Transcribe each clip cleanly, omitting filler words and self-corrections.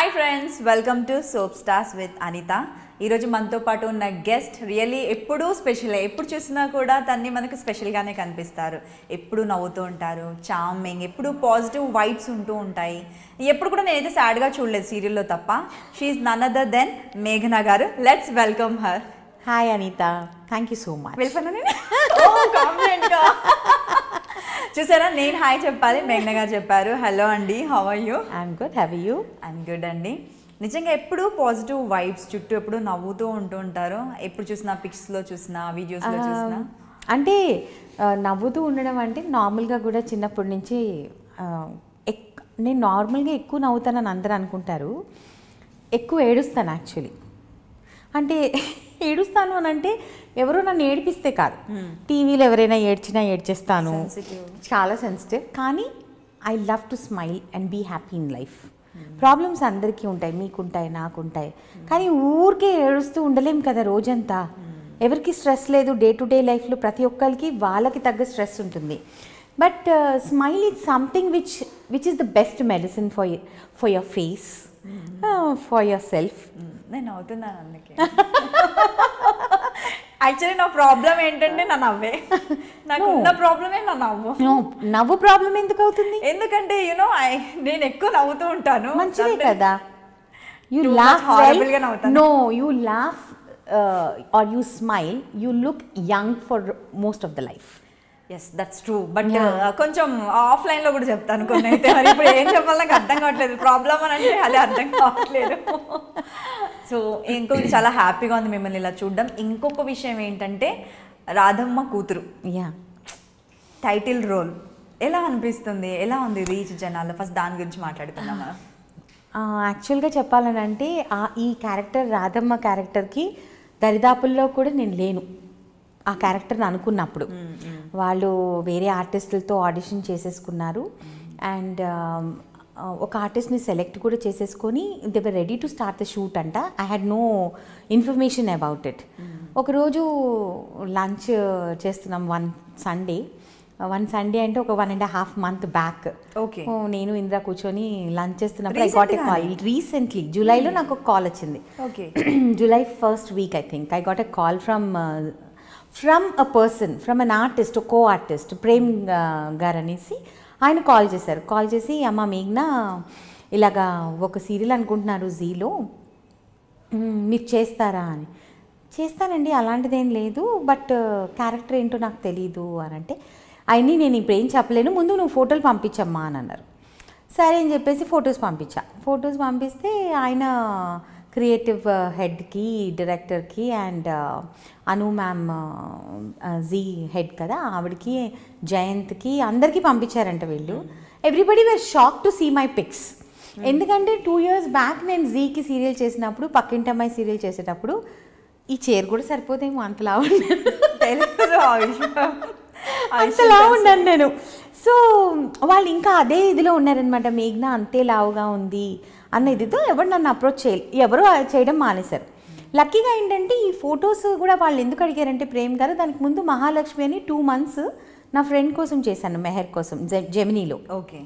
Hi friends, welcome to soap stars with Anitha. ఈరోజు మనతో పాటు ఉన్న గెస్ట్ రియల్లీ ఎప్పుడూ స్పెషల్. ఎప్పుడు చూసినా కూడా తన్ని మనకు స్పెషల్గానే కనిపిస్తారు. ఎప్పుడు నవ్వుతూ ఉంటారు, చార్మింగ్, ఎప్పుడు పాజిటివ్ వైబ్స్ ఉంటూ ఉంటాయి. ఎప్పుడు కూడా నేనైతే సాడ్గా చూడలేదు సీరియల్లో తప్ప. షీఈస్ నన్ అదర్ దెన్ మేఘనా గారు. Let's welcome her. Hi Anitha, thank you so much. వెళ్ళిపోయినా నేను కాంప్లిమెంట్గా చూసారా, నేను హాయ్ చెప్పాలి, మేఘనా గారు చెప్పారు హలో అండి, how are you? I'm good, have you? I'm good అండి. నిజంగా ఎప్పుడు పాజిటివ్ వైబ్స్, చుట్టూ ఎప్పుడు నవ్వుతూ ఉంటూ ఉంటారు. ఎప్పుడు చూసినా పిక్స్లో చూసినా వీడియోస్లో చూసినా అంటే నవ్వుతూ ఉండడం అంటే నార్మల్గా కూడా చిన్నప్పటి నుంచి నేను నార్మల్గా ఎక్కువ నవ్వుతానని అందరూ అనుకుంటారు. ఎక్కువ ఏడుస్తాను యాక్చువల్లీ. అంటే ఏడుస్తాను అని అంటే ఎవరో నన్ను ఏడిపిస్తే కాదు, టీవీలో ఎవరైనా ఏడ్చినా ఏడ్చేస్తాను, చాలా సెన్సిటివ్. కానీ I love to smile and be happy in life. Problems అందరికీ ఉంటాయి, మీకుంటాయి, నాకుంటాయి, కానీ ఊరికే ఏడుస్తూ ఉండలేం కదా రోజంతా. ఎవరికి స్ట్రెస్ లేదు, డే టు డే లైఫ్లో ప్రతి ఒక్కరికి వాళ్ళకి తగ్గ స్ట్రెస్ ఉంటుంది. But smile is something which is the best medicine for your face, for your self. నేను అవుతున్నాను అందుకే. యాక్చువల్లీ నా ప్రాబ్లం ఏంటంటే నా నవ్వే. నాకు ఉన్న ప్రాబ్లమే నా నవ్వు. నవ్వు ప్రాబ్లం ఎందుకు అవుతుంది? ఎందుకంటే నేను ఎక్కువ నవ్వుతూ ఉంటాను. మంచిదే కదా. You Too laugh much horrible గా నవ్వుతాను. No, you laugh or you smile, you look young for most of the life. Yes, that's true. But కొంచెం ఆఫ్లైన్లో కూడా చెప్తాను కొన్ని అయితే. మరి ఇప్పుడు ఏం చెప్పాలి నాకు అర్థం కావట్లేదు. ప్రాబ్లం అని అంటే అది అర్థం కావట్లేదు. సో ఇంకొకటి చాలా హ్యాపీగా ఉంది మిమ్మల్ని ఇలా చూడడం. ఇంకొక విషయం ఏంటంటే రాధమ్మ కూతురు టైటిల్ రోల్ ఎలా అనిపిస్తుంది, ఎలా ఉంది రీచ్ జనాల్లో? ఫస్ట్ దాని గురించి మాట్లాడుకుందాం మనం. యాక్చువల్గా చెప్పాలని అంటే ఈ క్యారెక్టర్, రాధమ్మ క్యారెక్టర్కి దరిదాపుల్లో కూడా నేను లేను. ఆ క్యారెక్టర్ని అనుకున్నప్పుడు వాళ్ళు వేరే ఆర్టిస్టులతో ఆడిషన్ చేసేసుకున్నారు. అండ్ ఒక ఆర్టిస్ట్ని సెలెక్ట్ కూడా చేసేసుకొని they were ready to start the shoot అంట. I had no information about it. ఒకరోజు లంచ్ చేస్తున్నాం వన్ సండే అంటే ఒక 1.5 months బ్యాక్. ఓకే, నేను ఇంద్ర కూర్చొని లంచ్ చేస్తున్నప్పుడు I got a call. Recently జూలైలో నాకు ఒక కాల్ వచ్చింది. Okay, July 1st week I think I got a call from a person, from an artist, a co-artist, Prem గారు అనేసి ఆయన కాల్ చేశారు. కాల్ చేసి అమ్మ మేఘ్నా ఇలాగా ఒక సీరియల్ అనుకుంటున్నారు జీలో, మీరు చేస్తారా అని. చేస్తానండి, అలాంటిదేం లేదు, బట్ క్యారెక్టర్ ఏంటో నాకు తెలీదు అని అంటే, అయినా నేను ఇప్పుడు ఏం చెప్పలేను, ముందు నువ్వు ఫోటోలు పంపించమ్మా అని అన్నారు. సరే అని చెప్పేసి ఫొటోస్ పంపిస్తే ఆయన క్రియేటివ్ హెడ్కి, డైరెక్టర్కి and Anu ma'am Zee head కదా, ఆవిడకి, జయంత్కి, అందరికీ పంపించారంట వీళ్ళు. Everybody were shock to see my pics. ఎందుకంటే 2 years బ్యాక్ నేను జీకి సీరియల్ చేసినప్పుడు, పక్కింటమ్మాయి సీరియల్ చేసేటప్పుడు ఈ చైర్ కూడా సరిపోతేమో అంతలా ఉన్నాను నేను. సో వాళ్ళు ఇంకా అదే ఇదిలో ఉన్నారనమాట, మేఘ్నా అంతే లావుగా ఉంది అన్న ఇదితో ఎవరు నన్ను అప్రోచ్ ఎవరు చేయడం మానేశారు. లక్కీగా ఏంటంటే ఈ ఫొటోస్ కూడా వాళ్ళు ఎందుకు అడిగారంటే ప్రేమ్ గారు, దానికి ముందు మహాలక్ష్మి అని 2 months నా ఫ్రెండ్ కోసం చేశాను, మెహర్ కోసం, జెమినీలో. ఓకే.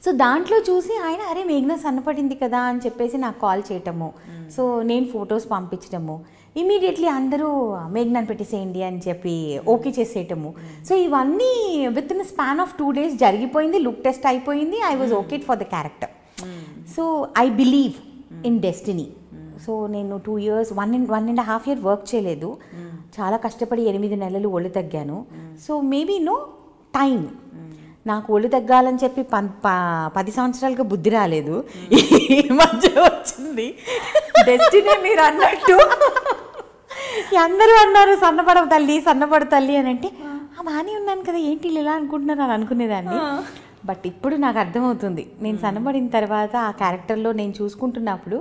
సో దాంట్లో చూసి ఆయన అరే మేఘ్నా సన్నపడింది కదా అని చెప్పేసి నాకు కాల్ చేయటము. సో నేను ఫొటోస్ పంపించడము, ఇమీడియట్లీ అందరూ మేఘ్నాని పెట్టేసేయండి అని చెప్పి ఓకే చేసేయటము. సో ఇవన్నీ with in span of 2 days జరిగిపోయింది. లుక్ టెస్ట్ అయిపోయింది. I was okay for the character. So I believe in destiny. So నేను 2 years, 1.5 year వర్క్ చేయలేదు, చాలా కష్టపడి 8 నెలలు ఒళ్ళు తగ్గాను. సో మేబీ టైం, నాకు ఒళ్ళు తగ్గాలని చెప్పి 10 సంవత్సరాలుగా బుద్ధి రాలేదు, ఈ మధ్య వచ్చింది డెస్టినీ మీరు అన్నట్టు. అందరూ అన్నారు సన్నపడు తల్లి అని అంటే బాగానే ఉన్నాను కదా, ఏంటి ఇలా అనుకుంటున్నారు అని అనుకునేదాన్ని. బట్ ఇప్పుడు నాకు అర్థమవుతుంది, నేను సన్నబడిన తర్వాత ఆ క్యారెక్టర్లో నేను చూసుకుంటున్నప్పుడు,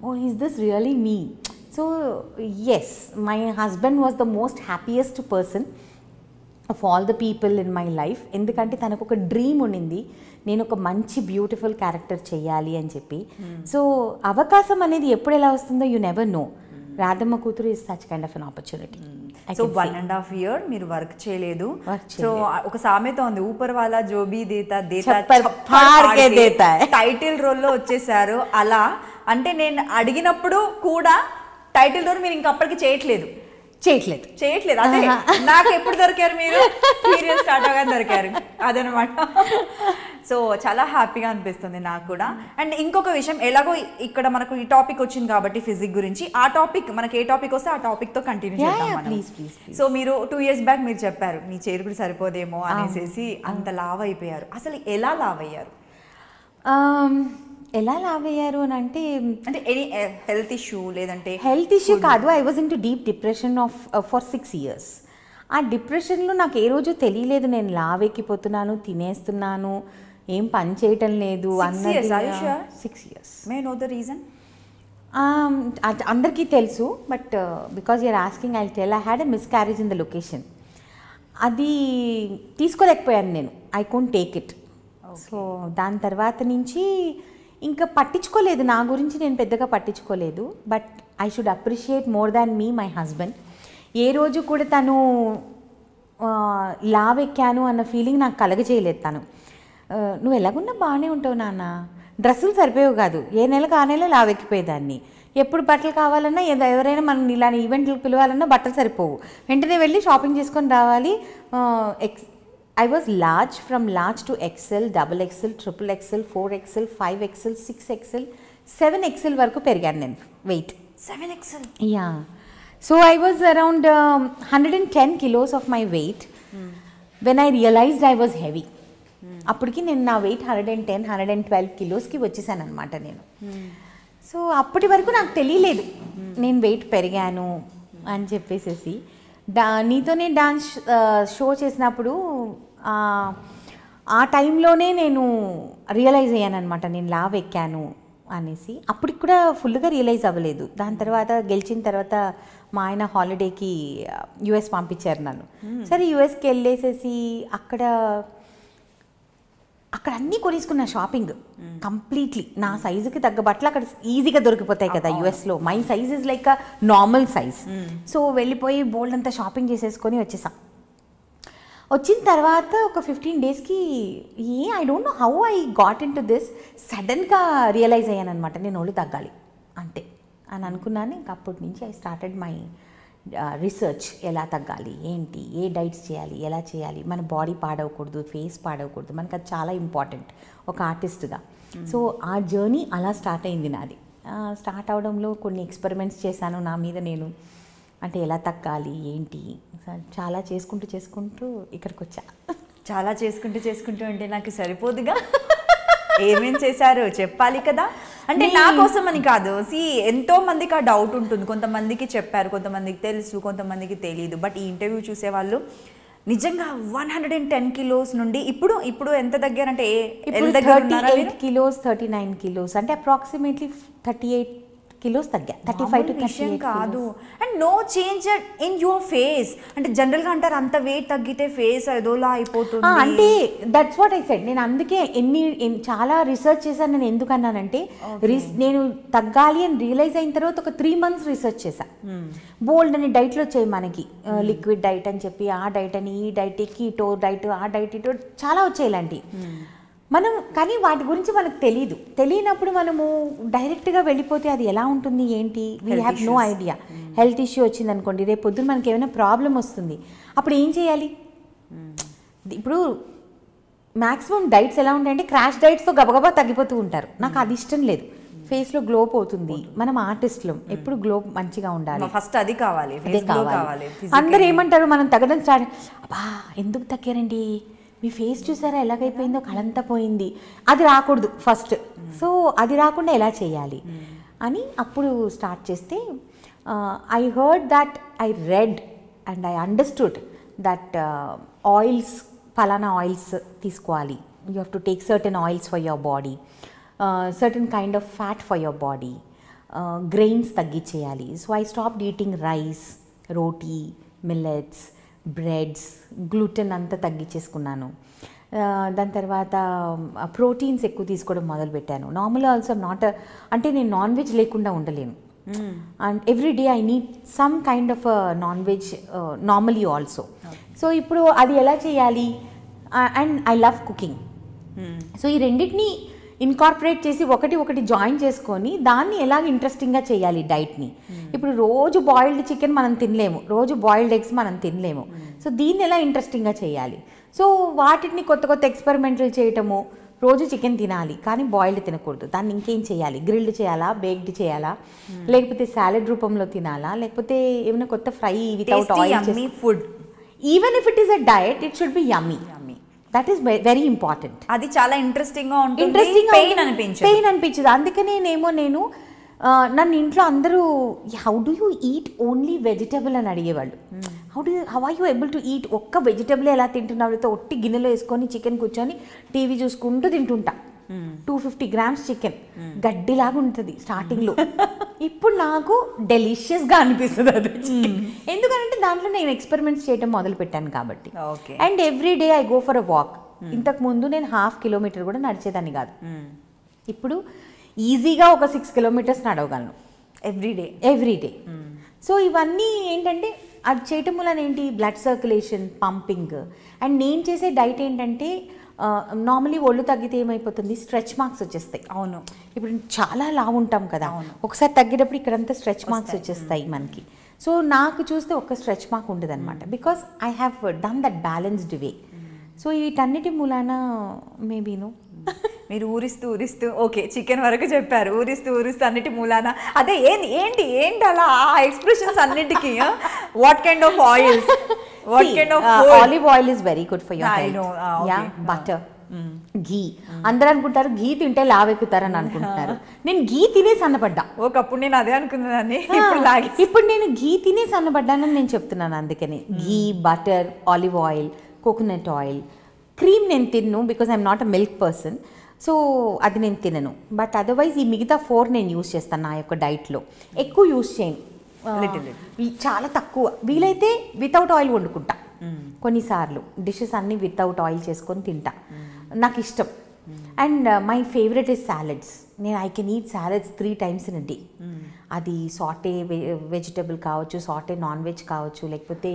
oh is this really me? So yes, my husband was the most happiest person of all the people in my life. ఎందుకంటే తనకు ఒక డ్రీమ్ ఉండింది, నేను ఒక మంచి బ్యూటిఫుల్ క్యారెక్టర్ చెయ్యాలి అని చెప్పి. సో అవకాశం అనేది ఎప్పుడు ఎలా వస్తుందో యూ నెవర్ నో. రాధమ్మ కూతురు is such kind of an opportunity. So 1.5 year మీరు వర్క్ చేయలేదు. సో ఒక సామెత ఉంది, ఊపర్ వాలా జోబీ దేతా దేతా టైటిల్ రోల్లో వచ్చేసారు. అలా అంటే నేను అడిగినప్పుడు కూడా టైటిల్ రోల్ మీరు ఇంకప్పటికి చేయట్లేదు. అదే నాకు ఎప్పుడు దొరికారు మీరు, సీరియల్ స్టార్ట్ అవగానే దొరికారు అదనమాట. సో చాలా హ్యాపీగా అనిపిస్తుంది నాకు కూడా. అండ్ ఇంకొక విషయం, ఎలాగో ఇక్కడ మనకు ఈ టాపిక్ వచ్చింది కాబట్టి ఫిజిక్ గురించి, ఆ టాపిక్ మనకి ఏ టాపిక్ వస్తే ఆ టాపిక్ తో కంటిన్యూ చేద్దాం. సో మీరు 2 years బ్యాక్ మీరు చెప్పారు మీ చేరు కూడా సరిపోదేమో అనేసి అంత లావ్ అయిపోయారు. అసలు ఎలా లావ్ అయ్యారు? ఎలా లావ్ అయ్యారు అని అంటే ఎనీ హెల్త్ ఇష్యూ లేదంటే? హెల్త్ ఇష్యూ కాదు, I was in to deep depression for 6 years. ఆ డిప్రెషన్లో నాకు ఏ రోజు తెలియలేదు నేను లావ్ ఎక్కిపోతున్నాను, తినేస్తున్నాను, ఏం పని చేయటం లేదు అన్నది. 6 years. May no the reason? అందరికీ తెలుసు, but because you are asking I tell. I had a miscarriage in the location. అది తీసుకోలేకపోయాను నేను, I can't take it. So దాని తర్వాత నుంచి ఇంకా పట్టించుకోలేదు, నా గురించి నేను పెద్దగా పట్టించుకోలేదు. But I should appreciate more than me my husband. ఏ రోజు కూడా తను లావ్ ఎక్కాను అన్న ఫీలింగ్ నాకు కలగజేయలేదు. తను నువ్వు ఎలాగున్నా బాగానే ఉంటావు నాన్న, డ్రెస్సులు సరిపోయేవి కాదు, ఏ నెలకు ఆ నెల లావ్ ఎక్కిపోయేదాన్ని, ఎప్పుడు బట్టలు కావాలన్నా ఎవరైనా మనం ఇలాంటి ఈవెంట్లకు పిలవాలన్నా బట్టలు సరిపోవు, వెంటనే వెళ్ళి షాపింగ్ చేసుకొని రావాలి. I was large, from large to XL, double XL, triple XL, 4XL, 5XL, 6XL, 7XL వరకు పెరిగాను నేను wait. 7XL? Yeah. So I was around 110 kilos of my weight when I realized I was heavy. అప్పటికి నేను నా wait 112 కిలోస్కి వచ్చేసాను అనమాట నేను. So అప్పటి వరకు నాకు తెలియలేదు నేను వెయిట్ పెరిగాను అని చెప్పేసి. నీతోనే డాన్స్ షో చేసినప్పుడు ఆ టైంలోనే నేను రియలైజ్ అయ్యాను అనమాట నేను లావ్ ఎక్కాను అనేసి. అప్పటికి కూడా ఫుల్గా రియలైజ్ అవ్వలేదు. దాని తర్వాత గెలిచిన తర్వాత మా ఆయన హాలిడేకి యుఎస్ పంపించారు నన్ను. సరే యుఎస్కి వెళ్ళేసేసి అక్కడ అన్నీ కొనేసుకున్నా షాపింగ్ కంప్లీట్లీ. నా సైజుకి తగ్గ బట్టలు అక్కడ ఈజీగా దొరికిపోతాయి కదా యుఎస్లో. My size is like a normal size. So వెళ్ళిపోయి బోల్డ్ అంతా షాపింగ్ చేసేసుకొని వచ్చేసాం. వచ్చిన తర్వాత ఒక 15 daysకి I don't know how I got into this, సడన్గా రియలైజ్ అయ్యాను అనమాట నేను ఒళ్ళు తగ్గాలి అంతే అని అనుకున్నాను. ఇంక అప్పటి నుంచి ఐ స్టార్టెడ్ మై రీసెర్చ్, ఎలా తగ్గాలి, ఏంటి, ఏ డైట్స్ చేయాలి, ఎలా చేయాలి, మన బాడీ పాడవకూడదు, ఫేస్ పాడవకూడదు, మనకు అది చాలా ఇంపార్టెంట్ ఒక ఆర్టిస్ట్గా. సో ఆ జర్నీ అలా స్టార్ట్ అయింది నాది. స్టార్ట్ అవడంలో కొన్ని ఎక్స్పెరిమెంట్స్ చేశాను నా మీద నేను, అంటే ఎలా తగ్గాలి ఏంటి, చాలా చేసుకుంటూ ఇక్కడికి వచ్చా. చాలా చేసుకుంటూ అంటే నాకు సరిపోదుగా, ఏమేం చేశారు చెప్పాలి కదా. అంటే నా కోసం అని కాదు, ఎంతో మందికి ఆ డౌట్ ఉంటుంది. కొంతమందికి చెప్పారు, కొంతమందికి తెలుసు, కొంతమందికి తెలియదు. బట్ ఈ ఇంటర్వ్యూ చూసేవాళ్ళు నిజంగా 110 kilos నుండి ఇప్పుడు ఎంత దగ్గరంటే 38 kilos 39 kilos అంటే అప్రాక్సిమేట్లీ 38 kilos తగ్గా. 35 to 38 కాదు. And no change in your face. అంటే జనరల్గా అంటారు అంత వెయిట్ తగ్గితే ఫేస్ ఏదోలా అయిపోతుంది అంటే. That's what I said. నేను అందుకే చాలా రీసెర్చ్ చేశాను. నేను ఎందుకన్నానంటే నేను తగ్గాలి అని రియలైజ్ అయిన తర్వాత ఒక 3 months రీసెర్చ్ చేశాను. బోల్డ్ అని డైట్లు వచ్చాయి మనకి, లిక్విడ్ డైట్ అని చెప్పి, ఆ డైట్ అని, ఈ డైట్, కీటో డైట్, ఆ డైట్, ఇటో చాలా వచ్చాయి ఇలాంటివి. మనం కానీ వాటి గురించి మనకు తెలియనప్పుడు మనము డైరెక్ట్గా వెళ్ళిపోతే అది ఎలా ఉంటుంది ఏంటి, we have no idea. Health issue వచ్చింది అనుకోండి, రేపు పొద్దున్న మనకి ఏమైనా ప్రాబ్లం వస్తుంది, అప్పుడు ఏం చేయాలి? ఇప్పుడు మ్యాక్సిమం డైట్స్ ఎలా ఉంటాయంటే క్రాష్ డైట్స్తో గబగబా తగ్గిపోతూ ఉంటారు. నాకు అది ఇష్టం లేదు. ఫేస్లో గ్లో పోతుంది. మనం ఆర్టిస్టులం, ఎప్పుడు గ్లో మంచిగా ఉండాలి, ఫస్ట్ అది కావాలి. అందరూ ఏమంటారు మనం తగ్గడం స్టార్ట్, అబ్బా ఎందుకు తగ్గారండి, మీ ఫేస్ చూసారా ఎలాగైపోయిందో, కళంతా పోయింది, అది రాకూడదు ఫస్ట్. సో అది రాకుండా ఎలా చేయాలి అని అప్పుడు స్టార్ట్ చేస్తే I heard that, I read and I understood that oils, ఫలానా ఆయిల్స్ తీసుకోవాలి, you have to take certain oils for your body, certain kind of fat for your body, grains తగ్గించేయాలి. So I stopped eating rice, roti, millets, breads, gluten అంతా తగ్గించేసుకున్నాను. దాని తర్వాత proteins ఎక్కువ తీసుకోవడం మొదలుపెట్టాను. నార్మల్గా ఆల్సో నాట్ అంటే నేను నాన్ వెజ్ లేకుండా ఉండలేను. And every day I need some kind of non veg normally also. So ఇప్పుడు అది ఎలా చేయాలి, and I love cooking. So ఈ రెండింటిని ఇన్కార్పొరేట్ చేసి ఒకటి జాయిన్ చేసుకొని దాన్ని ఎలాగ ఇంట్రెస్టింగ్గా చేయాలి డైట్ని. ఇప్పుడు రోజు బాయిల్డ్ చికెన్ మనం తినలేము, రోజు బాయిల్డ్ ఎగ్స్ మనం తినలేము. సో దీన్ని ఎలా ఇంట్రెస్టింగ్గా చేయాలి, సో వాటిని కొత్త ఎక్స్పెరిమెంట్లు చేయటము. రోజు చికెన్ తినాలి కానీ బాయిల్డ్ తినకూడదు, దాన్ని ఇంకేం చేయాలి, గ్రిల్డ్ చేయాలా, బేక్డ్ చేయాలా, లేకపోతే సాలెడ్ రూపంలో తినాలా, లేకపోతే ఏమైనా కొత్త fry without oil food. Even if it is a diet it should be yummy. That is very important. అది చాలా ఇంట్రెస్టింగ్గా ఉంటుంది, పెయిన్ అనిపించదు. అందుకనే నేను నన్ను ఇంట్లో అందరూ how do you eat only vegetable అని అడిగేవాళ్ళు. How are you able to eat, ఒక్క వెజిటబుల్ ఎలా తింటున్నావు, లేకపోతే ఒట్టి గిన్నెలో వేసుకొని చికెన్ కూర్చొని టీవీ చూసుకుంటూ తింటుంటా. 250 grams చికెన్ గడ్డిలాగా ఉంటుంది స్టార్టింగ్లో. ఇప్పుడు నాకు డెలిషియస్గా అనిపిస్తుంది అది చికెన్, ఎందుకంటే దాంట్లో నేను ఎక్స్పెరిమెంట్స్ చేయడం మొదలు పెట్టాను కాబట్టి. And every day I go for a walk. ఇంతకు ముందు నేను 1/2 kilometer కూడా నడిచేదాన్ని కాదు, ఇప్పుడు ఈజీగా ఒక 6 kilometers నడవగలను ఎవ్రీ డే. సో ఇవన్నీ ఏంటంటే అది చేయటం వల్ల ఏంటి, బ్లడ్ సర్క్యులేషన్, పంపింగ్. అండ్ నేను చేసే డైట్ ఏంటంటే నార్మలీ ఒళ్ళు తగ్గితే ఏమైపోతుంది, స్ట్రెచ్ మార్క్స్ వచ్చేస్తాయి. అవును, ఇప్పుడు చాలా లావు ఉంటాం కదా, ఒకసారి తగ్గేటప్పుడు ఇక్కడంతా స్ట్రెచ్ మార్క్స్ వచ్చేస్తాయి మనకి. సో నాకు చూస్తే ఒక్క స్ట్రెచ్ మార్క్ ఉండదు అనమాట, because I have done that balanced way. So వీటన్నిటి మూలాన మేబీను మీరు ఊరిస్తూ ఓకే చికెన్ వరకు చెప్పారు, ఊరిస్తూ అన్నిటి మూలాన అదే ఏంటి అలా ఆ ఎక్స్ప్రెషన్స్ అన్నిటికీ what kind of oils, what kind of olive oil is very good for your health. Ya, butter, ghee. అందరూ అనుకుంటారు ఘీ తింటే లావెక్కుతారని అనుకుంటున్నారు. నేను ఘీ తినే సన్నపడ్డా. ఒకప్పుడు నేను అదే అనుకున్నాను, ఇప్పుడు నేను ఘీ తినే సన్నపడ్డానని నేను చెప్తున్నాను. అందుకని ghee, butter, olive oil, coconut oil, cream నేను తిన్ను because I'm not a milk person. సో అది నేను తినను. బట్ అదర్వైజ్ ఈ మిగతా 4 నేను యూస్ చేస్తాను నా యొక్క డైట్లో. ఎక్కువ యూస్ చేయను, చాలా తక్కువ. వీలైతే వితౌట్ ఆయిల్ వండుకుంటా, కొన్నిసార్లు డిషెస్ అన్నీ వితౌట్ ఆయిల్ చేసుకొని తింటా, నాకు ఇష్టం. And my favourite is salads. నేను I can eat salads 3 times in a day. అది సాటే వెజిటబుల్ కావచ్చు, సాటే నాన్ వెజ్ కావచ్చు, లేకపోతే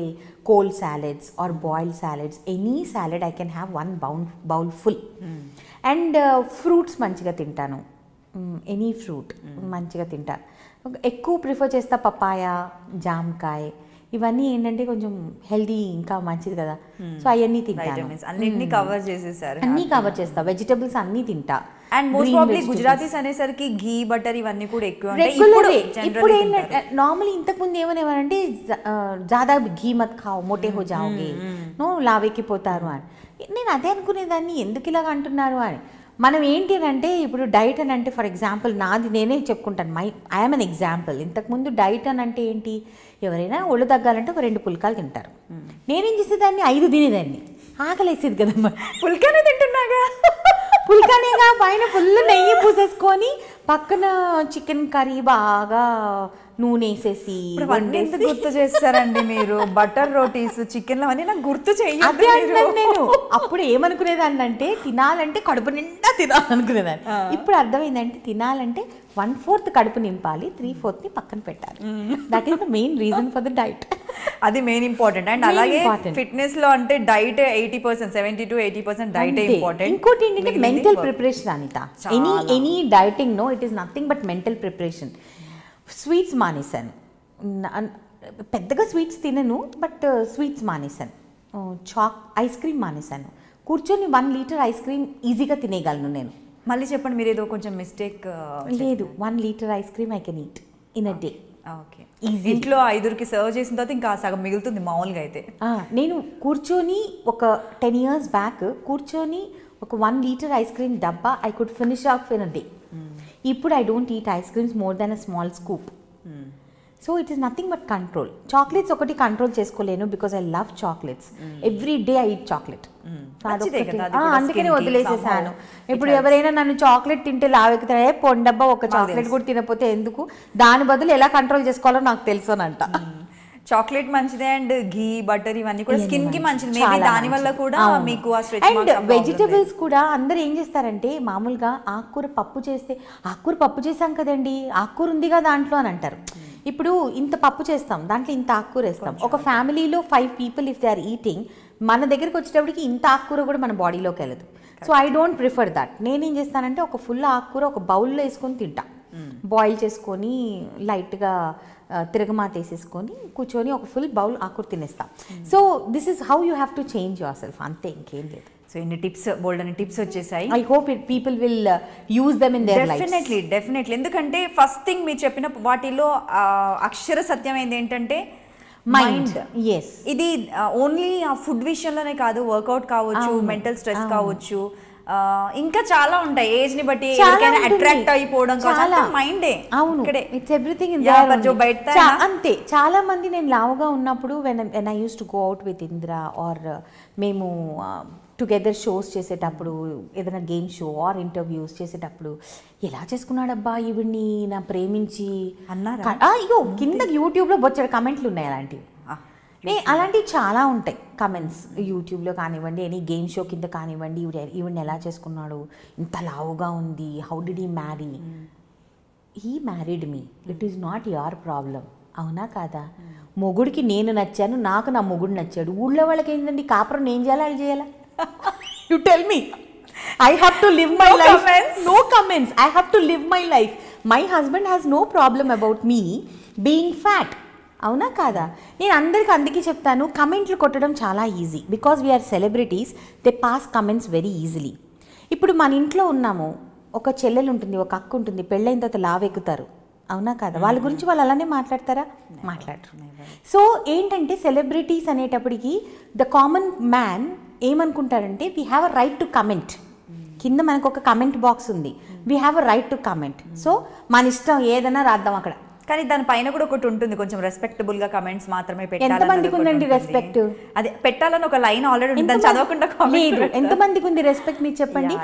cold salads or boiled salads, any salad I can have 1 bowl full. And fruits మంచిగా తింటాను, ఎనీ ఫ్రూట్ మంచిగా తింటాను. ఎక్కువ ప్రిఫర్ చేస్తా పపాయ, జామకాయ, ఇవన్నీ ఏంటంటే కొంచెం హెల్దీ, ఇంకా మంచిది కదా. సో అవన్నీ తింటాను, అన్నిటిని కవర్ చేసేసారు. అన్నీ కవర్ చేస్తా, వెజిటబుల్స్ అన్నీ తింటా. అండ్ మోస్ట్ ప్రాబబ్లీ గుజరాతీస్ అనేసరికి ఘీ, బటర్ ఇవన్నీ కూడా ఎక్కువ ఇప్పుడు ఏంటంటే నార్మల్లీ ఇంతకుముందు ఏమనేవారంటే జాదా ఘీ మత్ ఖాओ మోటే హో జాओगे, నో లావెక్కిపోతారు అని. నేను అదే అనుకునేదాన్ని, ఎందుకు ఇలాగ అంటున్నారు అని. మనం ఏంటి అంటే ఇప్పుడు డైట్ అని అంటే, ఫర్ ఎగ్జాంపుల్ నాది నేనే చెప్పుకుంటాను, ఐఎమ్ అన్ ఎగ్జాంపుల్. ఇంతకుముందు డైట్ అని అంటే ఏంటి, ఎవరైనా ఒళ్ళు తగ్గాలంటే ఒక 2 పుల్కాలు తింటారు. నేనేం చేసేదాన్ని 5 తినేదాన్ని, ఆకలేసేది కదమ్మా. పుల్కానే తింటున్నాగా, పుల్కానేగా, పైన ఫుల్ నెయ్యి పూసేసుకొని పక్కన చికెన్ కర్రీ బాగా నూనె వేసేసి గుర్తు చేస్తారండి మీరు. బటర్ రోటీస్, చికెన్ అవన్నీ నాకు గుర్తు చేయాలి. నేను అప్పుడు ఏమనుకునేదాన్ని అంటే తినాలంటే కడుపు నిండా తినాలనుకునేదాన్ని. ఇప్పుడు అర్థమైందంటే తినాలంటే 1/4 కడుపు నింపాలి, 3/4 పక్కన పెట్టాలి. That is the main reason for the diet. అది మెయిన్ ఇంపార్టెంట్. అండ్ అలాగే ఫిట్నెస్ లో అంటే డైట్ 80%, 70 to 80% డైట్ ఇంపార్టెంట్. ఇంకోటి ఏంటంటే మెంటల్ ప్రిపరేషన్ అనిత. Any dieting no, it is nothing but mental preparation. Sweets మానేశాను, పెద్దగా స్వీట్స్ తినను, బట్ స్వీట్స్ మానేశాను. ఐస్ క్రీమ్ మానేశాను. కూర్చొని 1 liter ఐస్ క్రీమ్ ఈజీగా తినేయగలను నేను. మళ్ళీ చెప్పండి, మీరు ఏదో కొంచెం మిస్టేక్. లేదు, 1 liter ice cream I can eat in a day. Okay, ఇంట్లో 5కి సర్వ్ చేసిన తర్వాత ఇంకా సగం మిగులుతుంది మామూలుగా అయితే. నేను కూర్చొని ఒక 10 years బ్యాక్ కూర్చొని ఒక 1 liter ఐస్ క్రీమ్ డబ్బా I could finish off in a day. ఇప్పుడు I don't eat ice creams more than a small scoop. So it is nothing but control. Chocolates ఒకటి కంట్రోల్ చేసుకోలేను because I love chocolates. Every day I eat chocolate, అందుకనే వదిలేసేసాను. ఇప్పుడు ఎవరైనా నన్ను chocolate తింటే లావెక్కుతారే, పొండబ్బా ఒక చాక్లెట్ కూడా తినకపోతే ఎందుకు, దాని బదులు ఎలా కంట్రోల్ చేసుకోవాలో నాకు తెలుసు అని అంట. చాక్లెట్ మంచిదే అండ్ ఘీ బటర్ ఇవన్నీ కూడా స్కిన్ కి మంచిది. మేబీ దాని వల్ల కూడా మీకు ఆ స్ట్రెచ్ అండ్ వెజిటబుల్స్ కూడా అందరూ ఏం చేస్తారంటే మామూలుగా ఆకుకూర పప్పు చేస్తే ఆకుకూర పప్పు చేసాం కదండి, ఆకుకూర ఉందిగా దాంట్లో అని అంటారు. ఇప్పుడు ఇంత పప్పు చేస్తాం, దాంట్లో ఇంత ఆకుకూర వేస్తాం. ఒక ఫ్యామిలీలో 5 people if they are eating, మన దగ్గరికి వచ్చేటప్పటికి ఇంత ఆకుకూర కూడా మన బాడీలోకి వెళ్ళదు. So I don't prefer that. నేనేం చేస్తానంటే ఒక ఫుల్ ఆకుకూర ఒక బౌల్లో వేసుకొని తింటా, బాయిల్ చేసుకొని లైట్గా తిరగమాత వేసేసుకొని కూర్చొని ఒక ఫుల్ బౌల్ ఆకుకూర తినేస్తాం. So this is how you have to change your self, అంతే, ఇంకేం లేదు. సో ఇన్ని టిప్స్, బోల్డ్ అని టిప్స్ వచ్చేసాయి. I hope people will use them in their life. Definitely. ఎందుకంటే ఫస్ట్ థింగ్ మీరు చెప్పిన వాటిలో అక్షర సత్యం ఏంటంటే మైండ్. ఇది ఓన్లీ ఆ ఫుడ్ విషయంలోనే కాదు, వర్కౌట్ కావచ్చు, మెంటల్ స్ట్రెస్ కావచ్చు, ఇంకా చాలా ఉంటాయి. ఏజ్ ని బట్టి అట్రాక్ట్ అయిపోవడం మైండే. అవును, ఇట్స్ ఎవ్రీథింగ్ ఇన్ దేర్. అంతే, చాలా మంది నేను లావుగా ఉన్నప్పుడు when I use to go out with Indra or మేము టుగెదర్ షోస్ చేసేటప్పుడు, ఏదైనా గేమ్ షో ఆర్ ఇంటర్వ్యూస్ చేసేటప్పుడు, ఎలా చేసుకున్నాడబ్బా ఈవిడ్ని నా ప్రేమించి అన్నారా? అయ్యో, కింద యూట్యూబ్లో బొచ్చడు కమెంట్లు ఉన్నాయి అలాంటివి. అలాంటివి చాలా ఉంటాయి కమెంట్స్ యూట్యూబ్లో కానివ్వండి, ఎనీ గేమ్ షో కింద కానివ్వండి. ఈవిడ్ని ఎలా చేసుకున్నాడు, ఇంత లావుగా ఉంది, how did he marry? He married me, it is not your problem. అవునా కాదా? మొగుడికి నేను నచ్చాను, నాకు నా మొగుడు నచ్చాడు. ఊళ్ళో వాళ్ళకి ఏంటండి, కాపురం నేను చేయాలా వాళ్ళు చేయాలా? You tell me. I have to live my life. No comments. I have to live my life. My husband has no problem about me being fat. అవునా కాదా? నేను అందరికి అందుకే చెప్తాను, కమెంట్లు కొట్టడం చాలా easy. Because we are celebrities, they pass comments very easily. ఇప్పుడు మన ఇంట్లో ఉన్నాము, ఒక చెల్లెలు ఉంటుంది, ఒక అక్క ఉంటుంది, పెళ్ళైన తర్వాత లావెక్కుతారు. అవునా కాదా? వాళ్ళ గురించి వాళ్ళు అలానే మాట్లాడతారా? మాట్లాడరు. సో ఏంటంటే సెలబ్రిటీస్ అనేటప్పటికి ద కామన్ మ్యాన్ ఏమనుకుంటారంటే, we have a right to comment. కింద మనకు ఒక కమెంట్ బాక్స్ ఉంది, we have a right to comment. So మన ఇష్టం ఏదైనా రాద్దాం అక్కడ. కానీ దాని పైన కూడా ఒకటి ఉంటుంది, కొంచెం రెస్పెక్టబుల్ గా కమెంట్స్ మాత్రమే పెట్టాలి. ఎంతమందికి ఉందండి రెస్పెక్ట్? అదే పెట్టాలని ఒక లైన్ ఆల్రెడీ ఉంది, చదవకుండా లేదు. ఎంతమందికి ఉంది రెస్పెక్ట్ మీరు చెప్పండి?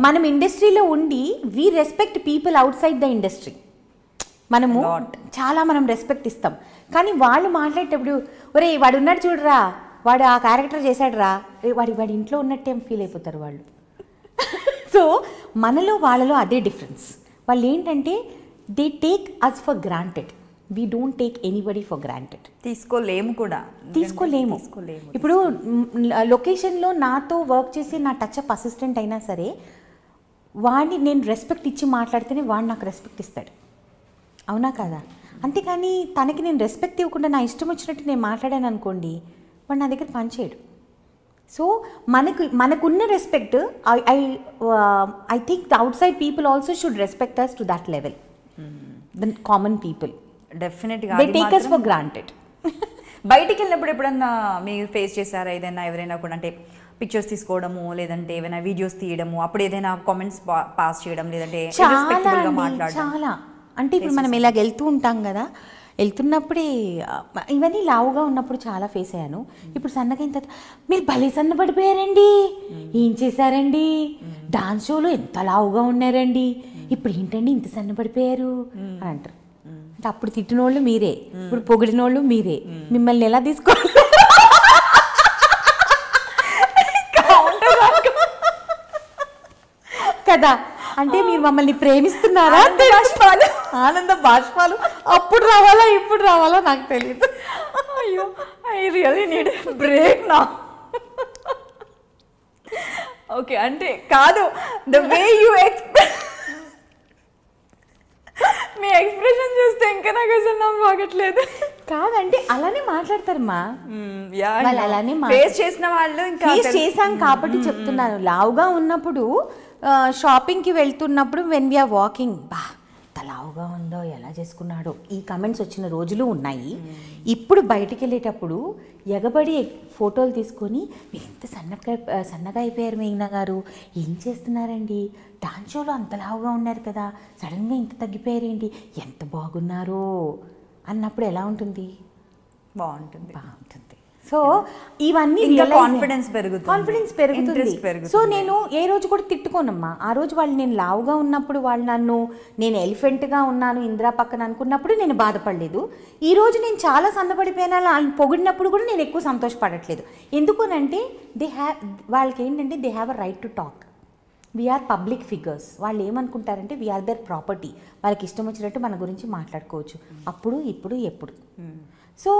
మనం ఇండస్ట్రీలో ఉండి we respect people out side the industry. మనము చాలా మనం రెస్పెక్ట్ ఇస్తాం. కానీ వాళ్ళు మాట్లాడేటప్పుడు, ఒరే వాడు ఉన్నాడు చూడరా, వాడు ఆ క్యారెక్టర్ చేశాడు రా, వాడి ఇంట్లో ఉన్నట్టే ఫీల్ అయిపోతారు వాళ్ళు. సో మనలో వాళ్ళలో అదే డిఫరెన్స్. వాళ్ళు ఏంటంటే they take us for granted, we don't take anybody for granted. తీసుకోలేము. ఇప్పుడు లొకేషన్లో నాతో వర్క్ చేసి నా టచ్అప్ అసిస్టెంట్ అయినా సరే, వాడిని నేను రెస్పెక్ట్ ఇచ్చి మాట్లాడితేనే వాడు నాకు రెస్పెక్ట్ ఇస్తాడు. అవునా కదా? అంతేకాని తనకి నేను రెస్పెక్ట్ ఇవ్వకుండా నా ఇష్టం వచ్చినట్టు నేను మాట్లాడాను అనుకోండి, వాడు నా దగ్గర పనిచేయడు. సో మనకున్న respect, I think the outside people also should respect us to that level. The common people డెఫినెట్గా they take us for granted. బయటికి వెళ్ళినప్పుడు ఎప్పుడన్నా మీరు ఫేస్ చేశారా ఏదైనా, ఎవరైనా కూడా అంటే పిక్చర్స్ తీసుకోవడము, లేదంటే ఏమైనా వీడియోస్ తీయడము, అప్పుడు ఏదైనా కామెంట్స్ పాస్ చేయడం, లేదంటే చాలా అంటే ఇప్పుడు మనం ఇలాగ వెళ్తూ ఉంటాం కదా, వెళ్తున్నప్పుడే ఇవన్నీ లావుగా ఉన్నప్పుడు చాలా ఫేస్ అయ్యాను. ఇప్పుడు సన్నగా అయిన తర్వాత, మీరు భలే సన్నపడిపోయారండి, ఏం చేశారండి, డాన్స్ షోలో ఎంత లావుగా ఉన్నారండి, ఇప్పుడు ఏంటండి ఇంత సన్నపడిపోయారు అని అంటారు. అంటే అప్పుడు తిట్టినోళ్ళు మీరే, ఇప్పుడు పొగిడినోళ్ళు మీరే. మిమ్మల్ని ఎలా తీసుకోవాలి కదా? అంటే మీరు మమ్మల్ని ప్రేమిస్తున్నారా? ఆనంద బాష్పాలు అప్పుడు రావాలా ఇప్పుడు రావాలా నాకు తెలియదు. అయ్యో, ఐ రియల్లీ నీడ్ బ్రేక్ నా. ఓకే, అంటే కాదు, the way you me expression చూస్తే ఇంకా నాకు అసలు నాకు బాగట్లేదు. కాదంటే అలానే మాట్లాడతారమ్మా, అలానే ఫేస్ చేసిన వాళ్ళు ఇంకా చేశాం కాబట్టి చెప్తున్నాను. లావుగా ఉన్నప్పుడు షాపింగ్కి వెళ్తున్నప్పుడు వెన్ వీఆర్ వాకింగ్, బా ఎంత లావుగా ఉందో, ఎలా చేసుకున్నాడో, ఈ కమెంట్స్ వచ్చిన రోజులు ఉన్నాయి. ఇప్పుడు బయటికి వెళ్ళేటప్పుడు ఎగబడి ఫోటోలు తీసుకొని, మీరు ఎంత సన్నగా అయిపోయారు మేఘ్నా గారు, ఏం చేస్తున్నారండి, డాన్స్ షోలో అంత లావుగా ఉన్నారు కదా, సడన్గా ఇంత తగ్గిపోయారేంటి, ఎంత బాగున్నారో అన్నప్పుడు ఎలా ఉంటుంది? బాగుంటుంది. సో ఇవన్నీ కాన్ఫిడెన్స్ పెరుగుతుంది. సో నేను ఏ రోజు కూడా తిట్టుకోనమ్మా. ఆ రోజు వాళ్ళు నేను లావుగా ఉన్నప్పుడు వాళ్ళు నన్ను నేను ఎలిఫెంట్గా ఉన్నాను ఇందిరా పక్కన అనుకున్నప్పుడు నేను బాధపడలేదు. ఈ రోజు నేను చాలా సన్నపడిపోయినా వాళ్ళని పొగిడినప్పుడు కూడా నేను ఎక్కువ సంతోషపడట్లేదు. ఎందుకనంటే వాళ్ళకి ఏంటంటే they have a right to talk. We are public figures. వాళ్ళు ఏమనుకుంటారంటే వీఆర్ దర్ ప్రాపర్టీ. వాళ్ళకి ఇష్టం వచ్చినట్టు మన గురించి మాట్లాడుకోవచ్చు అప్పుడు ఇప్పుడు ఎప్పుడు. సో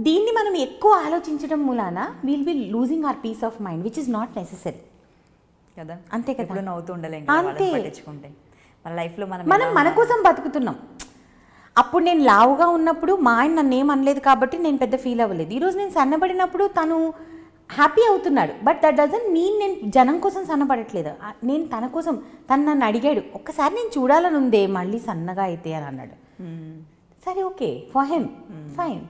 దీన్ని మనం ఎక్కువ ఆలోచించడం మూలాన will be losing hour piece of mind which is not necessary కదా. అంతే కదా, నవ్వుతూ ఉండలేం. అంతే. మన లైఫ్లో మనం మన కోసం బతుకుతున్నాం. అప్పుడు నేను లావుగా ఉన్నప్పుడు మా ఆయన నన్ను ఏమనలేదు కాబట్టి నేను పెద్ద ఫీల్ అవ్వలేదు. ఈరోజు నేను సన్నబడినప్పుడు తను హ్యాపీ అవుతున్నాడు. బట్ దట్ డజంట్ మీన్ నేను జనం కోసం సన్నపడట్లేదు. నేను తన కోసం, తను నన్ను అడిగాడు ఒక్కసారి నేను చూడాలని ఉందే మళ్ళీ సన్నగా అయితే అని అన్నాడు. సరే okay for him fine.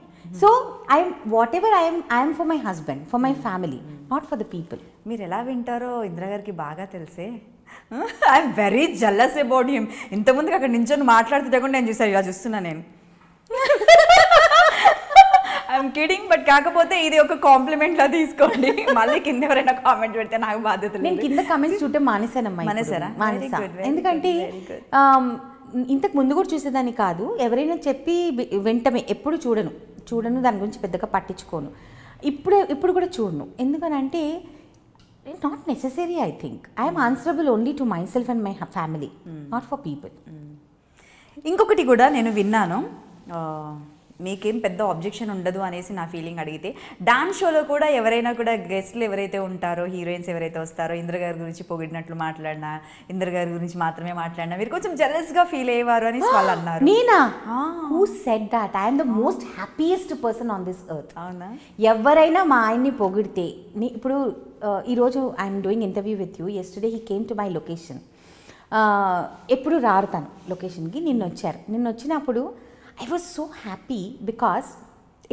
So I'm whatever I'm for my husband, for my family, not for the people. మీరు ఎలా వింటారో ఇందిరా గారికి బాగా తెలిసే. I'm very jealous about him. ఇంతకుముందుకు అక్కడ నించొని మాట్లాడుతుంటే కూడా నేను చూసాను, ఇలా చూస్తున్నా నేను. ఐఎమ్ కిడింగ్, బట్ కాకపోతే ఇది ఒక కాంప్లిమెంట్ లా తీసుకోండి. మళ్ళీ కింద ఎవరైనా కామెంట్ పెడితే నాకు బాధ్యత లేదు. నేను కింద కామెంట్స్ చూస్తే మానేసానమ్మా. మానేసారా? ఎందుకంటే ఇంతకు ముందు కూడా చూసేదాన్ని కాదు. ఎవరైనా చెప్పి వెంటనే ఎప్పుడు చూడను దాని గురించి పెద్దగా పట్టించుకోను. ఇప్పుడు కూడా చూడను. ఎందుకనంటే not necessary. I think I'm answerable only to my self and my family, not for people. ఇంకొకటి కూడా నేను విన్నాను, మీకేం పెద్ద ఆబ్జెక్షన్ ఉండదు అనేసి నా ఫీలింగ్. అడిగితే డాన్స్ షోలో కూడా ఎవరైనా కూడా గెస్ట్లు ఎవరైతే ఉంటారో, హీరోయిన్స్ ఎవరైతే వస్తారో, ఇంద్ర గారి గురించి పొగిడినట్లు మాట్లాడినా, ఇంద్ర గారి గురించి మాత్రమే మాట్లాడినా మీరు కొంచెం జెలస్గా ఫీల్ అయ్యేవారు అని వాళ్ళు అన్నారు. నేనా? Who said that? I'm the most happiest person on this earth. అవునా? ఎవరైనా మా ఆయన్ని పొగిడితే, ఇప్పుడు ఈరోజు I'm doing interview with you. Yesterday he came to my location. ఎప్పుడు రారు తను లొకేషన్కి. నిన్న వచ్చినప్పుడు I was so happy because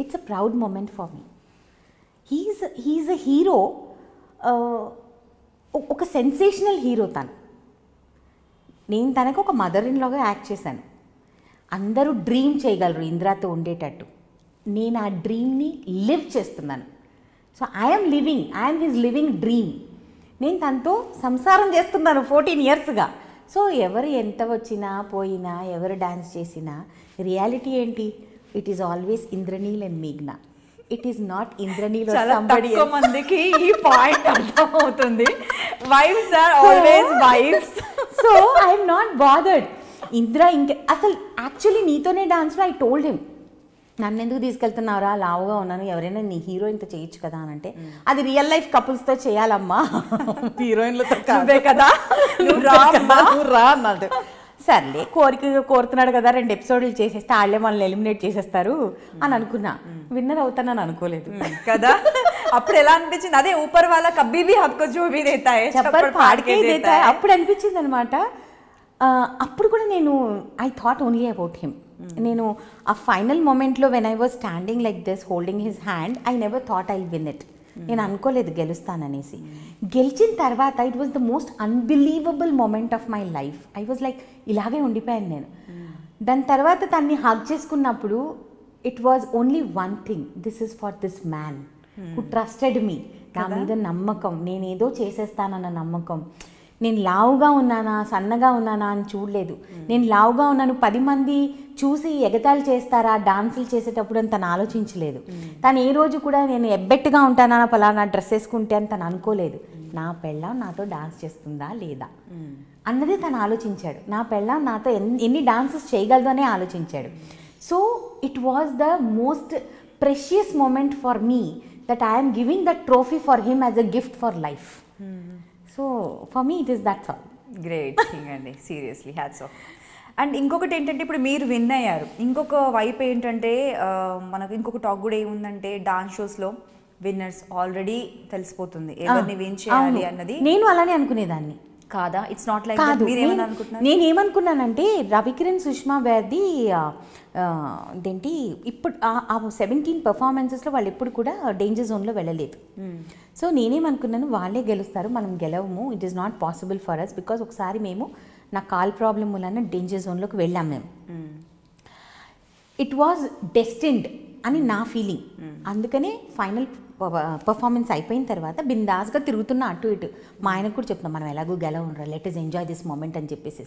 it's a proud moment for me. He's a hero, ఒక సెన్సేషనల్ హీరో తను. నేను తనకు ఒక మదర్ ఇన్ లాగా యాక్ట్ చేశాను. అందరూ డ్రీమ్ చేయగలరు ఇందిరాతో ఉండేటట్టు. నేను ఆ డ్రీమ్ని లివ్ చేస్తున్నాను. So I'm his living dream. నేను తనతో సంసారం చేస్తున్నాను 14 yearsగా. సో ఎవరు ఎంత వచ్చినా పోయినా, ఎవరు డాన్స్ చేసినా రియాలిటీ ఏంటి? It is always Indraneel and మేఘ్నా. It is not Indraneel. చాలా మందికి ఈ పాయింట్ అర్థం అవుతుంది. Wives are always wives. So I'm not bothered. Indra అసలు యాక్చువల్లీ నీతోనే డాన్స్లో ఐ టోల్డ్ హిమ్, నన్ను ఎందుకు తీసుకెళ్తున్నారా, లావుగా ఉన్నాను, ఎవరైనా నీ హీరోయిన్తో చేయొచ్చు కదా అని అంటే, అది రియల్ లైఫ్ కపుల్స్తో చేయాలమ్మా, హీరోయిన్లతో కదా, నువ్వు రా అన్నాడు. సర్లే కోరుతున్నాడు కదా, 2 ఎపిసోడ్లు చేసేస్తే వాళ్ళే మనల్ని ఎలిమినేట్ చేసేస్తారు అని అనుకున్నా. విన్నర్ అవుతానని అనుకోలేదు కదా. అప్పుడు ఎలా అనిపించింది? అదే ఊపర్ వాళ్ళ కబ్బీ భీ హబ్కో జో భీ దేతా హై చప్పర్ పాడ్కే దేతా హై అప్పుడు అనిపించింది అనమాట. అప్పుడు కూడా నేను I thought only about him. నేను ఆ ఫైనల్ మూమెంట్లో when I was standing like this holding his hand, I never thought I win it. నేను అనుకోలేదు గెలుస్తాననేసి. గెలిచిన తర్వాత it was the most unbelievable moment of my life. I was like ఇలాగే ఉండిపోయాను నేను. దాని తర్వాత తన్ని హగ్ చేసుకున్నప్పుడు it was only one thing, this is for this man who trusted me. నా మీద నమ్మకం, నేనేదో చేసేస్తానన్న నమ్మకం. నేను లావుగా ఉన్నానా సన్నగా ఉన్నానా అని చూడలేదు. నేను లావుగా ఉన్నాను 10 మంది చూసి ఎగతాళి చేస్తారా డాన్సులు చేసేటప్పుడు అని తను ఆలోచించలేదు. తను ఏ రోజు కూడా నేను ఎబ్బెట్టుగా ఉంటానా పలానా డ్రెస్ వేసుకుంటే అని తను అనుకోలేదు. నా పెళ్ళాం నాతో డాన్స్ చేస్తుందా లేదా అన్నది తను ఆలోచించాడు. నా పెళ్ళాం నాతో ఎన్ని డాన్సెస్ చేయగలదు అనే ఆలోచించాడు. So it was the most precious moment for me that I'm giving the trophy for him as a gift for life. So for me it is that's all. Great thing అండి, seriously hats off. And ఇంకొకటి ఏంటంటే, ఇప్పుడు మీరు win అయ్యారు. ఇంకొక వైపు ఏంటంటే, మనకు ఇంకొక టాక్ కూడా ఏముందంటే, డాన్స్ షోస్లో విన్నర్స్ ఆల్రెడీ తెలిసిపోతుంది ఎవరిని విన్ చేయాలి అన్నది. నేను అలానే అనుకునేదాన్ని కాదా? It's not like. నేనేమనుకున్నానంటే రవికిరణ్ సుష్మా వేర్ది ఏంటి ఇప్పుడు ఆ 17 పర్ఫార్మెన్సెస్లో వాళ్ళు ఎప్పుడు కూడా డేంజర్ జోన్లో వెళ్ళలేదు. సో నేనేమనుకున్నాను, వాళ్ళే గెలుస్తారు, మనం గెలవము, it is not possible for us. Because ఒకసారి మేము నా కాల్ ప్రాబ్లం వలన డేంజర్ జోన్లోకి వెళ్ళాం మేము. It was destined. అని నా ఫీలింగ్. అందుకనే ఫైనల్ పర్ఫార్మెన్స్ అయిపోయిన తర్వాత బిందాస్గా తిరుగుతున్నా అటు ఇటు. మా ఆయనకు కూడా చెప్తున్నాం మనం ఎలాగో గెలవరా, let us enjoy this moment అని చెప్పేసి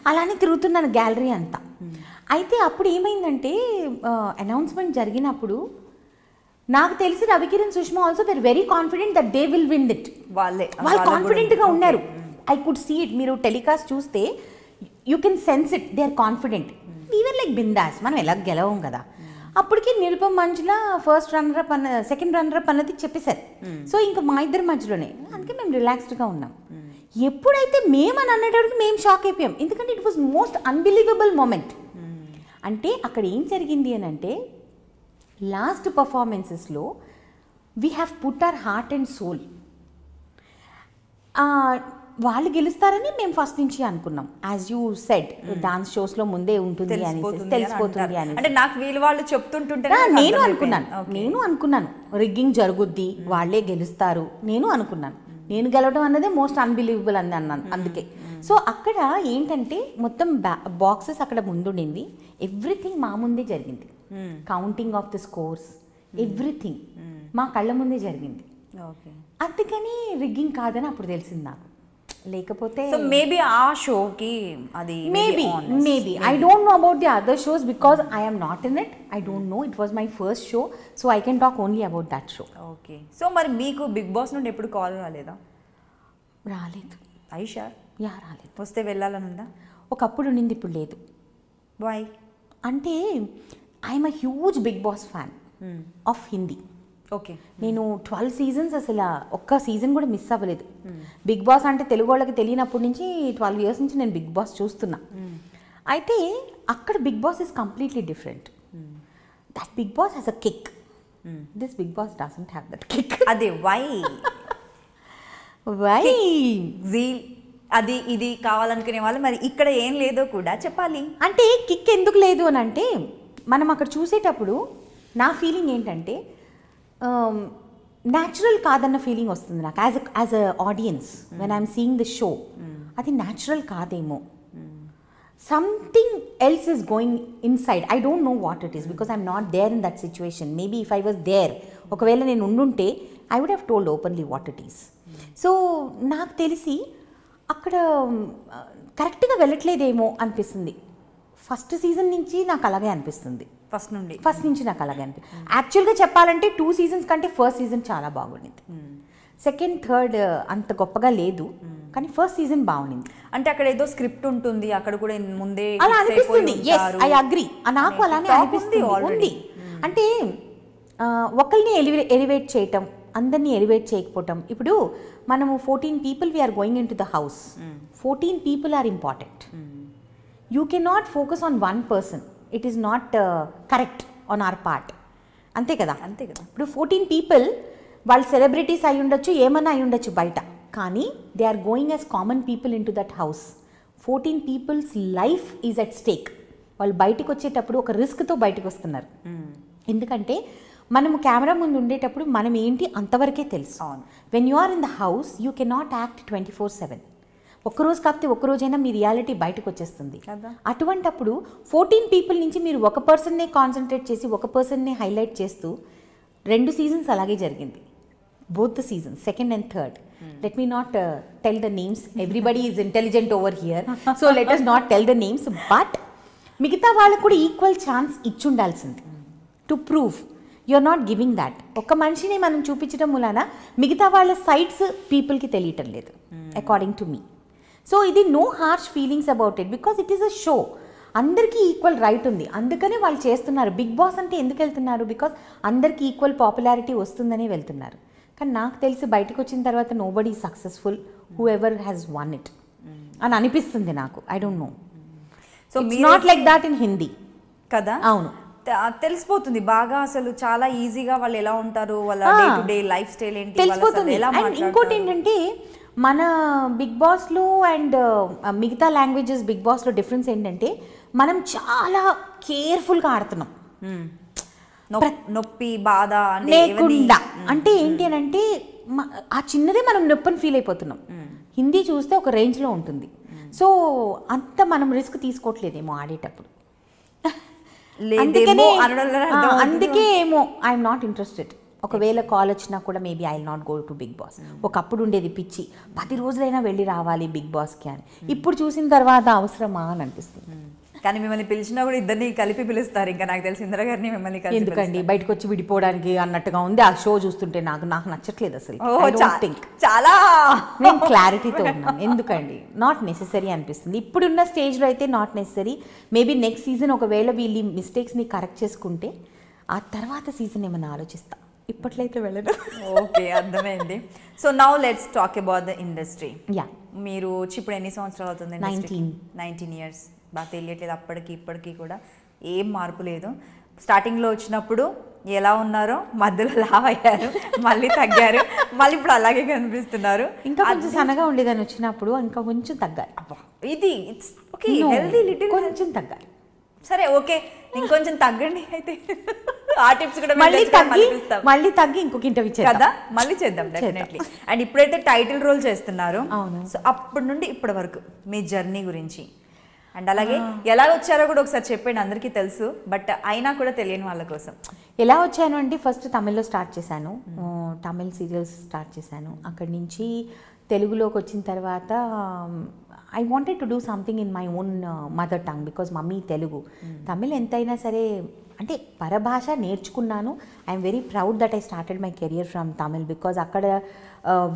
అలానే తిరుగుతున్నాను గ్యాలరీ అంతా. అయితే అప్పుడు ఏమైందంటే అనౌన్స్మెంట్ జరిగినప్పుడు నాకు తెలిసి Ravikiran Sushma also there very confident that they will win it. వాళ్ళు కాన్ఫిడెంట్గా ఉన్నారు. I could see it. మీరు టెలికాస్ట్ చూస్తే you can sense it. They are confident. We are like bindaas, మనం ఎలా గెలవం కదా. అప్పటికి Nirupam Manjula first runner up second runner up అన్నది చెప్పేశారు. సో ఇంకా మా ఇద్దరి మధ్యలోనే, అందుకే మేము రిలాక్స్డ్గా ఉన్నాం. ఎప్పుడైతే మేము అని అన్నప్పటికీ మేము షాక్ అయిపోయాం, ఎందుకంటే it was most unbelievable moment. అంటే అక్కడ ఏం జరిగింది అని అంటే లాస్ట్ పర్ఫార్మెన్సెస్లో we have put our heart and soul. వాళ్ళు గెలుస్తారని మేము ఫస్ట్ నుంచి అనుకున్నాం. యాజ్ యూ సెడ్ డాన్స్ షోస్లో ముందే ఉంటుంది అని తెలిసిపోతుంది అని. అంటే నాకు వీళ్ళు వాళ్ళు చెప్తుంటుంటే నేను అనుకున్నాను రిగ్గింగ్ జరుగుద్ది, వాళ్ళే గెలుస్తారు నేను అనుకున్నాను. నేను గెలవడం అన్నదే మోస్ట్ అన్బిలీవబుల్ అని అన్నాను. అందుకే సో అక్కడ ఏంటంటే మొత్తం బాక్సెస్ అక్కడ ముందుండింది. ఎవ్రీథింగ్ మా ముందే జరిగింది. Counting of the scores everything మా కళ్ళ ముందే జరిగింది. అందుకని రిగ్గింగ్ కాదని అప్పుడు తెలిసింది నాకు. లేకపోతే మేబీ ఆ షోకి అది maybe I don't know about the other shows because I am not in it. I don't know. It was my first show, so I can talk only about that show. Okay. So మరి మీకు big boss నుండి ఎప్పుడు call రాలేదా? రాలేదు. ఐషా రాలేదు. వస్తే వెళ్ళాలని ఉందా? ఒకప్పుడు ఉండింది, ఇప్పుడు లేదు. వై అంటే I'm a huge Bigg Boss fan of Hindi. Okay. నేను 12 సీజన్స్ అసలు ఒక్క సీజన్ కూడా మిస్ అవ్వలేదు. బిగ్ బాస్ అంటే తెలుగు వాళ్ళకి తెలియనప్పటి నుంచి 12 ఇయర్స్ నుంచి నేను బిగ్ బాస్ చూస్తున్నా. అయితే అక్కడ Bigg Boss is completely different. That Bigg Boss has a kick. This Bigg Boss doesn't have that kick. అదే వై జీల్ అది ఇది కావాలనుకునే వాళ్ళు మరి ఇక్కడ ఏం లేదో కూడా చెప్పాలి. అంటే కిక్ ఎందుకు లేదు అని అంటే మనం అక్కడ చూసేటప్పుడు నా ఫీలింగ్ ఏంటంటే న్యాచురల్ కాదన్న ఫీలింగ్ వస్తుంది నాకు as a audience when I'm seeing the show. అది న్యాచురల్ కాదేమో, something else is going inside. I don't know what it is because I'm not there in that situation. Maybe if I was there, ఒకవేళ నేను ఉండుంటే I would have told openly what it is. So నాకు తెలిసి అక్కడ కరెక్ట్గా వెళ్ళట్లేదేమో అనిపిస్తుంది. First season నుంచి నాకు అలాగే అనిపిస్తుంది. ఫస్ట్ నుంచి నాకు అలాగే అనిపిస్తుంది. యాక్చువల్గా చెప్పాలంటే 2 సీజన్స్ కంటే ఫస్ట్ సీజన్ చాలా బాగుండింది. సెకండ్ థర్డ్ అంత గొప్పగా లేదు, కానీ ఫస్ట్ సీజన్ బాగుండింది. అంటే అక్కడ ఏదో స్క్రిప్ట్ ఉంటుంది, అక్కడ కూడా ముందే అలా అనిపిస్తుంది. Yes, I agree. నాకు అలానే అనిపిస్తుంది. అంటే ఒకరిని ఎలివేట్ చేయటం, అందరినీ ఎలివేట్ చేయకపోవటం. ఇప్పుడు మనము 14 people we are going in to the house. 14 people are important. You cannot focus on one person. It is not correct on our part. అంతే కదా. ఇప్పుడు 14 people వాళ్ళు సెలబ్రిటీస్ అయి ఉండొచ్చు, ఏమన్నా అయి ఉండొచ్చు బయట, కానీ they are going as common people in to that house. 14 people's life is at stake. వాళ్ళు బయటకు వచ్చేటప్పుడు ఒక రిస్క్తో బయటకు వస్తున్నారు. ఎందుకంటే మనము కెమెరా ముందు ఉండేటప్పుడు మనం ఏంటి అంతవరకే తెలుసు. When you are in the house you cannot act 24/7. ఒక్కరోజు కాకపోతే ఒక్కరోజైనా మీ రియాలిటీ బయటకు వచ్చేస్తుంది. అటువంటప్పుడు 14 people నుంచి మీరు ఒక పర్సన్నే కాన్సన్ట్రేట్ చేసి ఒక పర్సన్నే హైలైట్ చేస్తూ 2 seasons అలాగే జరిగింది. Both the seasons, second and third. Let me not tell the names. Everybody is intelligent over here, so let us not tell the names. But మిగతా వాళ్ళకు కూడా ఈక్వల్ ఛాన్స్ ఇచ్చుండాల్సింది to prove. You're not giving that. ఒక మనిషిని మనం చూపించడం వలన మిగతా వాళ్ళ సైడ్స్ పీపుల్కి తెలియటం లేదు, అకార్డింగ్ టు మీ. సో ఇది no harsh feelings about it because it is a show. అందరికీ ఈక్వల్ రైట్ ఉంది, అందుకనే వాళ్ళు చేస్తున్నారు. బిగ్ బాస్ అంటే ఎందుకు వెళ్తున్నారు? బికాస్ అందరికీ ఈక్వల్ పాపులారిటీ వస్తుందనే వెళ్తున్నారు. కానీ నాకు తెలిసి బయటకు వచ్చిన తర్వాత nobody successful whoever has won it అని అనిపిస్తుంది నాకు. I don't know. So not like that in Hindi కదా. అవును, తెలిసిపోతుంది బాగా. అసలు చాలా ఈజీగా వాళ్ళు ఎలా ఉంటారు, వాళ్ళ day to day life style ఏంటి తెలిసిపోతుంది. అండ్ ఇంకోటి ఏంటంటే మన బిగ్ బాస్లో అండ్ మిగతా లాంగ్వేజెస్ బిగ్ బాస్లో డిఫరెన్స్ ఏంటంటే మనం చాలా కేర్ఫుల్గా ఆడుతున్నాం. నొప్పి బాధ లేకుండా. అంటే ఏంటి అని అంటే ఆ చిన్నదే మనం నొప్పిని ఫీల్ అయిపోతున్నాం. హిందీ చూస్తే ఒక రేంజ్లో ఉంటుంది. సో అంత మనం రిస్క్ తీసుకోవట్లేదేమో ఆడేటప్పుడు. అందుకే ఏమో ఐఎమ్ నాట్ ఇంట్రెస్టెడ్. ఒకవేళ కాల్ వచ్చినా కూడా maybe I will not go to Bigg Boss. ఒకప్పుడు ఉండేది పిచ్చి, 10 రోజులైనా వెళ్ళి రావాలి బిగ్ బాస్కి అని. ఇప్పుడు చూసిన తర్వాత అవసరమా అని అనిపిస్తుంది. కానీ మిమ్మల్ని పిలిచినా కూడా ఇద్దరిని కలిపి పిలుస్తారు. ఇంకా నాకు తెలిసి ఇందిరా గారిని మిమ్మల్ని కలిపి ఎందుకండి బయటకు వచ్చి విడిపోవడానికి అన్నట్టుగా ఉంది ఆ షో చూస్తుంటే. నాకు నచ్చట్లేదు అసలు. చాలా నేను క్లారిటీతో ఉన్నాను. ఎందుకండి నాట్ నెసెసరీ అనిపిస్తుంది. ఇప్పుడున్న స్టేజ్లో అయితే not necessary. Maybe next season ఒకవేళ వీళ్ళు మిస్టేక్స్ని కరెక్ట్ చేసుకుంటే ఆ తర్వాత సీజన్ ఏమైనా ఆలోచిస్తా. ఇప్పట్లో అయితే వెళ్ళదు. ఓకే, అర్థమైంది. So now let's talk about the industry. Yeah, మీరు వచ్చి ఇప్పుడు ఎన్ని సంవత్సరాలు అవుతుంది? 19 years. బాగా తెలియట్లేదు అప్పటికి ఇప్పటికీ కూడా ఏం మార్పు లేదు. స్టార్టింగ్లో వచ్చినప్పుడు ఎలా ఉన్నారో మధ్యలో లావ్ అయ్యారు, మళ్ళీ తగ్గారు, మళ్ళీ ఇప్పుడు అలాగే కనిపిస్తున్నారు. ఇంకా కొంచెం సన్నగా ఉండేదని వచ్చినప్పుడు ఇంకా కొంచెం తగ్గాలి. ఇది ఇట్స్ ఓకే, హెల్దీ లిటిల్ కొంచెం తగ్గాలి. సరే ఓకే, ఇంకొంచెం తగ్గండి అయితే. ఆ టిప్స్ కూడా మళ్ళీ తగ్గి ఇంకొక ఇంటర్వ్యూ కదా, మళ్ళీ చేద్దాం డెఫినెట్లీ. అండ్ ఇప్పుడైతే టైటిల్ రోల్ చేస్తున్నారు. సో అప్పటి నుండి ఇప్పటి వరకు మీ జర్నీ గురించి అండ్ అలాగే ఎలా వచ్చారో కూడా ఒకసారి చెప్పండి. అందరికీ తెలుసు బట్ అయినా కూడా తెలియని వాళ్ళ కోసం. ఎలా వచ్చాను అంటే ఫస్ట్ తమిళ్లో స్టార్ట్ చేశాను. తమిళ్ సీరియల్స్ స్టార్ట్ చేశాను. అక్కడి నుంచి తెలుగులోకి వచ్చిన తర్వాత I wanted to do something in my own mother tongue because mummy Telugu. Tamil ఎంతైనా సరే అంటే పరభాష నేర్చుకున్నాను. I'm very proud that I started my career from Tamil because అక్కడ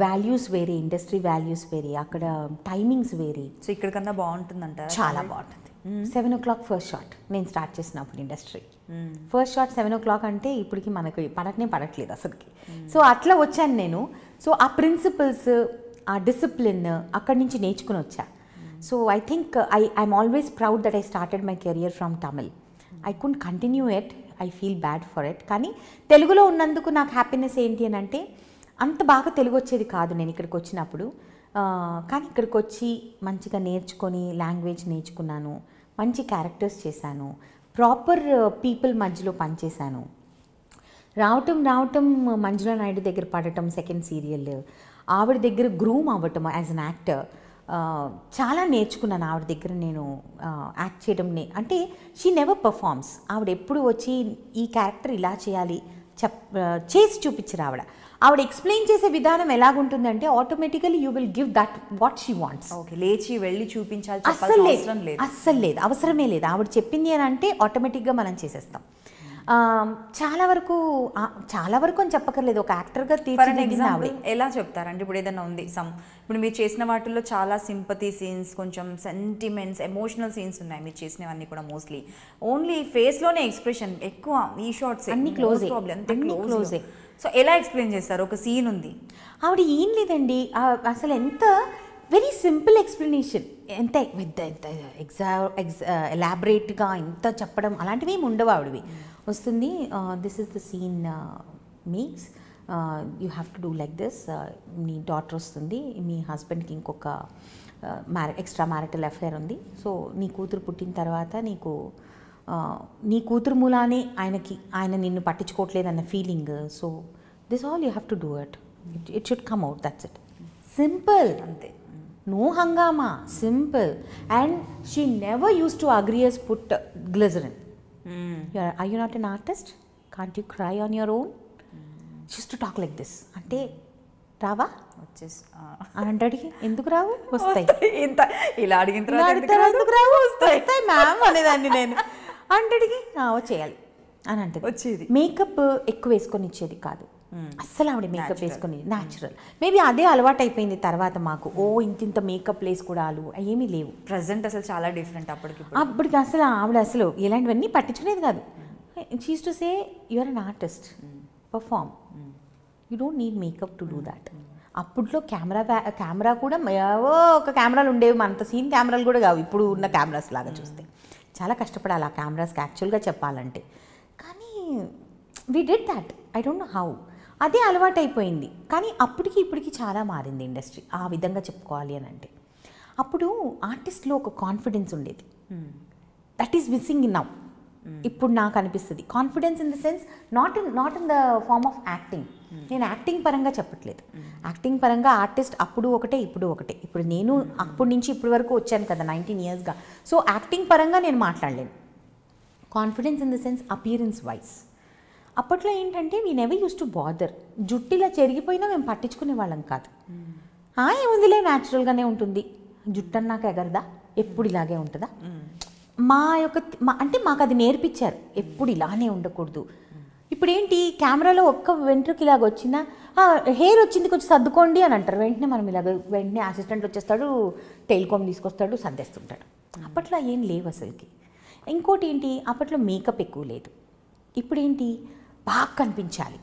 వాల్యూస్ వేరే, ఇండస్ట్రీ వాల్యూస్ వేరే, అక్కడ టైమింగ్స్ వేరే. సో ఇక్కడ కన్నా బాగుంటుందంట. చాలా బాగుంటుంది. 7 o'clock ఫస్ట్ షాట్ నేను స్టార్ట్ చేసినప్పుడు ఇండస్ట్రీ. ఫస్ట్ షాట్ 7 o'clock అంటే ఇప్పటికి మనకు పడట్లేదు అసలుకి. సో అట్లా వచ్చాను నేను. సో ఆ ప్రిన్సిపల్స్, ఆ డిసిప్లిన్ అక్కడి నుంచి నేర్చుకుని వచ్చా. So I think I'm always proud that I started my career from Tamil. I could continue it, I feel bad for it. కానీ తెలుగులో ఉన్నందుకు నాకు హ్యాపీనెస్ ఏంటి అని అంటే అంత బాగా తెలుగు వచ్చేది కాదు నేను ఇక్కడికి వచ్చినప్పుడు. కానీ ఇక్కడికి వచ్చి మంచిగా నేర్చుకొని లాంగ్వేజ్ నేర్చుకున్నాను, మంచి క్యారెక్టర్స్ చేశాను, ప్రాపర్ పీపుల్ మధ్యలో పనిచేశాను. రావటం మంజులా నాయుడు దగ్గర పడటం సెకండ్ సీరియల్, ఆవిడ దగ్గర గ్రూమ్ అవ్వటం యాజ్ అన్ యాక్టర్. చాలా నేర్చుకున్నాను ఆవిడ దగ్గర నేను యాక్ట్ చేయడం. అంటే షీ నెవర్ పర్ఫార్మ్స్. ఆవిడ ఎప్పుడు వచ్చి ఈ క్యారెక్టర్ ఇలా చేయాలి చేసి చూపించరు ఆవిడ. ఆవిడ ఎక్స్ప్లెయిన్ చేసే విధానం ఎలాగుంటుందంటే automatically you will give that what she wants. Okay, లేచి వెళ్ళి చూపించాలి అస్సలు లేదు, అవసరమే లేదు. ఆవిడ చెప్పింది అని అంటే ఆటోమేటిక్గా మనం చేసేస్తాం. చాలా వరకు అని చెప్పక్కర్లేదు, ఒక యాక్టర్గా తీర్చిదిద్దింది ఆవిడ. ఎలా చెప్తారంటే ఇప్పుడు ఏదైనా ఉంది ఇప్పుడు మీరు చేసిన వాటిల్లో చాలా సింపతి సీన్స్, కొంచెం సెంటిమెంట్స్, ఎమోషనల్ సీన్స్ ఉన్నాయి మీరు చేసినవన్నీ కూడా. మోస్ట్లీ ఓన్లీ ఫేస్లోనే ఎక్స్ప్రెషన్ ఎక్కువ. ఈ షార్ట్స్ అన్ని క్లోజే. సో ఎలా ఎక్స్ప్లెయిన్ చేస్తారు? ఒక సీన్ ఉంది, ఆవిడ ఏం లేదండి అసలు, ఎంత వెరీ సింపుల్ ఎక్స్ప్లెనేషన్, ఎంత ఎలాబరేట్గా ఎంత చెప్పడం అలాంటివి ఏమి ఉండవు. ఆవిడవి వస్తుంది, this is the scene mix, you have to do like this. నీ డాటర్ వస్తుంది, మీ హస్బెండ్కి ఇంకొక ఎక్స్ట్రా మ్యారిటల్ అఫేర్ ఉంది. సో నీ కూతురు పుట్టిన తర్వాత నీ కూతురు మూలానే ఆయన నిన్ను పట్టించుకోవట్లేదన్న feeling. So this all you have to do it should come out, that's it. Simple, అంతే. No hangama, simple. And she never used to agree as put glycerin. Are you not an artist? Can't you cry on your own? She used to talk like this. Ante రావా అంటడికి ఎందుకు రావు, వస్తాయి. ఇలా అడిగిన తర్వాత ఎందుకు రావు, వస్తాయి ma'am అనేదాన్ని నేను. అంటడికి చేయాలి అని అంటే వచ్చేది. మేకప్ ఎక్కువ వేసుకొని ఇచ్చేది కాదు అస్సలు. ఆవిడ మేకప్ వేసుకుని న్యాచురల్. మేబీ అదే అలవాటు అయిపోయింది తర్వాత మాకు. ఇంత మేకప్ వేసుకోవడాలు ఏమీ లేవు. ప్రజెంట్ అసలు చాలా డిఫరెంట్. అప్పటికి అసలు ఆవిడ అసలు ఇలాంటివన్నీ పట్టించుకునేది కాదు. She used to say you are an artist, perform, you don't need makeup to do that. అప్పట్లో కెమెరా కూడా ఒక కెమెరాలు ఉండేవి, అంత సీన్ కెమెరాలు కూడా కావు ఇప్పుడు ఉన్న కెమెరాస్ లాగా. చూస్తే చాలా కష్టపడాలి ఆ కెమెరాస్కి యాక్చువల్గా చెప్పాలంటే. కానీ we did that, I don't know how. అదే అలవాటు అయిపోయింది. కానీ అప్పటికి ఇప్పటికి చాలా మారింది ఇండస్ట్రీ ఆ విధంగా చెప్పుకోవాలి అని అంటే. అప్పుడు ఆర్టిస్ట్లో ఒక కాన్ఫిడెన్స్ ఉండేది, దట్ ఈస్ మిస్సింగ్ నౌ. ఇప్పుడు నాకు అనిపిస్తుంది confidence in the sense not in the form of acting. నేను యాక్టింగ్ పరంగా చెప్పట్లేదు. యాక్టింగ్ పరంగా ఆర్టిస్ట్ అప్పుడు ఒకటే ఇప్పుడు ఒకటే. ఇప్పుడు నేను అప్పటి నుంచి ఇప్పటి వరకు వచ్చాను కదా 19 yearsగా. సో యాక్టింగ్ పరంగా నేను మాట్లాడలేను. Confidence in the sense appearance wise. అప్పట్లో ఏంటంటే we never use to bother. జుట్టు ఇలా చెరిగిపోయినా మేము పట్టించుకునే వాళ్ళం కాదు. ఏముందిలే న్యాచురల్గానే ఉంటుంది, జుట్టు అన్నాక ఎగరదా, ఎప్పుడు ఇలాగే ఉంటుందా. అంటే మాకు అది నేర్పించారు, ఎప్పుడు ఇలానే ఉండకూడదు. ఇప్పుడు ఏంటి, కెమెరాలో ఒక్క వెంట్రుకి ఇలాగ వచ్చినా హెయిర్ వచ్చింది కొంచెం సర్దుకోండి అని అంటారు. వెంటనే మనం ఇలాగ వెంటనే అసిస్టెంట్ వచ్చేస్తాడు, టెలికామ్ తీసుకొస్తాడు, సర్దేస్తుంటాడు. అప్పట్లో ఏం లేవు అసలుకి. ఇంకోటి ఏంటి, అప్పట్లో మేకప్ ఎక్కువ లేదు. ఇప్పుడు ఏంటి, బాగా కనిపించాలి,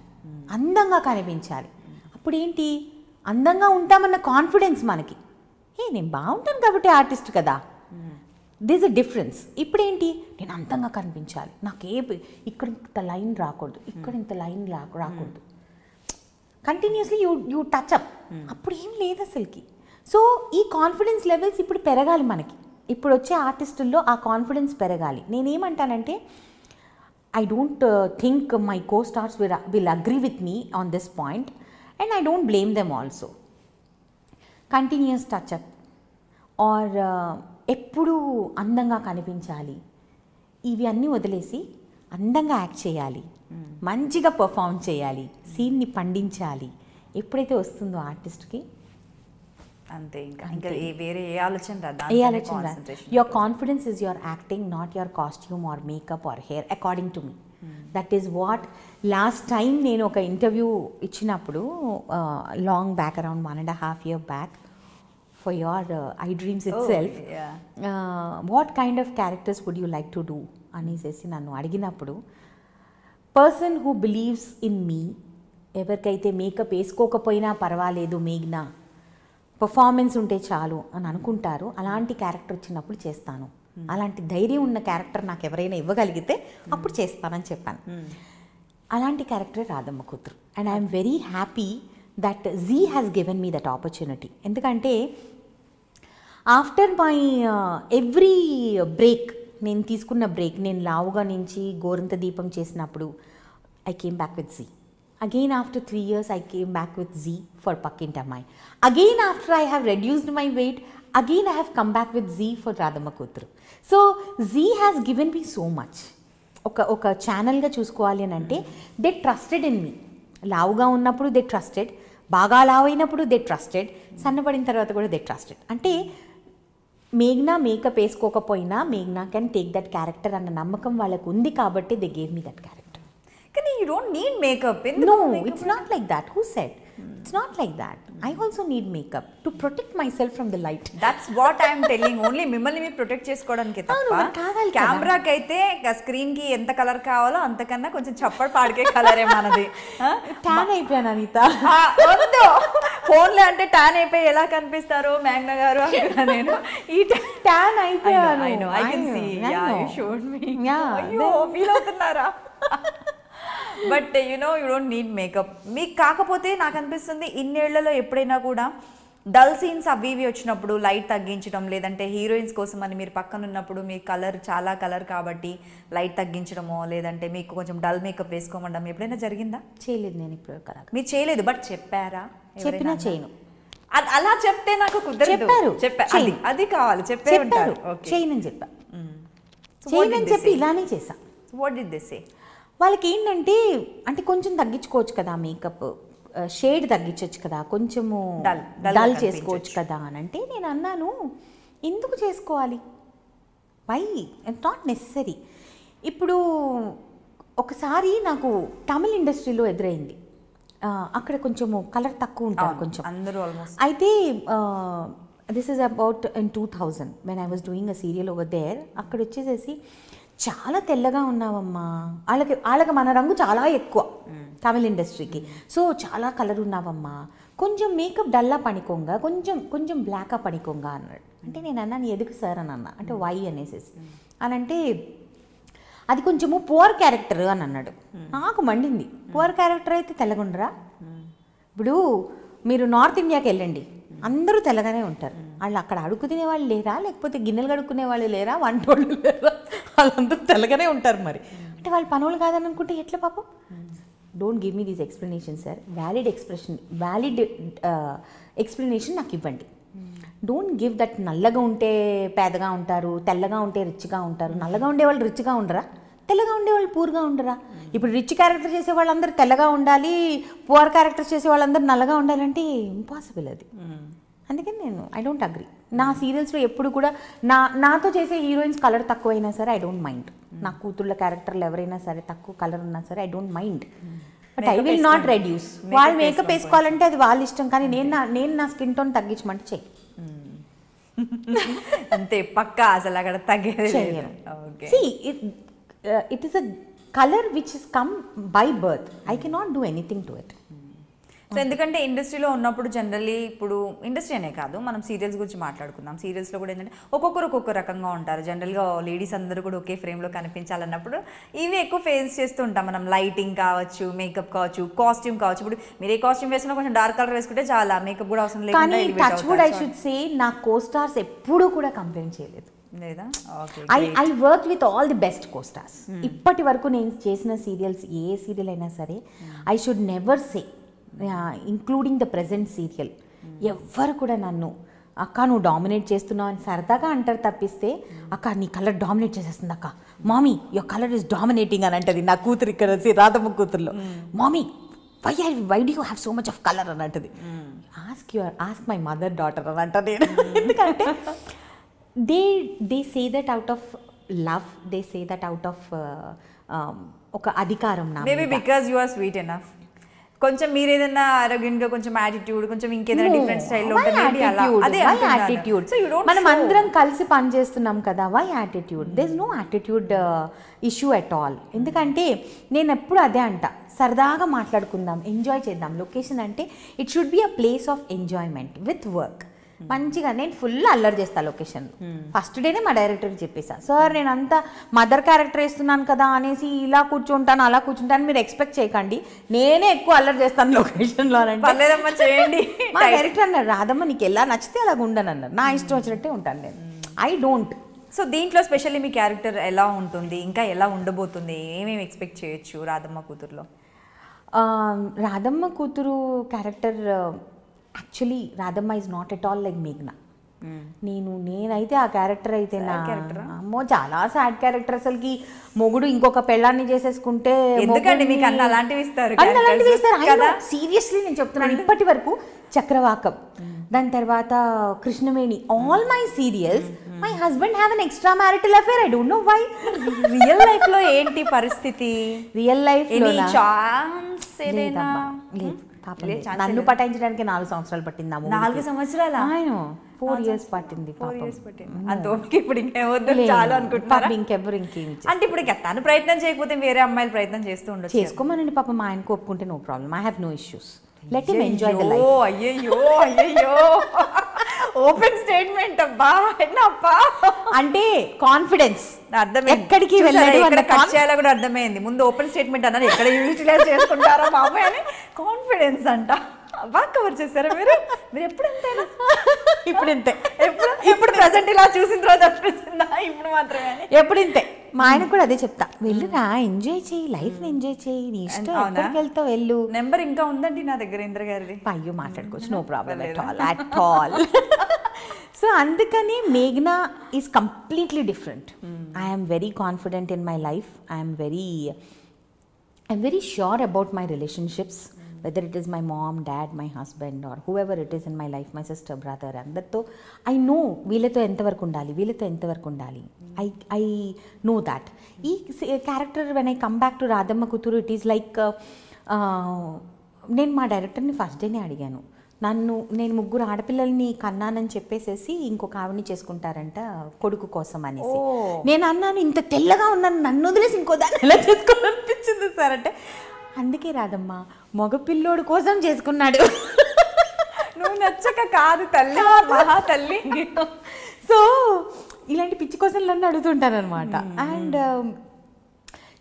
అందంగా కనిపించాలి. అప్పుడు ఏంటి, అందంగా ఉంటామన్న కాన్ఫిడెన్స్ మనకి. నేను బాగుంటాను కాబట్టి ఆర్టిస్ట్ కదా, దిస్ అ డిఫరెన్స్. ఇప్పుడేంటి, నేను అందంగా కనిపించాలి, ఇక్కడ ఇంత లైన్ రాకూడదు, ఇక్కడ ఇంత లైన్ రాకూడదు, కంటిన్యూస్లీ యూ టచ్ అప్. అప్పుడు ఏం లేదు అసలుకి. సో ఈ కాన్ఫిడెన్స్ లెవెల్స్ ఇప్పుడు పెరగాలి మనకి. ఇప్పుడు వచ్చే ఆర్టిస్టుల్లో ఆ కాన్ఫిడెన్స్ పెరగాలి. నేనేమంటానంటే, I don't think my co-stars will agree with me on this point, and I don't blame them also. Continuous touch-up or ఎప్పుడు అందంగా కనిపించాలి, ఇవి అన్నీ వదిలేసి అందంగా యాక్ట్ చేయాలి, మంచిగా పర్ఫామ్ చేయాలి, సీన్ని పండించాలి. ఎప్పుడైతే వస్తుందో ఆర్టిస్ట్కి అంతే, ఇంకా వేరే ఏ ఆలోచన రాదు. Your confidence is your acting, not your costume or makeup or hair, according to me. That is what last time నేను ఒక ఇంటర్వ్యూ ఇచ్చినప్పుడు long back, around 1.5 years back, for your I dreams itself, what kind of characters would you like to do అనేసి నన్ను అడిగినప్పుడు, person who believes in me, ఎవరికైతే makeup వేసుకోకపోయినా పర్వాలేదు, మేఘ్నా performance ఉంటే చాలు అని అనుకుంటారు, అలాంటి క్యారెక్టర్ వచ్చినప్పుడు చేస్తాను. అలాంటి ధైర్యం ఉన్న క్యారెక్టర్ నాకు ఎవరైనా ఇవ్వగలిగితే అప్పుడు చేస్తానని చెప్పాను. అలాంటి క్యారెక్టరే Radhamma Kuthuru. And I'm very happy that Zee has given me that opportunity. ఎందుకంటే ఆఫ్టర్ మై ఎవ్రీ బ్రేక్, నేను తీసుకున్న బ్రేక్, నేను లావుగా నుంచి గోరంత దీపం చేసినప్పుడు I came back with Zee. Again after 3 years I came back with Z for Pakkintamai. Again after I have reduced my weight, again I have come back with Z for Radhamma Kutru. So Z has given me so much. ఒక ఛానల్గా చూసుకోవాలి అని అంటే, they trusted in me. లావుగా ఉన్నప్పుడు they trusted, బాగా లావు అయినప్పుడు they trusted, సన్నపడిన తర్వాత కూడా దే ట్రస్టెడ్. అంటే మేఘ్నా మేకప్ వేసుకోకపోయినా మేఘ్నా కెన్ టేక్ దట్ క్యారెక్టర్ అన్న నమ్మకం వాళ్ళకు ఉంది కాబట్టి they gave me that character. కానీ you don't need makeup. No, it's not like that. Who said? It's not like that. I also need makeup to protect myself from the light. That's what I am telling. Only మిమ్మల్ని మీరు protect చేసుకోవడానికి తప్ప, కెమెరాకి అయితే screen కి ఎంత colour కావాలో అంతకన్నా కొంచెం చప్పటి పాడికే కలరే మనది. ట్యాన్ అయిపోయాను అనిత. వద్దు, ఫోన్లో అంటే ట్యాన్ అయిపోయి ఎలా కనిపిస్తారు మేఘ్నా గారు అంటున్నా నేను. ఈ ట్యాన్ అయిపోయాను. I can see. Yeah, you showed me. అయ్యో, ఫీల్ అవుతున్నారా? But you don't need makeup. మీకు కాకపోతే నాకు అనిపిస్తుంది ఇన్నేళ్లలో ఎప్పుడైనా కూడా డల్ సీన్స్ అవి ఇవి వచ్చినప్పుడు లైట్ తగ్గించడం, లేదంటే హీరోయిన్స్ కోసం అని మీరు పక్కన ఉన్నప్పుడు మీ చాలా కలర్ కాబట్టి లైట్ తగ్గించడమో, లేదంటే మీకు కొంచెం డల్ మేకప్ వేసుకోమండం ఎప్పుడైనా జరిగిందా? చేయలేదు నేను ఇప్పుడు. మీరు చేయలేదు, బట్ చెప్పారా? చెప్పినా చేయను. అలా చెప్తే నాకు కుదరదు. చెప్పారు, అది కావాలి, చెప్పారు. చేయనని చెప్పా, చేయనని చెప్పి ఇలానే చేసా. What did they say? వాళ్ళకి ఏంటంటే, అంటే కొంచెం తగ్గించుకోవచ్చు కదా మేకప్, షేడ్ తగ్గించవచ్చు కదా, కొంచెము డల్ చేసుకోవచ్చు కదా అని అంటే, నేను అన్నాను ఎందుకు చేసుకోవాలి, వై, ఇట్స్ నాట్ నెసరీ. ఇప్పుడు ఒకసారి నాకు తమిళ్ ఇండస్ట్రీలో ఎదురైంది. అక్కడ కొంచెము కలర్ తక్కువ ఉంటారు కొంచెం అందరూ ఆల్మోస్ట్. అయితే this is about in 2000 when I was doing a serial over there. అక్కడ వచ్చేసేసి చాలా తెల్లగా ఉన్నావమ్మా, వాళ్ళకి మన రంగు చాలా ఎక్కువ తమిళ్ ఇండస్ట్రీకి, సో చాలా కలర్ ఉన్నావమ్మా, కొంచెం మేకప్ డల్లా పనికోంగా, కొంచెం బ్లాక్గా పనికోంగా అన్నాడు. అంటే నేను అన్నాను ఎదుగు సార్ అని అన్నా. అంటే వై అనేసేసి అని అంటే, అది కొంచెము పువర్ క్యారెక్టర్ అని అన్నాడు. నాకు మండింది. పువర్ క్యారెక్టర్ అయితే తెల్లగుండరా? ఇప్పుడు మీరు నార్త్ ఇండియాకి వెళ్ళండి, అందరూ తెల్లగానే ఉంటారు. వాళ్ళు అక్కడ అడుగు తినేవాళ్ళు లేరా, లేకపోతే గిన్నెలు కడుక్కునే వాళ్ళు లేరా, వంటోళ్ళు లేరా, వాళ్ళందరూ తెల్లగానే ఉంటారు. మరి అంటే వాళ్ళు పనులు కాదని అనుకుంటే ఎట్లా పాపం? Don't give me these explanation sir. Valid explanation నాకు ఇవ్వండి. డోంట్ గివ్ దట్ నల్లగా ఉంటే పేదగా ఉంటారు, తెల్లగా ఉంటే రిచ్గా ఉంటారు. నల్లగా ఉండే వాళ్ళు రిచ్గా ఉండరా? తెల్లగా ఉండేవాళ్ళు పూర్గా ఉండరా? ఇప్పుడు రిచ్ క్యారెక్టర్ చేసే వాళ్ళందరూ తెల్లగా ఉండాలి, పువర్ క్యారెక్టర్స్ చేసే వాళ్ళందరూ నల్లగా ఉండాలంటే ఇంపాసిబుల్ అది. అందుకని నేను ఐ డోంట్ అగ్రీ. నా సీరియల్స్లో ఎప్పుడు కూడా నాతో చేసే హీరోయిన్స్ కలర్ తక్కువైనా సరే ఐ డోంట్ మైండ్. నా కూతుళ్ళ క్యారెక్టర్లు ఎవరైనా సరే తక్కువ కలర్ ఉన్నా సరే I don't mind, but I will not reduce. వాళ్ళు మేకప్ వేసుకోవాలంటే అది వాళ్ళ ఇష్టం, కానీ నేను నా స్కిన్ టోన్ తగ్గించమంటే చెయ్యి. అంతే పక్కా, అసలు అక్కడ తగ్గేది చేయను. See, it is a color which has come by birth. I cannot do anything to it. So ఎందుకంటే ఇండస్ట్రీలో ఉన్నప్పుడు జనరల్లీ, ఇప్పుడు ఇండస్ట్రీ అనే కాదు, మనం సీరియల్స్ గురించి మాట్లాడుకుందాం. సీరియల్స్లో కూడా ఏంటంటే ఒక్కొక్కరు ఒక్కొక్క రకంగా ఉంటారు. జనరల్గా లేడీస్ అందరూ కూడా ఒకే ఫ్రేమ్లో కనిపించాలన్నప్పుడు ఇవి ఎక్కువ ఫేస్ చేస్తూ ఉంటాం మనం. లైటింగ్ కావచ్చు, మేకప్ కావచ్చు, కాస్ట్యూమ్ కావచ్చు. ఇప్పుడు మీరు ఏ కాస్ట్యూమ్ వేసుకున్నా కొంచెం డార్క్ కలర్ వేసుకుంటే చాలా, మేకప్ కూడా అవసరం లేదు. కానీ touch wood I should say, నా కోస్టార్స్ ఎప్పుడూ కూడా కంప్లైంట్ చేయలేదు. I work with all the best co-stars. ఇప్పటి వరకు నేను చేసిన సీరియల్స్, ఏ సీరియల్ అయినా సరే I should never say, including the present serial, ఎవ్వరు కూడా నన్ను అక్క నువ్వు డామినేట్ చేస్తున్నావు అని సరదాగా అంటారు తప్పిస్తే, అక్క నీ కలర్ డామినేట్ చేసేస్తుంది అక్క, mummy your colour is dominating అని అంటది నా కూతురు. ఇక్కడ రాధమ్మ కూతురులో mummy why do you have so much of colour అని అంటది. ఆస్క్ మై మదర్ డాటర్ అని అంట నేను. ఎందుకంటే they say that out of love, they say that out of ఒక అధికారం. నా maybe because you are sweet enough. కొంచెం మీరు ఏదైనా అరోగెంట్ గా, కొంచెం యాటిట్యూడ్, కొంచెం ఇంకేదైనా డిఫరెంట్ స్టైల్లో ఉంటుంది అలా. అదే యాటిట్యూడ్. మనం అందరం కలిసి పని చేస్తున్నాం కదా, why attitude? There is no attitude issue at all. ఎందుకంటే నేను ఎప్పుడు అదే అంట, సరదాగా మాట్లాడుకుందాం, ఎంజాయ్ చేద్దాం. లొకేషన్ అంటే it should be a place of enjoyment with work. మంచిగా నేను ఫుల్ అల్లరి చేస్తాను లొకేషన్. ఫస్ట్ డేనే మా డైరెక్టర్కి చెప్పేసా, సార్ నేను అంతా మదర్ క్యారెక్టర్ వేస్తున్నాను కదా అనేసి ఇలా కూర్చుంటాను అలా కూర్చుంటాను మీరు ఎక్స్పెక్ట్ చేయకండి, నేనే ఎక్కువ అల్లరి చేస్తాను లొకేషన్లో అని అంటే చేయండి. మా డైరెక్టర్ అన్నారు, రాధమ్మ నీకు ఎలా నచ్చితే అలాగ ఉండను అన్నారు. నా ఇష్టం వచ్చినట్టే ఉంటాను నేను, ఐ డోంట్. సో దీంట్లో స్పెషల్లీ మీ క్యారెక్టర్ ఎలా ఉంటుంది, ఇంకా ఎలా ఉండబోతుంది, ఏమేమి ఎక్స్పెక్ట్ చేయొచ్చు రాధమ్మ కూతురులో? రాధమ్మ కూతురు character actually Radhamma is not at all like మేఘ్నా. నేనైతే ఆ క్యారెక్టర్ అయితే అమ్మో చాలా సాడ్ క్యారెక్టర్. అసలుకి మొగుడు ఇంకొక పెళ్ళాన్ని చేసేసుకుంటే అలాంటివి ఇస్తారు. సీరియస్లీ నేను చెప్తున్నాను, ఇప్పటి వరకు చక్రవాకం, దాని తర్వాత Krishnaveni, all my serials my husband have an extra marital affair. I don't know why. Real life లో ఏంటి పరిస్థితి? రియల్ లైఫ్ లో లేదు, నన్ను పటాయించడానికి 4 సంవత్సరాలు పట్టింది. 4 సంవత్సరాల? 4 years పట్టింది. ఇప్పుడు ఇంకేమొద్దు చాలు అనుకుంటున్నారా? ఇంకెవరు ఇంకేం అంటే ఇప్పుడు తను ప్రయత్నం చేయకపోతే వేరే అమ్మాయిలు ప్రయత్నం చేస్తూ ఉండొచ్చు. చేసుకోమనండి పాప, మా ఆయనకు ఒప్పుకుంటే no problem, I have no issues. Let him enjoy the life. అయ్యయ్యో ఓపెన్ స్టేట్మెంట్ అబ్బా. ఎన్నప్పా అంటే కాన్ఫిడెన్స్ అర్థమైంది, ఎక్కడికి వెళ్ళాడు అన్న కచ్చేలా కూడా అర్థమైంది. ముందు ఓపెన్ స్టేట్మెంట్ అన్నారు, ఎక్కడ యూటిలైజ్ చేసుకుంటారా బాబాయ్ అని. కాన్ఫిడెన్స్ అంట, బాగా కవర్ చేశారా మీరు? మీరు ఎప్పుడు ఎంతైనా ఇప్పుడు ఇంతే, ఇప్పుడు ప్రెసెంట్ ఇలా చూసిన తర్వాత అనిపించిందా? ఇప్పుడు మాత్రమే ఎప్పుడు ఇంతే. మా ఆయన కూడా అదే చెప్తా, వెళ్ళురా ఎంజాయ్ చేయి, లైఫ్ ని ఎంజాయ్ చేయి, నీ ఇష్టం, ఎక్కడికి వెళ్తావు వెళ్ళు. నెంబర్ ఇంకా ఉందండి నా దగ్గర ఇంద్ర గారిది. అయ్యో మాట్లాడుకోవచ్చు, no problem at all. So అందుకని మేఘ్నా is completely different. I'm very confident in my life. I'm very sure about my relationships, whether it is my mom, dad, my husband or whoever it is in my life, my sister, brother, అందరితో I know వీళ్ళతో ఎంతవరకు ఉండాలి, వీళ్ళతో ఎంతవరకు ఉండాలి. I know that. ఈ character when I come back to Radhamma కూతురు, it is like నేను మా డైరెక్టర్ని ఫస్ట్ డేనే అడిగాను, నేను 3 ఆడపిల్లల్ని కన్నానని చెప్పేసేసి ఇంకొక ఆవిడని చేసుకుంటారంట కొడుకు కోసం అనేసి. నేను అన్నాను, ఇంత తెల్లగా ఉన్నాను, నన్ను వదిలేసి ఇంకో దాన్ని ఎలా చేసుకోవాలనిపించింది సార్ అంటే, అందుకే రాదమ్మా మగపిల్లోడు కోసం చేసుకున్నాడు, నువ్వు నచ్చక కాదు తల్లి, మహా తల్లి. సో ఇలాంటి పిచ్చి కోసం నన్ను అడుగుతుంటాను అనమాట. అండ్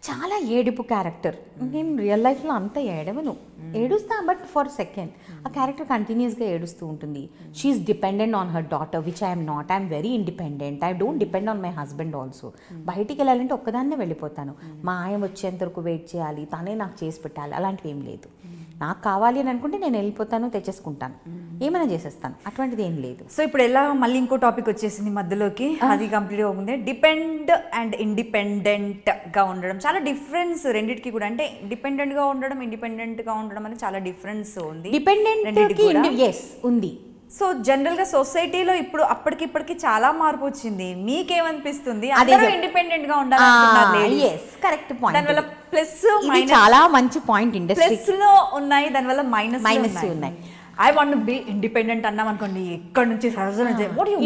చాలా ఏడుపు క్యారెక్టర్. నేను రియల్ లైఫ్లో అంత ఏడవను, ఏడుస్తా బట్ ఫర్ సెకండ్. ఆ క్యారెక్టర్ కంటిన్యూస్గా ఏడుస్తూ ఉంటుంది. She is dependent on her daughter which I'm not. I'm very independent. I don't depend on my husband also. బయటికి వెళ్ళాలంటే ఒక్కదాన్నే వెళ్ళిపోతాను. మా ఆయన వచ్చేంత వరకు వెయిట్ చేయాలి, తనే నాకు చేసి పెట్టాలి, అలాంటివి ఏం లేదు. నాకు కావాలి అని అనుకుంటే నేను వెళ్ళిపోతాను, తెచ్చేసుకుంటాను, ఏమైనా చేసేస్తాను, అటువంటిది ఏం లేదు. సో ఇప్పుడు ఎలా మళ్ళీ ఇంకో టాపిక్ వచ్చేసింది మధ్యలోకి, అది కంప్లీట్గా ఉంది. డిపెండ్ అండ్ ఇండిపెండెంట్గా ఉండడం చాలా డిఫరెన్స్ రెండింటికి కూడా. అంటే డిపెండెంట్గా ఉండడం, ఇండిపెండెంట్గా ఉండడం అనేది చాలా డిఫరెన్స్ ఉంది. డిపెండెంట్ ఎస్ ఉంది. సో జనరల్ గా సొసైటీలో ఇప్పుడు అప్పటికిప్పటికి చాలా మార్పు వచ్చింది. మీకేమనిపిస్తుంది? అందరూ ఇండిపెండెంట్ గా ఉండాలి. Correct point. దానివల్ల ప్లస్ చాలా మంచి పాయింట్. ఇండస్ట్రీ ప్లస్ లో ఉన్నాయి, దానివల్ల మైనస్ ఉన్నాయి. I want to be independent అన్నాం అనుకోండి, ఎక్కడ నుంచి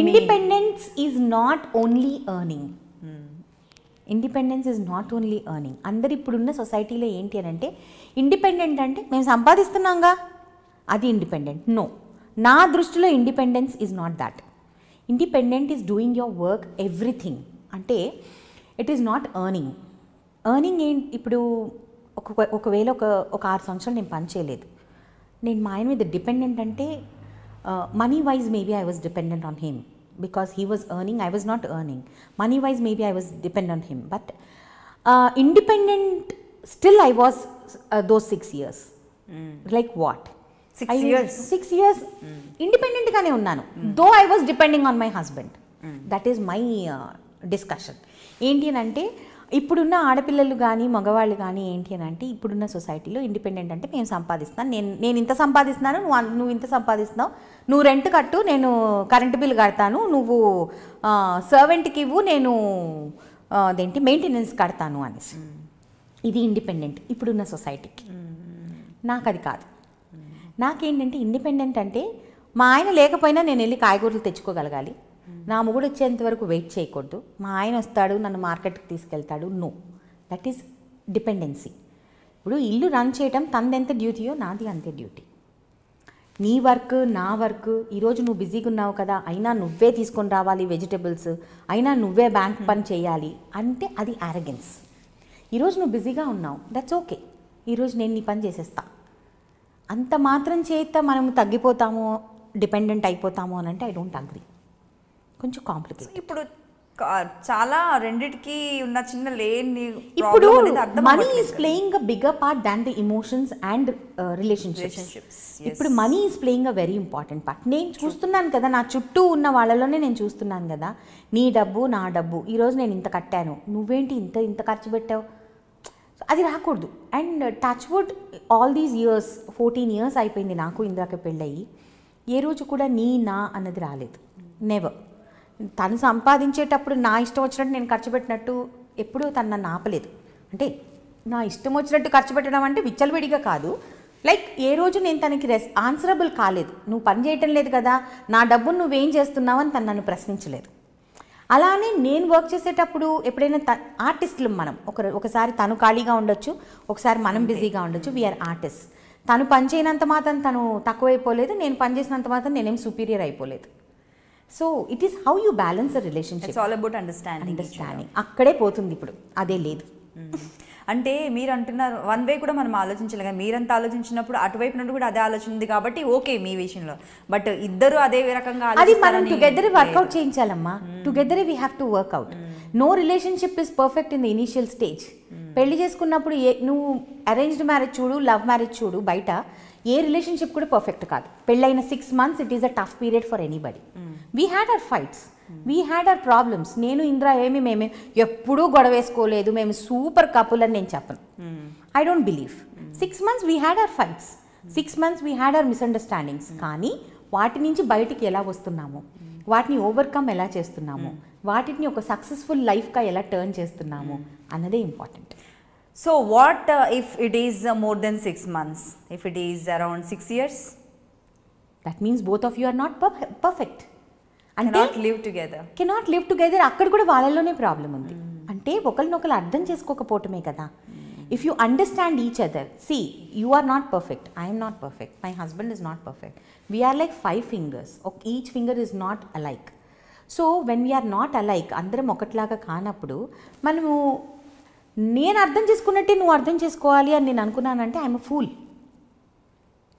independence is not only earning. Independence is not only earning. అందరు ఇప్పుడున్న సొసైటీలో ఏంటి అని అంటే, ఇండిపెండెంట్ అంటే మేము సంపాదిస్తున్నాంగా అది ఇండిపెండెంట్. నో, నా దృష్టిలో independence is not that. Independent is doing your work everything. అంటే it is not earning. Earning ఏంటి? ఇప్పుడు ఒకవేళ ఒక 6 సంవత్సరాలు నేను పని చేయలేదు, నేను మా ఆయన మీద డిపెండెంట్ అంటే money wise maybe I was dependent on him because he was earning, I was not earning. Money wise maybe I was dependent on him, but independent still I was those 6 years. Like what? 6 years ఇండిపెండెంట్గానే ఉన్నాను, though I was depending on my husband. That is my discussion. ఏంటి అని అంటే, ఇప్పుడున్న ఆడపిల్లలు కానీ మగవాళ్ళు కానీ ఏంటి అని అంటే, ఇప్పుడున్న సొసైటీలో ఇండిపెండెంట్ అంటే మేము సంపాదిస్తాను, నేను ఇంత సంపాదిస్తున్నాను, నువ్వు ఇంత సంపాదిస్తున్నావు, నువ్వు రెంట్ కట్టు, నేను కరెంటు బిల్ కడతాను, నువ్వు సర్వెంట్కి ఇవ్వు, నేను అదేంటి మెయింటెనెన్స్ కడతాను అనేసి. ఇది ఇండిపెండెంట్ ఇప్పుడున్న సొసైటీకి. నాకు అది కాదు. నాకేంటంటే ఇండిపెండెంట్ అంటే, మా ఆయన లేకపోయినా నేను వెళ్ళి కాయగూరలు తెచ్చుకోగలగాలి, నా మొగుడు వచ్చేంత వరకు వెయిట్ చేయకూడదు, మా ఆయన వస్తాడు నన్ను మార్కెట్కి తీసుకెళ్తాడు. No, that is dependency. ఇప్పుడు ఇల్లు రన్ చేయటం తనదెంత డ్యూటీయో నాది అంతే డ్యూటీ. నీ వర్క్ నా వర్క్. ఈరోజు నువ్వు బిజీగా ఉన్నావు కదా, అయినా నువ్వే తీసుకొని రావాలి వెజిటబుల్స్, అయినా నువ్వే బ్యాంక్ పని చేయాలి అంటే అది యారగెన్స్. ఈరోజు నువ్వు బిజీగా ఉన్నావు, దట్స్ ఓకే, ఈరోజు నేను నీ పని చేసేస్తా. అంత మాత్రం చేత మనం తగ్గిపోతాము, డిపెండెంట్ అయిపోతాము అని అంటే ఐ డోంట్ అగ్రీ. కొంచెం కాంప్లికేట్. ఇప్పుడు చాలా రెండిటికి ఉన్న చిన్న లేని ఇప్పుడు money is playing a bigger part than the emotions and relationships. ఇప్పుడు money is playing a very important part. నేను చూస్తున్నాను కదా, నా చుట్టూ ఉన్న వాళ్ళలోనే నేను చూస్తున్నాను కదా, నీ డబ్బు నా డబ్బు, ఈరోజు నేను ఇంత కట్టాను, నువ్వేంటి ఇంత ఖర్చు పెట్టావు, అది రాకూడదు. And touch wood all these years 14 years అయిపోయింది నాకు ఇందాక పెళ్ళయి, ఏ రోజు కూడా నీ నా అన్నది రాలేదు. నెవర్. తను సంపాదించేటప్పుడు నా ఇష్టం వచ్చినట్టు నేను ఖర్చు పెట్టినట్టు ఎప్పుడూ తను నన్ను ఆపలేదు. అంటే నా ఇష్టం వచ్చినట్టు ఖర్చు పెట్టడం అంటే విచ్చలవిడిగా కాదు, లైక్ ఏ రోజు నేను తనకి ఆన్సరబుల్ కాలేదు. నువ్వు పని చేయటం లేదు కదా, నా డబ్బును నువ్వేం చేస్తున్నావు అని తను నన్ను ప్రశ్నించలేదు. అలానే నేను వర్క్ చేసేటప్పుడు ఎప్పుడైనా ఆర్టిస్టులు మనం ఒకసారి తను ఖాళీగా ఉండొచ్చు, ఒకసారి మనం బిజీగా ఉండొచ్చు. We are artist. తను పని చేయనంత మాత్రం తను తక్కువైపోలేదు, నేను పని చేసినంత మాత్రం నేనేం సుపీరియర్ అయిపోలేదు. So it is how you balance the relationship. It's all about understanding. అక్కడే పోతుంది ఇప్పుడు, అదే లేదు. అంటే మీరు అంటున్నారు వన్ వే కూడా మనం ఆలోచించాలి కదా, మీరంతా ఆలోచించినప్పుడు అటువైపు నుండి కూడా అదే ఆలోచన ఉంది కాబట్టి ఓకే మీ విషయంలో. బట్ ఇద్దరు అదే రకంగా అది మనం టుగెదర్ వర్కౌట్ చేయించాలమ్మా. Together we have to work out. No relationship is perfect in the initial stage. పెళ్లి చేసుకున్నప్పుడు నువ్వు అరేంజ్డ్ మ్యారేజ్ చూడు, లవ్ మ్యారేజ్ చూడు, బయట ఏ రిలేషన్షిప్ కూడా పర్ఫెక్ట్ కాదు. పెళ్ళైన 6 months it is a tough period for anybody. We had our fights, we had our problems. నేను ఇంద్ర మేము ఎప్పుడూ గొడవ వేసుకోలేదు, మేము సూపర్ కపుల్ అని నేను చెప్పను. I don't believe. 6 months we had our fights, 6 months we had our misunderstandings. కానీ వాటి నుంచి బయటికి ఎలా వస్తున్నాము, వాటిని ఓవర్కమ్ ఎలా చేస్తున్నాము, వాటిని ఒక సక్సెస్ఫుల్ లైఫ్గా ఎలా టర్న్ చేస్తున్నాము అన్నదే important. So what if it is more then 6 months, if it is around 6 years? That means both of you are not perfect. అంటే కెనాట్ లివ్ టుగెదర్. అక్కడ కూడా వాళ్ళలోనే ప్రాబ్లం ఉంది. అంటే ఒకరినొకరు అర్థం చేసుకోకపోవటమే కదా. If you understand each other, see you are not perfect, I'm not perfect, my husband is not perfect, we are like 5 fingers, each finger is not alike. So when we are not alike, అందరం ఒకటిలాగా కానప్పుడు మనము నేను అర్థం చేసుకున్నట్టే నువ్వు అర్థం చేసుకోవాలి అని నేను అనుకున్నానంటే ఐఎమ్ అ ఫూల్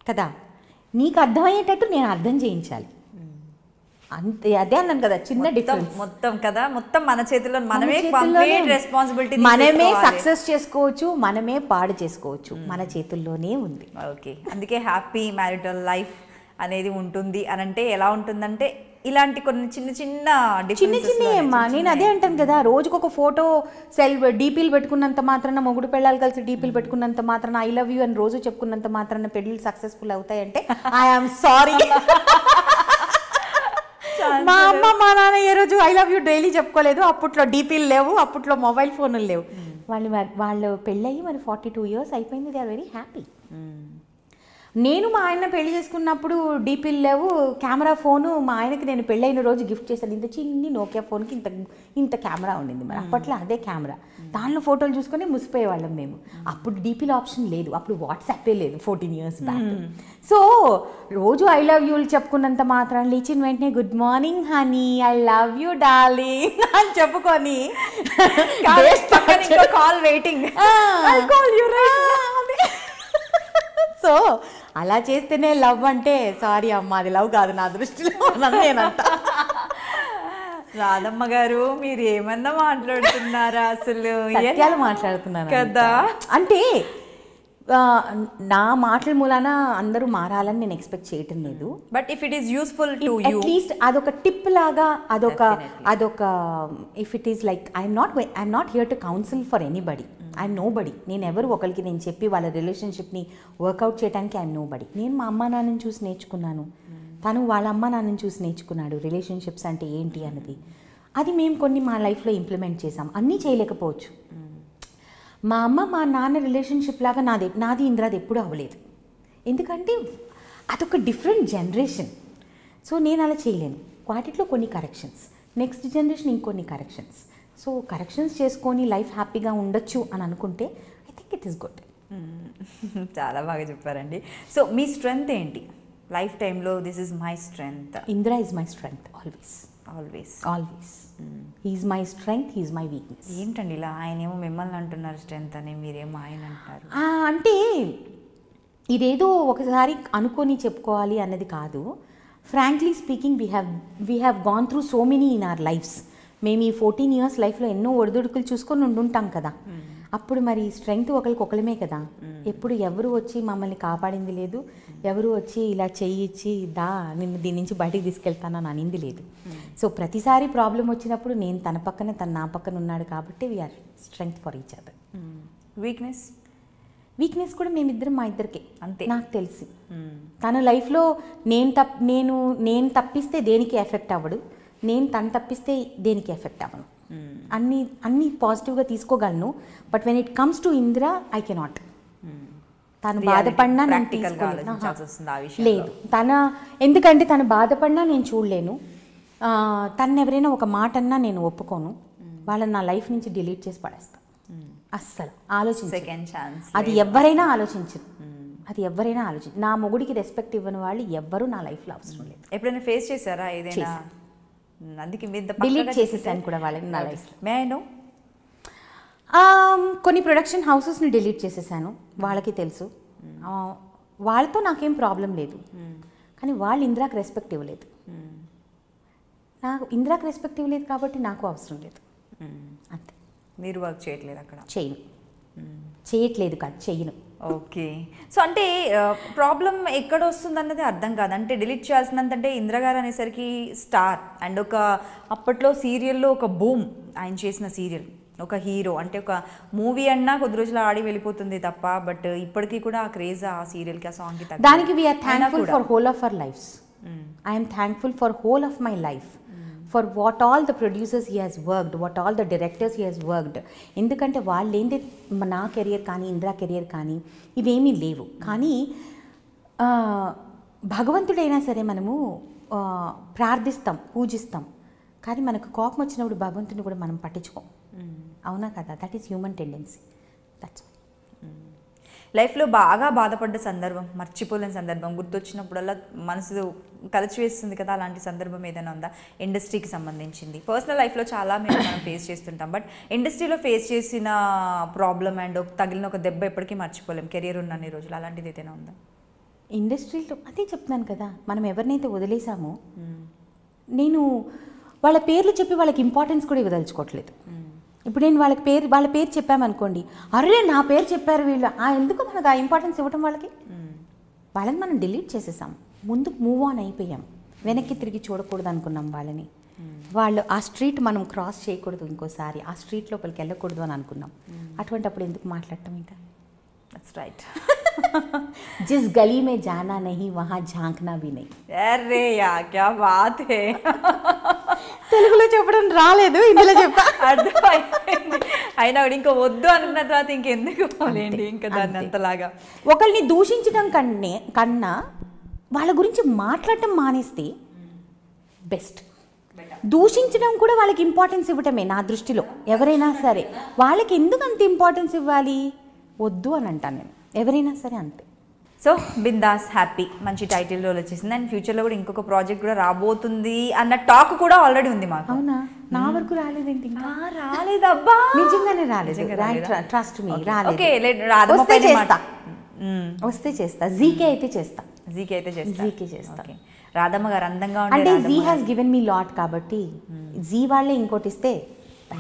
కదా. నీకు అర్థమయ్యేటట్టు నేను అర్థం చేయించాలి, అంతే, అదే అన్నాను కదా చిన్న డిఫరెన్స్. మొత్తం కదా, మొత్తం మన చేతిలో మనమే కంప్లీట్ రెస్పాన్సిబిలిటీ, మనమే సక్సెస్ చేసుకోవచ్చు, మనమే పాడు చేసుకోవచ్చు, మన చేతుల్లోనే ఉంది. ఓకే, అందుకే హ్యాపీ మ్యారిటల్ లైఫ్ అనేది ఉంటుంది అని అంటే ఎలా ఉంటుందంటే ఇలాంటి కొన్ని చిన్న చిన్న అమ్మా. నేను అదే అంటాను కదా, రోజుకు ఒక ఫోటో డీపీలు పెట్టుకున్నంత మాత్రాన, మొగుడు పెళ్ళాలు కలిసి డీపీలు పెట్టుకున్నంత మాత్రాన, ఐ లవ్ యూ అని రోజు చెప్పుకున్నంత మాత్రాన పెళ్ళిళ్ళు సక్సెస్ఫుల్ అవుతాయంటే ఐఎమ్ సారీ. మా అమ్మ మా నాన్న ఏ రోజు ఐ లవ్ యూ డైలీ చెప్పుకోలేదు. అప్పట్లో డీపీలు లేవు, అప్పట్లో మొబైల్ ఫోన్లు లేవు. వాళ్ళు పెళ్ళయి మరి 42 years అయిపోయింది. They are very happy. నేను మా ఆయన పెళ్లి చేసుకున్నప్పుడు డీపీలు లేవు, కెమెరా ఫోను మా ఆయనకి నేను పెళ్ళైన రోజు గిఫ్ట్ చేశాను. ఇంత చిన్ని నోకియా ఫోన్కి ఇంత కెమెరా ఉండింది. మరి అప్పట్లో అదే కెమెరా, దానిలో ఫోటోలు చూసుకొని ముసిపోయేవాళ్ళం మేము. అప్పుడు డీపీల ఆప్షన్ లేదు, అప్పుడు వాట్సాపే లేదు 14 years బ్యాక్. సో రోజు ఐ లవ్ యూలు చెప్పుకున్నంత మాత్రం లేచిన వెంటనే good morning honey, I love you darling అని చెప్పుకొని కాల్ వెయిటింగ్, సో అలా చేస్తేనే లవ్ అంటే, సారీ అమ్మ అది లవ్ కాదు నా దృష్టిలో నేనంట. రాధమ్మ గారు మీరు ఏమన్నా మాట్లాడుతున్నారా? అసలు సత్యాలు మాట్లాడుతున్నాను కదా. అంటే నా మాటల మూలాన అందరూ మారాలని నేను ఎక్స్పెక్ట్ చేయటం లేదు. But if it is useful to you, at least అదొక టిప్ లాగా, అదొక if it is like I'm not here to counsel for anybody. I'm nobody. నేను ఎవరు ఒకరికి నేను చెప్పి వాళ్ళ రిలేషన్షిప్ని వర్కౌట్ చేయడానికి ఐఎమ్ నో బడి. నేను మా అమ్మ నాన్నని చూసి నేర్చుకున్నాను, తను వాళ్ళ అమ్మ నాన్నని చూసి నేర్చుకున్నాడు రిలేషన్షిప్స్ అంటే ఏంటి అన్నది. అది మేము కొన్ని మా లైఫ్లో ఇంప్లిమెంట్ చేసాం. అన్నీ చేయలేకపోవచ్చు. మా అమ్మ మా నాన్న రిలేషన్షిప్ లాగా నాది ఇంద్రాది ఎప్పుడూ అవ్వలేదు. ఎందుకంటే అదొక డిఫరెంట్ జనరేషన్. సో నేను అలా చేయలేను. వాటిలో కొన్ని కరెక్షన్స్, నెక్స్ట్ జనరేషన్ ఇంకొన్ని కరెక్షన్స్. సో కరెక్షన్స్ చేసుకొని లైఫ్ హ్యాపీగా ఉండొచ్చు అని అనుకుంటే I think it is good. చాలా బాగా చెప్పారండి. సో మీ స్ట్రెంగ్త్ ఏంటి లైఫ్ టైంలో? This is my strength. Indira is my strength always. Always always he is my strength, he is my weakness. ఏంటండి ఇలా ఆయనేమో మిమ్మల్ని అంటున్నారు స్ట్రెంగ్త్ అని, మీరేమో ఆయన అంటారు? అంటే ఇదేదో ఒకసారి అనుకొని చెప్పుకోవాలి అన్నది కాదు. Frankly speaking we have gone through so many in our lives. మేము ఈ 14 years లైఫ్లో ఎన్నో ఒడిదుడుకులు చూసుకొని ఉండుంటాం కదా. అప్పుడు మరి స్ట్రెంగ్త్ ఒకరికొకలమే కదా. ఎప్పుడు ఎవరు వచ్చి మమ్మల్ని కాపాడింది లేదు, ఎవరు వచ్చి ఇలా చెయ్యిచ్చి నిన్ను దీని నుంచి బయటికి తీసుకెళ్తానని అనింది లేదు. సో ప్రతిసారి ప్రాబ్లం వచ్చినప్పుడు నేను తన పక్కన, తను నా పక్కన ఉన్నాడు కాబట్టి we are strength for each other. Weakness కూడా మేమిద్దరం మా ఇద్దరికే అంతే నాకు తెలిసి. తన లైఫ్లో నేను తప్పిస్తే దేనికి ఎఫెక్ట్ అవ్వడు, నేను తను తప్పిస్తే దేనికి ఎఫెక్ట్ అవ్వను. అన్నీ పాజిటివ్గా తీసుకోగలను. But when it comes to Indira I cannot. తను బాధపడినా నేను లేదు, ఎందుకంటే తను బాధపడినా నేను చూడలేను. తను ఎవరైనా ఒక మాట అన్నా నేను ఒప్పుకోను. వాళ్ళని నా లైఫ్ నుంచి డిలీట్ చేసి పడేస్తాను. అస్సలు ఆలోచించు. అది ఎవరైనా ఆలోచించరు. నా మొగుడికి రెస్పెక్ట్ ఇవ్వని వాళ్ళు ఎవ్వరూ నా లైఫ్లో అవసరం లేదు. ఎప్పుడైనా ఫేస్ చేశారా ఏదైనా? అందుకే డిలీట్ చేసేసాను కూడా వాళ్ళని నా లైఫ్లో. May I know? కొన్ని ప్రొడక్షన్ హౌసెస్ని డిలీట్ చేసేసాను. వాళ్ళకి తెలుసు. వాళ్ళతో నాకేం ప్రాబ్లం లేదు. కానీ వాళ్ళు ఇందిరాకి రెస్పెక్ట్ ఇవ్వలేదు. నాకు ఇందిరాకి రెస్పెక్ట్ ఇవ్వలేదు కాబట్టి నాకు అవసరం లేదు. అంతే. మీరు వర్క్ చేయట్లేదు అక్కడ? చేయట్లేదు కాదు, చెయ్యను. ఓకే. సో అంటే ప్రాబ్లం ఎక్కడ వస్తుంది అన్నది అర్థం కాదు. అంటే డిలీట్ చేయాల్సినంత ఇందిరా గారు అనేసరికి స్టార్ అండ్ ఒక అప్పట్లో సీరియల్లో ఒక బూమ్ ఆయన చేసిన సీరియల్, ఒక హీరో అంటే ఒక మూవీ అన్నా కొద్ది రోజులు ఆడి వెళ్ళిపోతుంది తప్ప, బట్ ఇప్పటికీ కూడా ఆ క్రేజ్ ఆ సీరియల్కి ఆ సాంగ్కి దానికి we are thankful for whole of our lives. I'm thankful for whole of my life, for what all the producers he has worked, what all the directors he has worked. ఎందుకంటే వాళ్ళు ఏంటి, నా కెరియర్ కానీ Indira career కానీ ఇవేమీ లేవు. కానీ భగవంతుడైనా సరే మనము ప్రార్థిస్తాం, పూజిస్తాం. కానీ మనకు కోపం వచ్చినప్పుడు భగవంతుని కూడా మనం పట్టించుకోం. అవునా కదా? That is human tendency. That's లైఫ్లో బాగా బాధపడ్డ సందర్భం, మర్చిపోలేని సందర్భం, గుర్తొచ్చినప్పుడల్లా మనసు కలిచివేస్తుంది కదా, అలాంటి సందర్భం ఏదైనా ఉందా? ఇండస్ట్రీకి సంబంధించింది. పర్సనల్ లైఫ్లో చాలా మనం ఫేస్ చేస్తుంటాం, బట్ ఇండస్ట్రీలో ఫేస్ చేసిన ప్రాబ్లం అండ్ తగిలిన ఒక దెబ్బ ఎప్పటికీ మర్చిపోలేం కెరియర్ ఉన్న రోజులు. అలాంటిది ఏదైనా ఉందా? ఇండస్ట్రీలో అదే చెప్తున్నాను కదా, మనం ఎవరినైతే వదిలేసామో నేను వాళ్ళ పేర్లు చెప్పి వాళ్ళకి ఇంపార్టెన్స్ కూడా ఇవ్వదలుచుకోవట్లేదు. ఇప్పుడు నేను వాళ్ళ పేరు చెప్పామనుకోండి, అరే నా పేరు చెప్పారు వీళ్ళు, ఎందుకు మనకు ఆ ఇంపార్టెన్స్ ఇవ్వటం వాళ్ళకి? వాళ్ళని మనం డిలీట్ చేసేసాం, ముందుకు మూవ్ ఆన్ అయిపోయాం, వెనక్కి తిరిగి చూడకూడదు అనుకున్నాం వాళ్ళని. వాళ్ళు ఆ స్ట్రీట్ మనం క్రాస్ చేయకూడదు, ఇంకోసారి ఆ స్ట్రీట్ లోపలికి వెళ్ళకూడదు అని అనుకున్నాం. అటువంటి అప్పుడు ఎందుకు మాట్లాడటం ఇంకా? That's right. జిస్ గలీ మే జానా నహీ వహా ఝాంకనా భీ నహీ. అరే యా క్యా బాత్ హే. తెలుగులో చెప్పడం రాలేదు, ఇందులో చెప్పా. అర్థమైంది. అయినా కూడా ఇంకా వద్దు అనుకున్న తర్వాత ఇంకెందుకు పోలేండి, ఇంకా దాన్ని అంతలాగా. ఒకరిని దూషించడం కన్నా వాళ్ళ గురించి మాట్లాడటం మానేస్తే బెస్ట్. దూషించడం కూడా వాళ్ళకి ఇంపార్టెన్స్ ఇవ్వటమే నా దృష్టిలో. ఎవరైనా సరే వాళ్ళకి ఎందుకు అంత ఇంపార్టెన్స్ ఇవ్వాలి, వద్దు అని అంటాను నేను, ఎవరైనా సరే అంతే. సో బిందాస్, హ్యాపీ, మంచి టైటిల్ రోల్ వచ్చేసింది. అండ్ ఫ్యూచర్లో కూడా ఇంకొక ప్రాజెక్ట్ కూడా రాబోతుంది అన్న టాక్ కూడా ఆల్రెడీ ఉంది మాకు. అవునా? నా వరకు రాలేదేంటి? రాలేదబ్బా, నిజంగానే రాలేదు. ట్రస్ట్ మీ, రాలేదు. ఓకే, వస్తే చేస్తా. జీకే అయితే చేస్తా. జీకే చేస్తా. రాధమ్మ గారు అందంగా అంటే Zee has given me lot కాబట్టి జీ వాళ్ళే ఇంకోటి ఇస్తే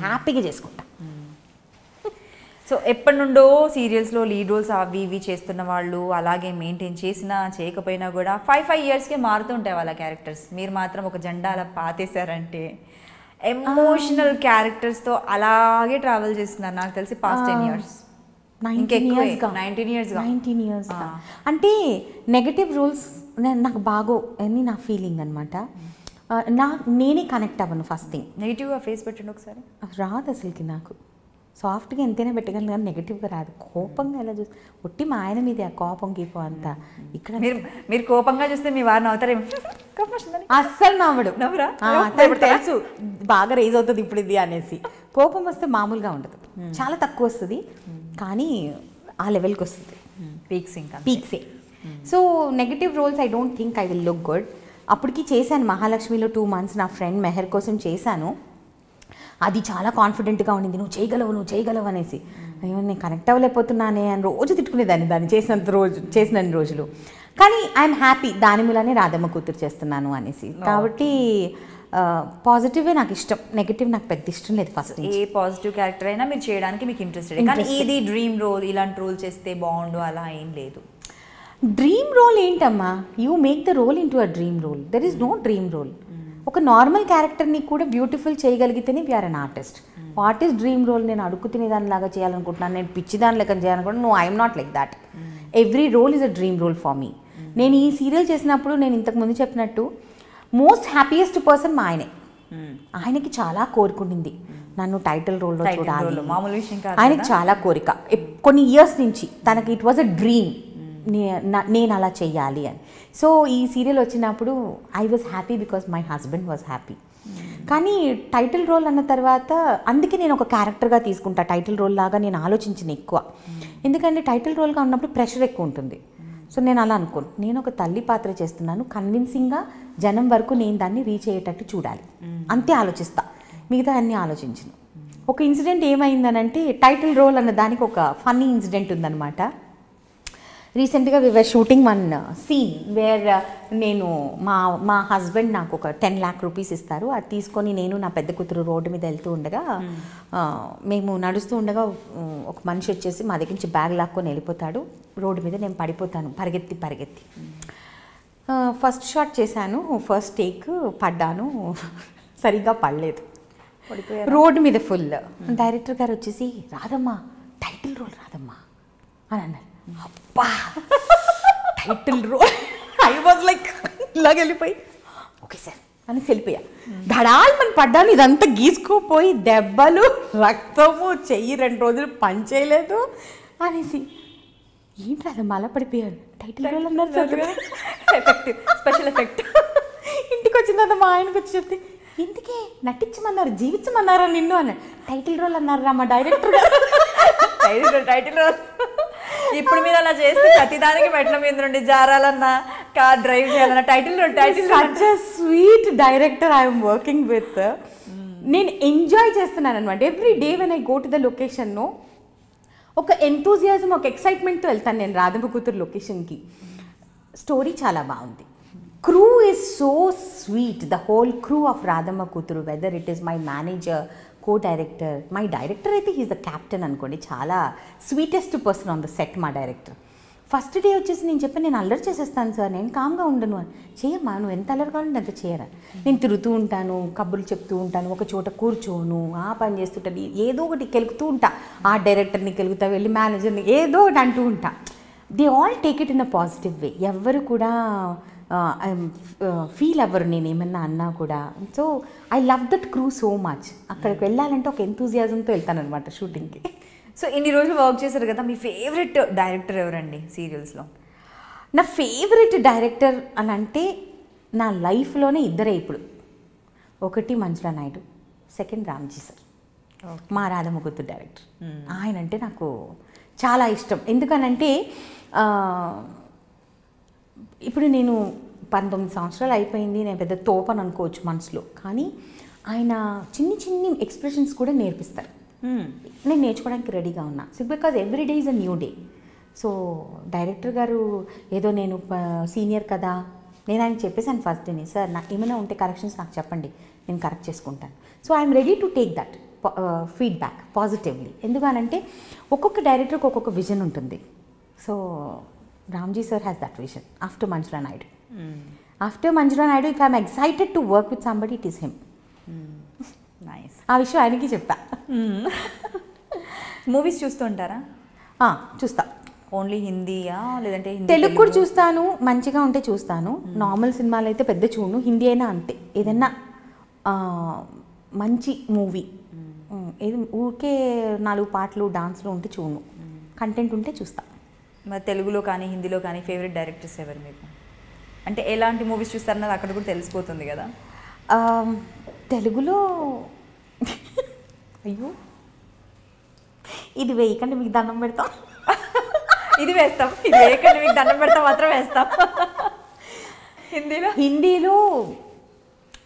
హ్యాపీగా చేసుకుంటా. సో ఎప్పటి నుండో సీరియల్స్లో లీడ్ రోల్స్ అవి ఇవి చేస్తున్న వాళ్ళు అలాగే మెయింటైన్ చేసినా చేయకపోయినా కూడా 5 yearsకే మారుతుంటాయి వాళ్ళ క్యారెక్టర్స్. మీరు మాత్రం ఒక జెండా అలా పాతేశారంటే ఎమోషనల్ క్యారెక్టర్స్తో అలాగే ట్రావెల్ చేస్తున్నారు నాకు తెలిసి పాస్ట్ 10 years. 19 years. అంటే నెగటివ్ రోల్స్ నాకు బాగో అని నా ఫీలింగ్ అనమాట. నేనే కనెక్ట్ అవ్వను. ఫస్ట్ థింగ్ నెగిటివ్గా ఫేస్ పెట్టండి ఒకసారి. రాదు అసలుకి. నాకు సాఫ్ట్గా ఎంతైనా పెట్టగలను కానీ నెగిటివ్గా రాదు. కోపంగా ఎలా చూస్తే ఒట్టి మా ఆయన మీద కోపం గీపం అంతా. ఇక్కడ మీరు కోపంగా చూస్తే మీ వారిని అవుతారేమో. అస్సలు నవ్వడు. తెలుసు బాగా రేజ్ అవుతుంది ఇప్పుడు ఇది అనేసి. కోపం వస్తే మామూలుగా ఉండదు, చాలా తక్కువ వస్తుంది, కానీ ఆ లెవెల్కి వస్తుంది. పీక్సే. So negative roles I don't think I will look good. అప్పటికి చేశాను మహాలక్ష్మిలో 2 months నా ఫ్రెండ్ మెహర్ కోసం చేశాను. అది చాలా కాన్ఫిడెంట్గా ఉండింది, నువ్వు చేయగలవు అనేసి. అయ్యో నేను కనెక్ట్ అవ్వలేకపోతున్నానే అని రోజు తిట్టుకునేదాన్ని దాన్ని చేసిన రోజులు. కానీ ఐఎమ్ హ్యాపీ దాని మూలనే రాధమ్మ కూతురు చేస్తున్నాను అనేసి. కాబట్టి పాజిటివే నాకు ఇష్టం, నెగిటివ్ నాకు పెద్ద ఇష్టం లేదు. ఫస్ట్ ఏ పాజిటివ్ క్యారెక్టర్ అయినా మీరు చేయడానికి మీకు ఇంట్రెస్టెడ్, కానీ ఇది డ్రీమ్ రోల్, ఇలాంటి రోల్ చేస్తే బాగుండు అలా ఏం లేదు. డ్రీమ్ రోల్ ఏంటమ్మా? You make the role into a dream role. There is no dream role. ఒక నార్మల్ క్యారెక్టర్ని కూడా బ్యూటిఫుల్ చేయగలిగితేనే we're an artist. What is dream role? నేను అడుగు తినేదానిలాగా చేయాలనుకుంటున్నాను, నేను పిచ్చిదాని లెక్క చేయాలనుకుంటున్నాను. No, I'm not like that. Every role is a dream role for me. నేను ఈ సీరియల్ చేసినప్పుడు నేను ఇంతకుముందు చెప్పినట్టు మోస్ట్ హ్యాపీయెస్ట్ పర్సన్ మా ఆయనే. ఆయనకి చాలా కోరుకుండింది నన్ను టైటిల్ రోల్లో చూడాలి, ఆయనకి చాలా కోరిక కొన్ని ఇయర్స్ నుంచి. తనకి ఇట్ వాజ్ అ డ్రీమ్ నేను అలా చెయ్యాలి అని. సో ఈ సీరియల్ వచ్చినప్పుడు I was happy because my husband was happy. కానీ టైటిల్ రోల్ అన్న తర్వాత అందుకే నేను ఒక క్యారెక్టర్గా తీసుకుంటా. టైటిల్ రోల్ లాగా నేను ఆలోచించిన ఎక్కువ, ఎందుకంటే టైటిల్ రోల్గా ఉన్నప్పుడు ప్రెషర్ ఎక్కువ ఉంటుంది. సో నేను అలా అనుకోను, నేను ఒక తల్లి పాత్ర చేస్తున్నాను, కన్విన్సింగ్గా జనం వరకు నేను దాన్ని రీచ్ అయ్యేటట్టు చూడాలి, అంతే ఆలోచిస్తా, మిగతా అన్నీ ఆలోచించను. ఒక ఇన్సిడెంట్ ఏమైందనంటే టైటిల్ రోల్ అన్న దానికి ఒక ఫన్నీ ఇన్సిడెంట్ ఉందన్నమాట. రీసెంట్గా we were shooting one scene where నేను మా హస్బెండ్ నాకు ఒక 10 lakh rupees ఇస్తారు. అది తీసుకొని నేను నా పెద్ద కూతురు రోడ్డు మీద వెళ్తూ ఉండగా మేము నడుస్తూ ఉండగా ఒక మనిషి వచ్చేసి మా దగ్గర నుంచి బ్యాగ్ లాక్కొని వెళ్ళిపోతాడు. రోడ్డు మీద నేను పడిపోతాను పరిగెత్తి. ఫస్ట్ షాట్ చేశాను, ఫస్ట్ టేక్ పడ్డాను, సరిగ్గా పడలేదు, రోడ్డు మీద ఫుల్. డైరెక్టర్ గారు వచ్చేసి రాదమ్మా టైటిల్ రోల్ రాదమ్మా అని అన్నారు. అబ్బా title role. I was like ఇలాగ వెళ్ళిపోయి ఓకే సార్ అని వెళ్ళిపోయా. ధడాల్ మనం పడ్డాను, ఇదంతా గీసుకోపోయి దెబ్బలు రక్తము, చెయ్యి 2 రోజులు పని చేయలేదు అనేసి. ఏంటి అలా అలా పడిపోయాను, టైటిల్ రోల్ అన్నారు సార్, స్పెషల్ ఎఫెక్ట్. ఇంటికి వచ్చిన తర్వాత మా ఆయనకు వచ్చి చెప్తే ఇంటికే నటించమన్నారు, జీవించమన్నారా నిన్ను అని. టైటిల్ రోల్ అన్నారా మా డైరెక్టర్ గారు. టైటిల్ రోల్ ఇప్పుడు మీరు అలా చేస్తే ప్రతిదానికి మెట్ల మీద నుండి జారాలన్నా, కార్ డ్రైవ్ చేయాలన్నా title such a sweet director I'm working with. నేను ఎంజాయ్ చేస్తున్నాను అనమాట. Every day when I go to the location ఒక ఎంతూజియాజం, ఒక ఎక్సైట్మెంట్తో వెళ్తాను నేను రాధమ్మ కూతురు లొకేషన్కి. స్టోరీ చాలా బాగుంది, crew is so sweet. The whole crew of Radhamma Kuturu, whether it is my manager, co-director, my director అయితే he's the captain అనుకోండి, చాలా sweetest person on the set మా డైరెక్టర్. ఫస్ట్ డే వచ్చేసి నేను చెప్పాను, నేను అల్లరి చేసేస్తాను సార్, నేను కామ్గా ఉండను అని. చేయమ్మా, నువ్వు ఎంత అల్లరి కావాలంటే అంత చేయరా, నేను తిరుగుతూ ఉంటాను, కబుర్లు చెప్తూ ఉంటాను, ఒక చోట కూర్చోను, ఆ పని చేస్తుంటాను, ఏదో ఒకటి కెలుగుతూ ఉంటా, ఆ డైరెక్టర్ని కెలుగుతా, వెళ్ళి మేనేజర్ని ఏదో ఒకటి అంటూ ఉంటా. They all take it in a positive way. ఎవరు కూడా ఫీల్ అవ్వరు నేను ఏమన్నా అన్నా కూడా. So I love that crew so much. అక్కడికి వెళ్ళాలంటే ఒక ఎంతూజియాజంతో వెళ్తాను అనమాట షూటింగ్కి. సో ఇన్ని రోజులు వర్క్ చేశారు కదా, మీ ఫేవరెట్ డైరెక్టర్ ఎవరండి సీరియల్స్లో? నా ఫేవరెట్ డైరెక్టర్ అని అంటే నా లైఫ్లోనే ఇద్దరే ఇప్పుడు. ఒకటి మంజులా నాయుడు, సెకండ్ రామ్జీ సార్, మా రాధమ్మ కూతురు డైరెక్టర్. ఆయన అంటే నాకు చాలా ఇష్టం. ఎందుకనంటే ఇప్పుడు నేను 19 సంవత్సరాలు అయిపోయింది, నేను పెద్ద తోపని అనుకోవచ్చు మనసులో, కానీ ఆయన చిన్ని చిన్ని ఎక్స్ప్రెషన్స్ కూడా నేర్పిస్తారు. నేను నేర్చుకోవడానికి రెడీగా ఉన్నా. So because every day is a new day. So director గారు ఏదో నేను సీనియర్ కదా, నేను ఆయన చెప్పేసాను ఫస్ట్ డేని, సార్ నాకు ఏమైనా ఉంటే కరెక్షన్స్ నాకు చెప్పండి, నేను కరెక్ట్ చేసుకుంటాను. So I'm ready to take that feedback positively. ఎందుకనంటే ఒక్కొక్క డైరెక్టర్కి ఒక్కొక్క విజన్ ఉంటుంది. So Ramji sir has that vision after Manjula Naidu. After Manjula Naidu, if I'm excited to work with somebody, it is him. Nice. ఆ విషయం ఆయనకి చెప్తా. Movies చూస్తూ ఉంటారా? చూస్తా. ఓన్లీ హిందీయా లేదంటే తెలుగు కూడా చూస్తాను, మంచిగా ఉంటే చూస్తాను. నార్మల్ సినిమాలు అయితే పెద్ద చూడను, హిందీ అయినా అంతే. ఏదన్నా మంచి మూవీ, ఏది ఊరికే 4 పాటలు డాన్స్లు ఉంటే చూడను, కంటెంట్ ఉంటే చూస్తా. మరి తెలుగులో కానీ హిందీలో కానీ ఫేవరెట్ డైరెక్టర్స్ ఎవరు మీకు? అంటే ఎలాంటి మూవీస్ చూస్తారన్నది అక్కడ కూడా తెలిసిపోతుంది కదా. తెలుగులో అయ్యో ఇది వేయకండి మీకు దండం పెడతాం, ఇది వేస్తాం, ఇది వేయకండి మీకు దండం పెడతాం మాత్రం వేస్తాం. హిందీలో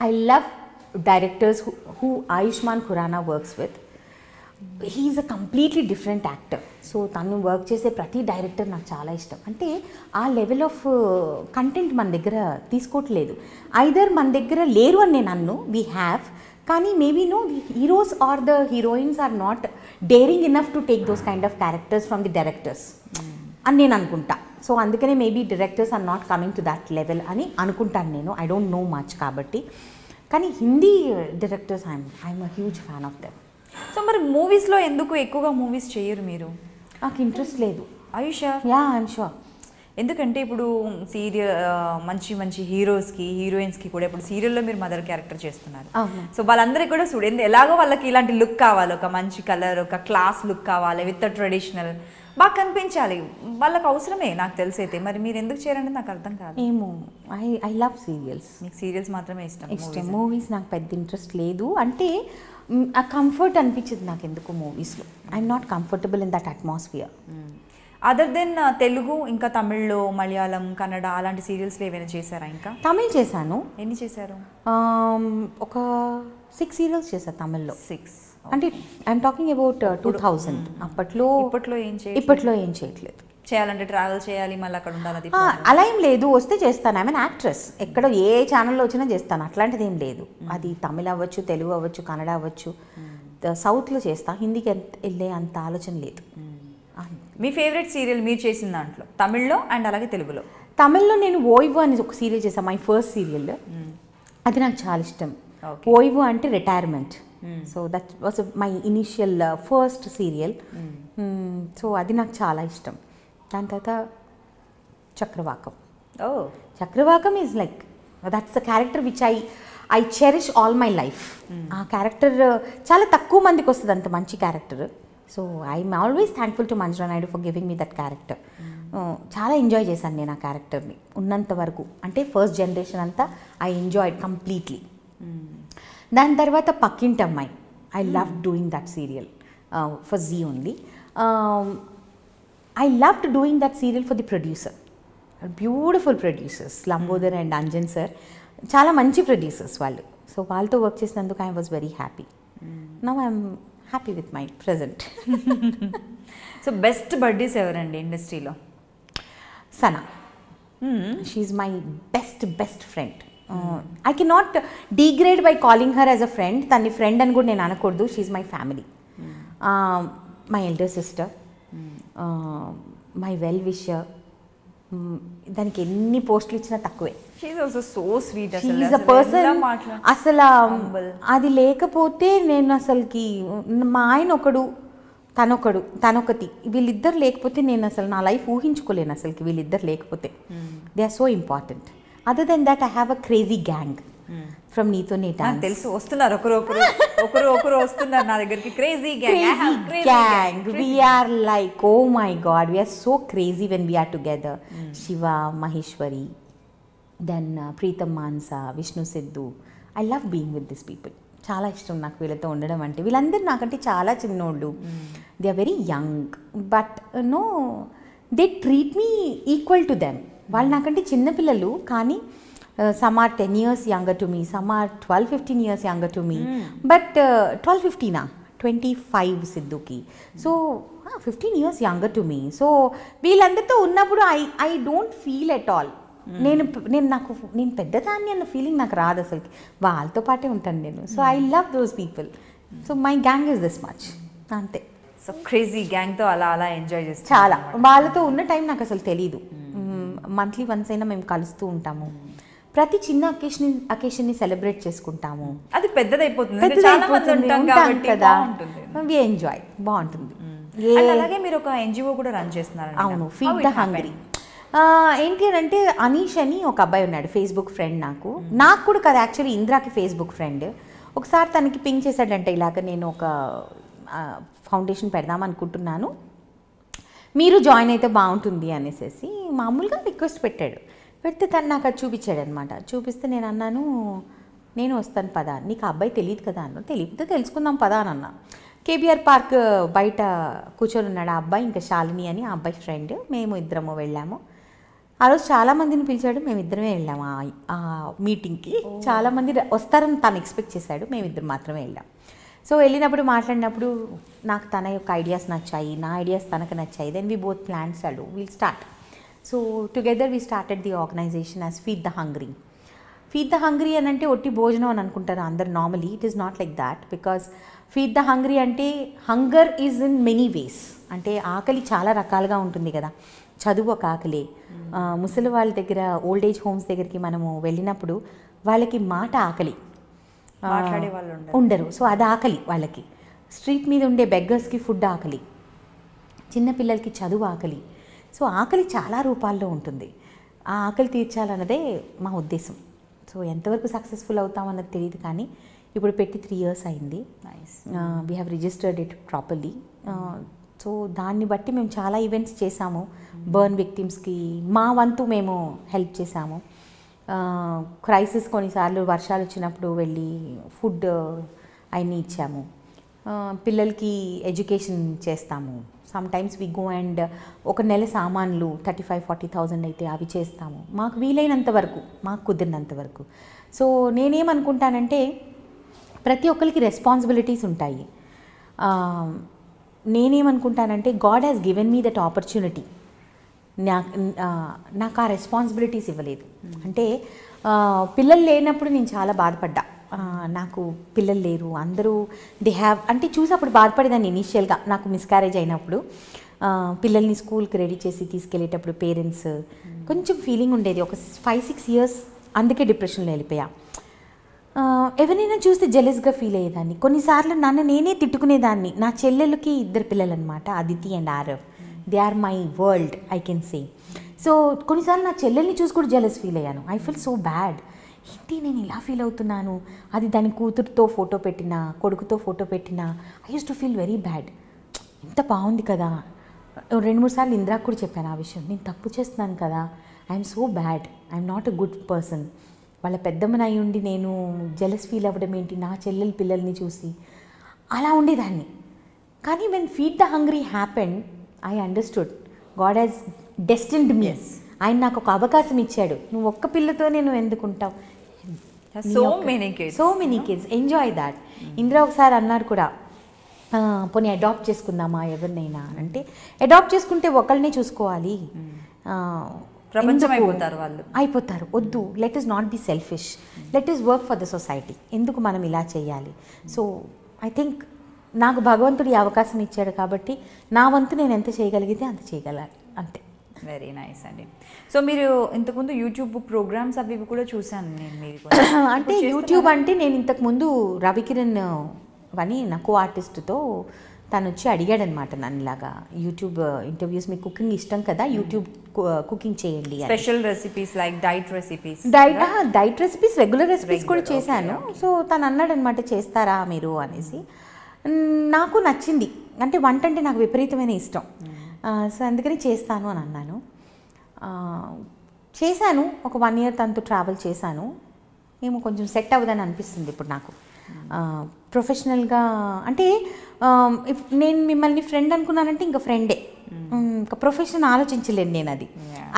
I love directors who Ayushmann Khurrana works with. He's a completely different actor. So తను వర్క్ చేసే ప్రతి డైరెక్టర్ నాకు చాలా ఇష్టం. అంటే ఆ లెవెల్ ఆఫ్ కంటెంట్ మన దగ్గర తీసుకోవట్లేదు. ఐదర్ మన దగ్గర లేరు అని నేను అన్ను, వీ హ్యావ్, కానీ maybe no the heroes or the heroines are not daring enough to take those kind of characters from the directors అని నేను అనుకుంటా. సో అందుకనే maybe directors are not coming to that level అని అనుకుంటాను నేను. I don't know much కాబట్టి. కానీ Hindi directors I'm a huge fan of them. So మరి మూవీస్లో ఎందుకు ఎక్కువగా మూవీస్ చేయరు మీరు? నాకు ఇంట్రెస్ట్ లేదు. Are you sure? Yeah, I'm sure. ఎందుకంటే ఇప్పుడు మంచి మంచి హీరోస్కి హీరోయిన్స్కి కూడా ఇప్పుడు సీరియల్లో మీరు మదర్ క్యారెక్టర్ చేస్తున్నారు. సో వాళ్ళందరికీ కూడా చూడండి, ఎలాగో వాళ్ళకి ఇలాంటి లుక్ కావాలి, ఒక మంచి కలర్, ఒక క్లాస్ లుక్ కావాలి, విత్ ట్రెడిషనల్ బాగా కనిపించాలి, వాళ్ళకి అవసరమే నాకు తెలిసైతే. మరి మీరు ఎందుకు చేయరంటే నాకు అర్థం కాదు. ఏమో, ఐ లవ్ సీరియల్స్. మీకు సీరియల్స్ మాత్రమే ఇష్టం? మూవీస్ నాకు పెద్ద ఇంట్రెస్ట్ లేదు. అంటే ఆ కంఫర్ట్ అనిపించింది నాకు ఎందుకు మూవీస్లో. I'm not comfortable in that atmosphere. Other than Telugu, ఇంకా తమిళ్లో, మలయాళం, కన్నడ అలాంటి సీరియల్స్లో ఏమైనా చేశారా? ఇంకా తమిళ్ చేశాను. ఎన్ని చేశారు? ఒక 6 సీరియల్స్ చేశాను తమిళ్లో. 6 అంటే ఐఎమ్ టాకింగ్ అబౌట్ 2000. ఇప్పట్లో ఏం చేయట్లేదు. చేయాలంటే ట్రావెల్ చేయాలి, మళ్ళీ అక్కడ ఉండాలి, అలా ఏం లేదు. వస్తే చేస్తాను. ఐ మీన్ యాక్ట్రెస్, ఎక్కడ ఏ ఛానల్లో వచ్చినా చేస్తాను, అట్లాంటిది ఏం లేదు. అది తమిళ్ అవ్వచ్చు, తెలుగు అవ్వచ్చు, కన్నడ అవ్వచ్చు, సౌత్లో చేస్తాను. హిందీకి వెళ్ళే అంత ఆలోచన లేదు. మీ ఫేవరెట్ సీరియల్ మీరు చేసిన దాంట్లో తమిళ్లో అండ్ అలాగే తెలుగులో? తమిళ్లో నేను ఓయివు అని ఒక సీరియల్ చేశాను, మై ఫస్ట్ సీరియల్. అది నాకు చాలా ఇష్టం. ఓయివు అంటే retirement. So that was my initial first serial. So అది నాకు చాలా ఇష్టం. దాని తర్వాత Chakravakam. Chakravakam is like that's the character which I cherish all my life. ఆ క్యారెక్టర్ చాలా తక్కువ మందికి వస్తుంది అంత మంచి character. So I'm always thankful to Manjula Naidu for giving me that character. చాలా ఎంజాయ్ చేశాను నేను ఆ క్యారెక్టర్ని ఉన్నంత వరకు. అంటే ఫస్ట్ జనరేషన్ అంతా ఐ ఎంజాయ్డ్ కంప్లీట్లీ. దాని తర్వాత పక్కింటి అమ్మాయి, I love doing that serial for Zee only. I loved doing that serial for the producer. Beautiful producers, Lambodar and Anjan sir. Chala manchi producers vallu. So వాళ్ళతో work చేసినందుకు I was very happy. Now I am happy with my present. So best buddies ఎవరండి ఇండస్ట్రీలో? Sana. She's my best friend. I can not degrade by calling her as a friend. తన్ని friend అని కూడా నేను అనకూడదు. She's my family, my elder sister, my well wisher. దానికి ఎన్ని పోస్టులు ఇచ్చినా తక్కువే. She's also so sweet. She's a person. అసలు అది లేకపోతే నేను అసలుకి మా ఆయన ఒకడు, తనొకటి, వీళ్ళిద్దరు లేకపోతే నేను అసలు నా లైఫ్ ఊహించుకోలేను అసలుకి. వీళ్ళిద్దరు లేకపోతే they are so important. Other than that I have a crazy gang from నీతోనే డాన్స్. తెలుసు, వస్తున్నారు ఒకరు వస్తున్నారు నా దగ్గరికి. Crazy gang. We are like, oh my God, we are so crazy when we are together. Shiva, Maheshwari, then Preetham Mansa, Vishnu Sidhu. I love being with these people. చాలా ఇష్టం నాకు వీళ్ళతో ఉండడం అంటే. వీళ్ళందరూ నాకంటే చాలా చిన్నోళ్ళు. They are very young, but no they treat me equal to them. వాళ్ళు నాకంటే చిన్నపిల్లలు, కానీ some are 10 years younger to me, some are 12-15 years younger to me, but 12-15 25 సిద్ధుకి. So 15 years younger to me. So వీళ్ళందరితో ఉన్నప్పుడు I don't feel at all నేను పెద్దదాన్ని అన్న ఫీలింగ్ నాకు రాదు అసలుకి. వాళ్ళతో పాటే ఉంటాను నేను. So I love those people. So my gang is this much, అంతే. సో క్రేజీ గ్యాంగ్తో అలా ఎంజాయ్ చేస్తాను చాలా. వాళ్ళతో ఉన్న టైం నాకు అసలు తెలీదు. మంత్లీ వన్స్ అయినా మేము కలుస్తూ ఉంటాము. ప్రతి చిన్న అకేషన్ని సెలబ్రేట్ చేసుకుంటాము. అది పెద్దదైపోతుంది కదా. వి ఎంజాయ్, బాగుంటుంది. అలాగే మీరు ఒక ఎన్జిఓ కూడా రన్ చేస్తున్నారు. అవును, ఫీడ్ ద హంగ్రీ. ఏంటి అని అంటే, అనీష్ అని ఒక అబ్బాయి ఉన్నాడు, ఫేస్బుక్ ఫ్రెండ్. నాకు కూడా కదా, యాక్చువల్లీ ఇంద్రాకి ఫేస్బుక్ ఫ్రెండ్. ఒకసారి తనకి పింక్ చేశాడంటే, ఇలాగ నేను ఒక ఫౌండేషన్ పెడదాం అనుకుంటున్నాను, మీరు జాయిన్ అయితే బాగుంటుంది అనేసి మామూలుగా రిక్వెస్ట్ పెట్టాడు. పెడితే తను నాకు అది చూపించాడు అనమాట. చూపిస్తే నేను అన్నాను, నేను వస్తాను పదా, నీకు ఆ అబ్బాయి తెలియదు కదా అన్న. తెలియకపోతే తెలుసుకుందాం పదా అని అన్నా. కేబీఆర్ పార్క్ బయట కూర్చొని ఉన్నాడు ఆ అబ్బాయి, ఇంకా శాలిని అని ఆ అబ్బాయి ఫ్రెండ్. మేము ఇద్దరము వెళ్ళాము. ఆ రోజు చాలామందిని పిలిచాడు, మేము ఇద్దరమే వెళ్ళాము ఆ మీటింగ్కి. చాలామంది వస్తారని తను ఎక్స్పెక్ట్ చేశాడు, మేము ఇద్దరు మాత్రమే వెళ్ళాం. సో వెళ్ళినప్పుడు మాట్లాడినప్పుడు నాకు తన యొక్క ఐడియాస్ నచ్చాయి, నా ఐడియాస్ తనకు నచ్చాయి. Then we both plans will start. So together we started the organization as feed the hungry. Feed the hungry అని అంటే ఒట్టి భోజనం అని అనుకుంటారు అందరు. Normally it is not like that. Because feed the hungry అంటే hunger is in many ways. అంటే ఆకలి చాలా రకాలుగా ఉంటుంది కదా. చదువు ఒక ఆకలే. ముసలి వాళ్ళ దగ్గర, ఓల్డ్ ఏజ్ హోమ్స్ దగ్గరికి మనము వెళ్ళినప్పుడు వాళ్ళకి మాట ఆకలి, మాట్లాడే వాళ్ళు ఉండరు. సో అది ఆకలి వాళ్ళకి. స్ట్రీట్ మీద ఉండే బెగ్గర్స్కి ఫుడ్ ఆకలి, చిన్నపిల్లలకి చదువు ఆకలి. సో ఆకలి చాలా రూపాల్లో ఉంటుంది. ఆ ఆకలి తీర్చాలన్నదే మా ఉద్దేశం. సో ఎంతవరకు సక్సెస్ఫుల్ అవుతామన్నది తెలియదు, కానీ ఇప్పుడు పెట్టి 3 years అయింది. We have registered it properly. So దాన్ని బట్టి మేము చాలా ఈవెంట్స్ చేసాము. బర్న్ విక్టిమ్స్కి మా వంతు మేము హెల్ప్ చేసాము. క్రైసిస్ కొన్నిసార్లు వర్షాలు వచ్చినప్పుడు వెళ్ళి ఫుడ్ అవన్నీ ఇచ్చాము. పిల్లలకి ఎడ్యుకేషన్ చేస్తాము. Sometimes we go and ఒక నెల సామాన్లు 35,000-40,000 అయితే అవి చేస్తాము. మాకు వీలైనంత వరకు, మాకు కుదిరినంత వరకు. సో నేనేమనుకుంటానంటే, ప్రతి ఒక్కరికి రెస్పాన్సిబిలిటీస్ ఉంటాయి. నేనేమనుకుంటానంటే, God has given me that opportunity. నాకు ఆ రెస్పాన్సిబిలిటీస్ ఇవ్వలేదు. అంటే పిల్లలు లేనప్పుడు నేను చాలా బాధపడ్డా. నాకు పిల్లలు లేరు, అందరూ దే హ్యావ్ అంటే చూసి అప్పుడు బాధపడేదాన్ని. ఇనీషియల్గా నాకు మిస్క్యారేజ్ అయినప్పుడు పిల్లల్ని స్కూల్కి రెడీ చేసి తీసుకెళ్ళేటప్పుడు పేరెంట్స్ కొంచెం ఫీలింగ్ ఉండేది. ఒక 5-6 years అందుకే డిప్రెషన్లో వెళ్ళిపోయా. ఎవరైనా చూస్తే జెలస్గా ఫీల్ అయ్యేదాన్ని. కొన్నిసార్లు నన్ను నేనే తిట్టుకునేదాన్ని. నా చెల్లెలకి 2 పిల్లలు అనమాట, Aditi and Aarav. They are my world, I can say. So కొన్నిసార్లు నా చెల్లెల్ని చూసి కూడా జెలస్ ఫీల్ అయ్యాను. I feel so bad. ఏంటి నేను ఇలా ఫీల్ అవుతున్నాను. అది దాని కూతురుతో ఫోటో పెట్టినా, కొడుకుతో ఫోటో పెట్టినా I use to feel very bad. ఎంత బాగుంది కదా. 2-3 సార్లు ఇంద్రాకు కూడా చెప్పాను ఆ విషయం. నేను తప్పు చేస్తున్నాను కదా, I'm so bad, I'm not a good person. వాళ్ళ పెద్దమ్మని అయి ఉండి నేను జెలస్ ఫీల్ అవ్వడం ఏంటి నా చెల్లెల పిల్లల్ని చూసి, అలా ఉండేదాన్ని. కానీ when feed the hungry happened, I understood God has destined me. ఆయన నాకు ఒక అవకాశం ఇచ్చాడు. నువ్వు ఒక్క పిల్లతోనే నువ్వు ఎందుకుంటావు, so many kids, enjoy that. Indra ఒకసారి అన్నారు కూడా, పోనీ అడాప్ట్ చేసుకుందామా ఎవరినైనా అంటే, అడాప్ట్ చేసుకుంటే ఒకళ్ళనే చూసుకోవాలి, ప్రపంచం అయిపోతారు వాళ్ళు. అయిపోతారు. వద్దు, let is not be selfish, let is work for the society. ఎందుకు మనం ఇలా చేయాలి? సో ఐ థింక్ నాకు భగవంతుడు ఈ అవకాశం ఇచ్చాడు కాబట్టి నా వంతు నేను ఎంత చేయగలిగితే అంత చేయగలాలి, అంతే. వెరీ నైస్ అండి. సో మీరు ఇంతకుముందు యూట్యూబ్ ప్రోగ్రామ్స్ అవి కూడా చూసాను నేను మీరు అంటే యూట్యూబ్ అంటే నేను ఇంతకుముందు రవికిరణ్ అని నా కో ఆర్టిస్ట్తో తను వచ్చి అడిగాడనమాట నన్నులాగా, యూట్యూబ్ ఇంటర్వ్యూస్, మీకు కుకింగ్ ఇష్టం కదా, యూట్యూబ్ కుకింగ్ చేయండి. Special recipes like diet recipes, diet recipes, regular recipes కూడా చేశాను. సో తను అన్నాడు అనమాట, చేస్తారా మీరు అనేసి. నాకు నచ్చింది, అంటే వంట అంటే నాకు విపరీతమైన ఇష్టం. సో అందుకని చేస్తాను అని అన్నాను. చేశాను, ఒక 1 year తనతో ట్రావెల్ చేశాను. ఏమో కొంచెం సెట్ అవ్వదని అనిపిస్తుంది ఇప్పుడు నాకు. ప్రొఫెషనల్గా అంటే నేను మిమ్మల్ని ఫ్రెండ్ అనుకున్నానంటే ఇంకా ఫ్రెండే, ఇంకా ప్రొఫెషన్ ఆలోచించలేను నేను.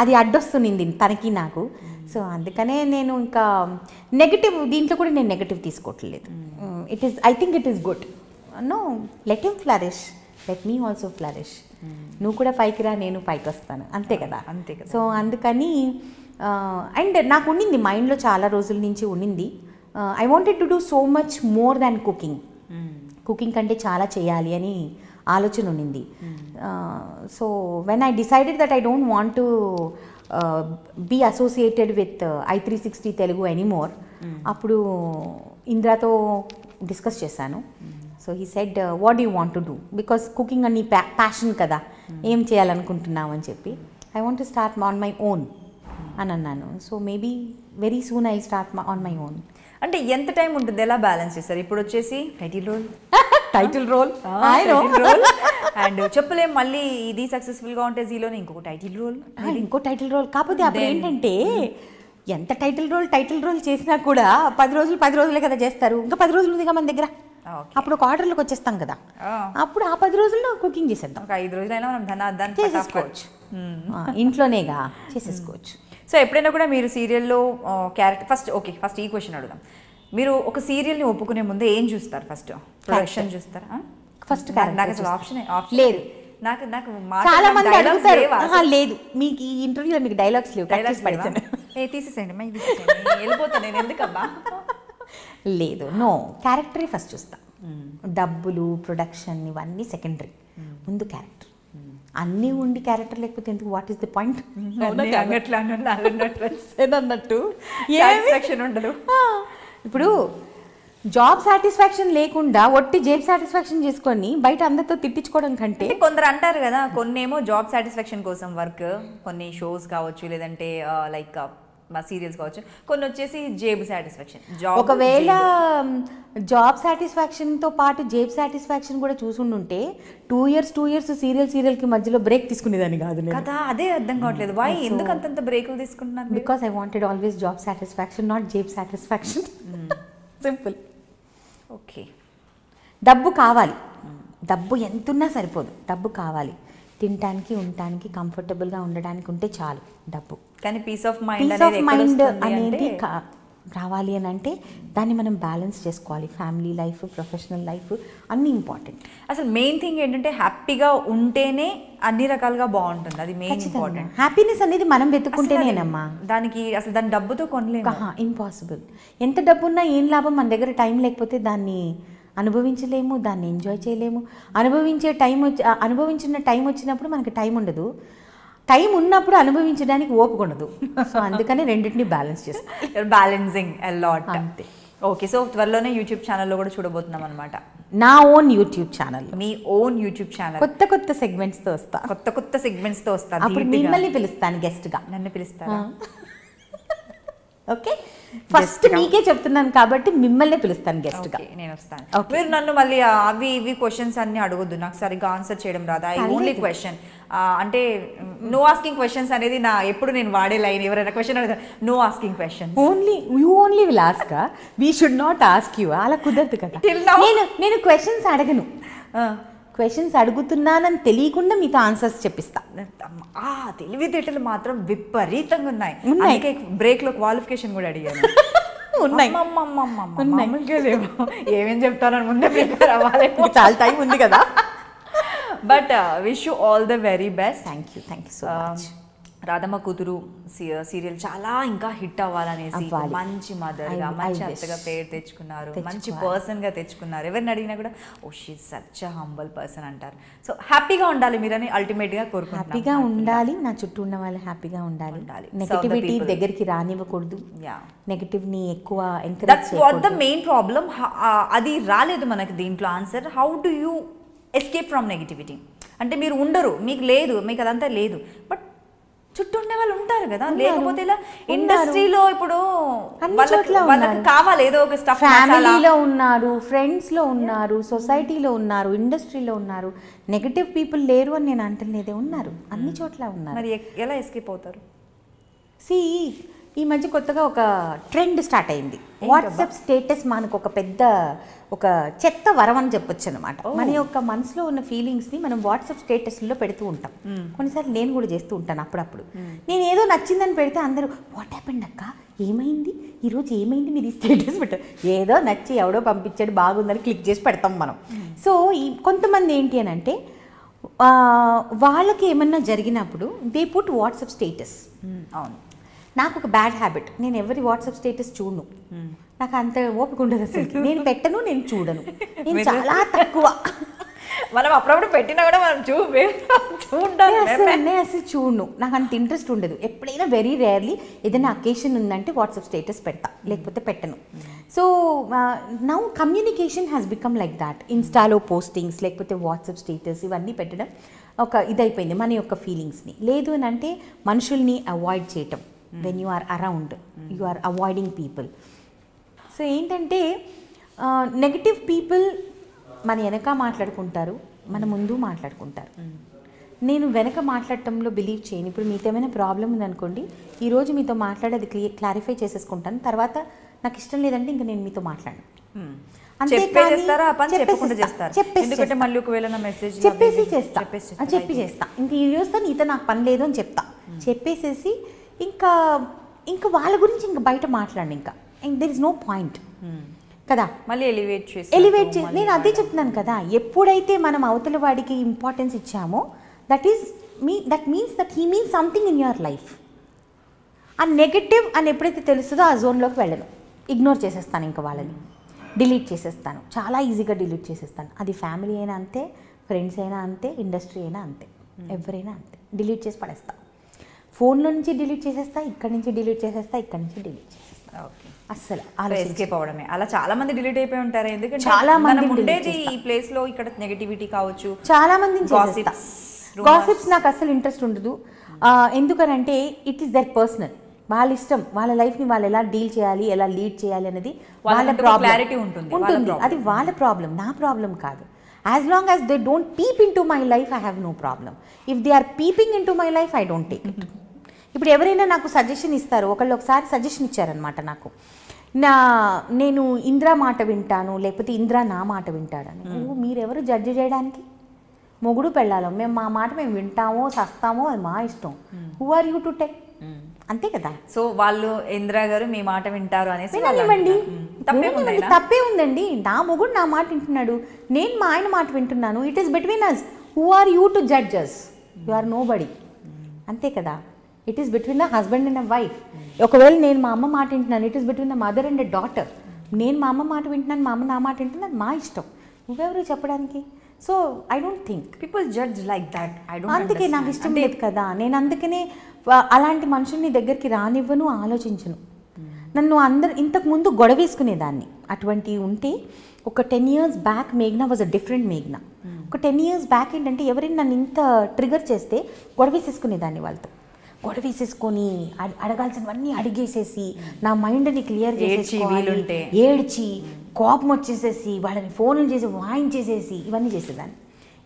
అది అడ్డొస్తుంది తనకి నాకు. సో అందుకనే నేను ఇంకా నెగటివ్, దీంట్లో కూడా నేను నెగటివ్ తీసుకోవట్లేదు. It is, I think it is good. No, let him flourish, let me also flourish. నువ్వు కూడా పైకి రా, నేను పైకి వస్తాను, అంతే కదా. అంతే కదా. సో అందుకని అండ్ నాకు ఉండింది మైండ్లో చాలా రోజుల నుంచి ఉండింది, I wanted to do so much more than cooking. Cooking కంటే చాలా చేయాలి అని ఆలోచన ఉండింది. So when I decided that I don't want to be associated with i360 Telugu anymore, అప్పుడు ఇంద్రాతో డిస్కస్ చేశాను. So he said, what do you want to do, because cooking అని ప్యాషన్ కదా, ఏం చేయాలనుకుంటున్నావు అని చెప్పి. I want to start on my own అని అన్నాను. So maybe very soon I start on my own. అంటే ఎంత టైం ఉంటుంది, ఎలా బ్యాలెన్స్ చేస్తారు? ఇప్పుడు వచ్చేసి టైటిల్ రోల్ అండ్ చెప్పలేం, మళ్ళీ ఇది సక్సెస్ఫుల్గా ఉంటే జీలోనే ఇంకొక టైటిల్ రోల్, కాకపోతే అప్పుడు ఏంటంటే ఎంత టైటిల్ రోల్ చేసినా కూడా 10 రోజులే కదా చేస్తారు, ఇంకా 10 రోజులు ఉందిగా మన దగ్గర. అప్పుడు ఒక ఆర్డర్లోకి వచ్చేస్తాం కదా, అప్పుడు ఆ 10 రోజుల్లో కుకింగ్ చేసేద్దాం. ఒక 5 రోజులైనా మనం ధనార్దాన్ని చేసేసుకోవచ్చు, ఇంట్లోనేగా చేసేసుకోవచ్చు. సో ఎప్పుడైనా కూడా మీరు సీరియల్లో క్యారెక్టర్ ఫస్ట్ ఈ క్వశ్చన్ అడుగుదాం. మీరు ఒక సీరియల్ని ఒప్పుకునే ముందు ఏం చూస్తారు? ఫస్ట్ ప్రొడక్షన్ చూస్తారా? ఫస్ట్ నాకు అసలు ఆప్షన్ లేదు. నాకు చాలా మంది అడుగుతారు, లేదు మీకు ఈ ఇంటర్వ్యూలో మీకు డైలాగ్స్ లేవు, తీసేసేయండి వెళ్ళిపోతాను నేను, ఎందుకబ్బా. లేదు, నో, క్యారెక్టరే ఫస్ట్ చూస్తా. డబ్బులు, ప్రొడక్షన్ ఇవన్నీ సెకండరీ, ముందు క్యారెక్టర్. అన్నీ ఉండి క్యారెక్టర్ లేకపోతే ఎందుకు, వాట్ ఈస్ ది పాయింట్ అన్నట్టు ఉండదు. ఇప్పుడు జాబ్ సాటిస్ఫాక్షన్ లేకుండా ఒట్టి జాబ్ సాటిస్ఫాక్షన్ చేసుకొని బయట అందరితో తిట్టించుకోవడం కంటే, కొందరు అంటారు కదా, కొన్ని ఏమో జాబ్ సాటిస్ఫాక్షన్ కోసం వర్క్, కొన్ని షోస్ కావచ్చు, లేదంటే లైక్ మా సీరియల్స్ కావచ్చు, కొన్ని వచ్చేసి జేబ్ సాటిస్ఫాక్షన్. ఒకవేళ జాబ్ సాటిస్ఫాక్షన్తో పాటు జేబ్ సాటిస్ఫాక్షన్ కూడా చూసుండుంటే 2 years సీరియల్కి మధ్యలో బ్రేక్ తీసుకునేదాన్ని కాదు కదా. అదే అర్థం కావట్లేదు, వై ఎందుకు అంతంత బ్రేకులు తీసుకుంటున్నాను? Because I wanted always job satisfaction, not జేబ్ సాటిస్ఫాక్షన్. సింపుల్. ఓకే, డబ్బు కావాలి, డబ్బు ఎంతున్నా సరిపోదు, డబ్బు కావాలి. తినడానికి, ఉండటానికి, కంఫర్టబుల్గా ఉండడానికి ఉంటే చాలు డబ్బు. కానీ పీస్ ఆఫ్ మైండ్ అనేది రావాలి అని అంటే దాన్ని మనం బ్యాలెన్స్ చేసుకోవాలి. ఫ్యామిలీ లైఫ్, ప్రొఫెషనల్ లైఫ్ అన్నీ ఇంపార్టెంట్. అసలు మెయిన్ థింగ్ ఏంటంటే హ్యాపీగా ఉంటేనే అన్ని రకాలుగా బాగుంటుంది, అది మెయిన్ ఇంపార్టెంట్. హ్యాపీనెస్ అనేది మనం వెతుక్కుంటేనేనమ్మా, దానికి అసలు దాని డబ్బుతో కొనలేము, ఇంపాసిబుల్. ఎంత డబ్బు ఉన్నా ఏం లాభం, మన దగ్గర టైం లేకపోతే దాన్ని అనుభవించలేము, దాన్ని ఎంజాయ్ చేయలేము. అనుభవించిన టైం వచ్చినప్పుడు మనకి టైం ఉండదు, టైం ఉన్నప్పుడు అనుభవించడానికి ఓపిక ఉండదు. సో అందుకని రెండింటిని బ్యాలెన్స్ చేస్తాం, బ్యాలెన్సింగ్ ఎ లాట్, అంతే. ఓకే, సో త్వరలోనే యూట్యూబ్ ఛానల్లో కూడా చూడబోతున్నాం అనమాట. నా ఓన్ యూట్యూబ్ ఛానల్, మీ ఓన్ యూట్యూబ్ ఛానల్, కొత్త సెగ్మెంట్స్తో వస్తా, కొత్త సెగ్మెంట్స్తో వస్తా. అప్పుడు మిమ్మల్ని పిలుస్తాను గెస్ట్గా. నన్ను పిలుస్తారా? ఓకే, ఫస్ట్ మీకే చెప్తున్నాను కాబట్టి మిమ్మల్ని పిలుస్తాను గెస్ట్గా. నేను వస్తాను. మీరు నన్ను మళ్ళీ అవి ఇవి క్వశ్చన్స్ అన్ని అడగొద్దు, నాకు సరిగ్గా ఆన్సర్ చేయడం రాదా. ఐ ఓన్లీ క్వశ్చన్, అంటే నో ఆస్కింగ్ క్వశ్చన్స్ అనేది నా ఎప్పుడు నేను వాడే లైన్. ఎవరైనా క్వశ్చన్ అడుగుతారు, no asking questions, you only will ask, we should not ask you. అలా కుదరదు కదా. నేను క్వశ్చన్స్ అడగను, క్వశ్చన్స్ అడుగుతున్నానని తెలియకుండా మీతో ఆన్సర్స్ చెప్పిస్తా. తెలివితేటలు మాత్రం విపరీతంగా ఉన్నాయి. అందుకే బ్రేక్ లో క్వాలిఫికేషన్ కూడా అడిగాను. ఏమేం చెప్తానని ముందే ప్రిపేర్ అవ్వాలి, చాలా టైం ఉంది కదా. But wish you all the very best. Thank you so much. Radhamma కూతురు సీరియల్ చాలా ఇంకా హిట్ అవ్వాలనేసి మంచి మదర్గా మంచి అత్తగా పేరు తెచ్చుకున్నారు, మంచి పర్సన్గా తెచ్చుకున్నారు. ఎవరిని అడిగినా కూడా oh she such humble person అంటారు. సో హ్యాపీగా ఉండాలి మీరని అల్టిమేట్గా కోరుకుంటున్నాను. హ్యాపీగా ఉండాలి, నా చుట్టూ ఉన్న వాళ్ళు హ్యాపీగా ఉండాలి, నెగటివిటీ దగ్గరికి రానివ్వకూడదు, నెగటివ్ని ఎక్కువ encourage that's what the main problem. అది రాలేదు మనకి దీంట్లో answer. How do you escape from negativity? అంటే మీరు ఉండరు, మీకు లేదు, మీకు అదంతా లేదు, బట్ చుట్టూ ఉండే వాళ్ళు ఉంటారు కదా. లేకపోతే ఇలా ఇండస్ట్రీలో ఇప్పుడు వాళ్ళకి కావాలి ఏదో ఒక స్టఫ్. ఫ్యామిలీలో ఉన్నారు, ఫ్రెండ్స్లో ఉన్నారు, సొసైటీలో ఉన్నారు, ఇండస్ట్రీలో ఉన్నారు. నెగటివ్ పీపుల్ లేరు అని నేను అంటలేదే, ఉన్నారు, అన్ని చోట్ల ఉన్నారు. మరి ఎలా ఎస్కేప్ అవుతారు? ఈ మధ్య కొత్తగా ఒక ట్రెండ్ స్టార్ట్ అయింది. వాట్సాప్ స్టేటస్ మనకు ఒక చెత్త వరం అని చెప్పొచ్చు అనమాట. మన యొక్క మనసులో ఉన్న ఫీలింగ్స్ని మనం వాట్సాప్ స్టేటస్లో పెడుతూ ఉంటాం. కొన్నిసార్లు నేను కూడా చేస్తూ ఉంటాను అప్పుడప్పుడు. నేను ఏదో నచ్చిందని పెడితే అందరూ వాట్ హ్యాపెండ్ అక్క, ఏమైంది ఈరోజు, ఏమైంది మీరు ఈ స్టేటస్ పెట్టారు, ఏదో నచ్చి ఎవడో పంపించాడు బాగుందని క్లిక్ చేసి పెడతాం మనం. సో కొంతమంది ఏంటి అని అంటే వాళ్ళకి ఏమన్నా జరిగినప్పుడు దే పుట్ వాట్సాప్ స్టేటస్. అవును, నాకు ఒక బ్యాడ్ హ్యాబిట్, నేను ఎవరి వాట్సాప్ స్టేటస్ చూడను. నాకు అంత ఓపిక ఉండదు అసలు. నేను పెట్టను, నేను చూడను, నేను చాలా తక్కువ. మనం అప్పుడప్పుడు పెట్టినా కూడా మనం నేను అసలు చూడను, నాకు అంత ఇంట్రెస్ట్ ఉండదు. ఎప్పుడైనా వెరీ రేర్లీ ఏదైనా అకేషన్ ఉందంటే వాట్సాప్ స్టేటస్ పెడతా, లేకపోతే పెట్టను. So now communication has become like that. ఇన్స్టాలో పోస్టింగ్స్ లేకపోతే వాట్సాప్ స్టేటస్ ఇవన్నీ పెట్టడం ఒక ఇదైపోయింది మన యొక్క ఫీలింగ్స్ని. లేదు అని అంటే మనుషుల్ని అవాయిడ్ చేయటం. When you are around you are avoiding people. So ఏంటంటే నెగటివ్ పీపుల్ మన వెనక మాట్లాడుకుంటారు, మన ముందు మాట్లాడుకుంటారు. నేను వెనక మాట్లాడటంలో బిలీవ్ చేయను. ఇప్పుడు మీతో ఏమైనా ప్రాబ్లం ఉందనుకోండి, ఈరోజు మీతో మాట్లాడేది క్లారిఫై చేసేసుకుంటాను, తర్వాత నాకు ఇష్టం లేదంటే ఇంకా నేను మీతో మాట్లాడను. చెప్పేసి చేస్తా. ఇంక ఈ రోజుతో నీతో నాకు పని లేదు అని చెప్తా. చెప్పేసేసి ఇంకా వాళ్ళ గురించి ఇంకా బయట మాట్లాడండి. ఇంకా దెర్ ఇస్ నో పాయింట్ కదా. మళ్ళీ ఎలివేట్ చేసి నేను అదే చెప్తున్నాను కదా, ఎప్పుడైతే మనం అవతల వాడికి ఇంపార్టెన్స్ ఇచ్చామో that means that he means something in your life. ఆ నెగటివ్ అని ఎప్పుడైతే తెలుస్తుందో ఆ జోన్లోకి వెళ్ళను, ఇగ్నోర్ చేసేస్తాను, ఇంకా వాళ్ళని డిలీట్ చేసేస్తాను, చాలా ఈజీగా డిలీట్ చేసేస్తాను. అది ఫ్యామిలీ అయినా అంతే, ఫ్రెండ్స్ అయినా అంతే, ఇండస్ట్రీ అయినా అంతే, ఎవరైనా అంతే, డిలీట్ చేసి పడేస్తాను. ఫోన్లో నుంచి డిలీట్ చేసేస్తా, ఇక్కడి నుంచి డిలీట్ చేసేస్తా, ఇక్కడి నుంచి డిలీట్ చేసేస్తా. అస్సలు ఎస్కేప్ అవడమే. అలా చాలా మంది డిలీట్ అయిపోయి ఉంటారు. ఎందుకంటే చాలా మంది ఉండేది ఈ ప్లేస్ లో, ఇక్కడ నెగటివిటీ కావచ్చు, చాలా మంది గాసిప్స్ నాకు అస్సలు ఇంట్రెస్ట్ ఉండదు. ఎందుకనంటే ఇట్ ఈస్ దర్ పర్సనల్, వాళ్ళ ఇష్టం, వాళ్ళ లైఫ్ని వాళ్ళు ఎలా డీల్ చేయాలి, ఎలా లీడ్ చేయాలి అనేది వాళ్ళ క్లారిటీ ఉంటుంది. అది వాళ్ళ ప్రాబ్లం, నా ప్రాబ్లం కాదు. As long as they don't peep into my life, I have no problem. If they are peeping into my life, I don't take it. ఇప్పుడు ఎవరైనా నాకు సజెషన్ ఇస్తారు, ఒకసారి సజెషన్ ఇచ్చారనమాట నాకు, నేను ఇంద్ర మాట వింటాను లేకపోతే ఇంద్ర నా మాట వింటాడని. మీరెవరు జడ్జి చేయడానికి? మొగుడు పెళ్ళాలో మేము మా మాట మేము వింటామో చస్తామో అది మా ఇష్టం. Who are you to take? అంతే కదా. సో వాళ్ళు ఇంద్ర గారు మీ మాట వింటారు అనేసి తప్పే ఉందండి. నా మొగుడు నా మాట వింటున్నాడు, నేను మా ఆయన మాట వింటున్నాను. It is between us. Who are you to judge us? You are nobody. అంతే కదా. It is between the husband and a wife. ఒకవేళ నేను మా అమ్మ మాట వింటున్నాను, it is between the mother and a daughter. నేను మా అమ్మ మాట వింటున్నాను, మా అమ్మ నా మాట వింటున్నాను, మా ఇష్టం. నువ్వెవరు చెప్పడానికి? So I don't think people judge like that. అందుకే నాకు ఇష్టం లేదు కదా. నేను అందుకనే అలాంటి మనుషుల్ని దగ్గరికి రానివ్వను, ఆలోచించను. నన్ను ఇంతకు ముందు గొడవేసుకునేదాన్ని. అటువంటివి ఉంటే ఒక 10 years back మేఘ్నా was a different మేఘ్నా. ఒక 10 years బ్యాక్ ఏంటంటే ఎవరైనా నన్ను ఇంత ట్రిగర్ చేస్తే గొడవేసేసుకునేదాన్ని వాళ్ళతో. గొడవేసేసుకొని అడగాల్సినవన్నీ అడిగేసేసి నా మైండ్ని క్లియర్ చేసేసుకోవాలి, ఏడ్చి కోపం వచ్చేసేసి వాళ్ళని ఫోన్లు చేసి వాయించేసేసి ఇవన్నీ చేసేదాన్ని.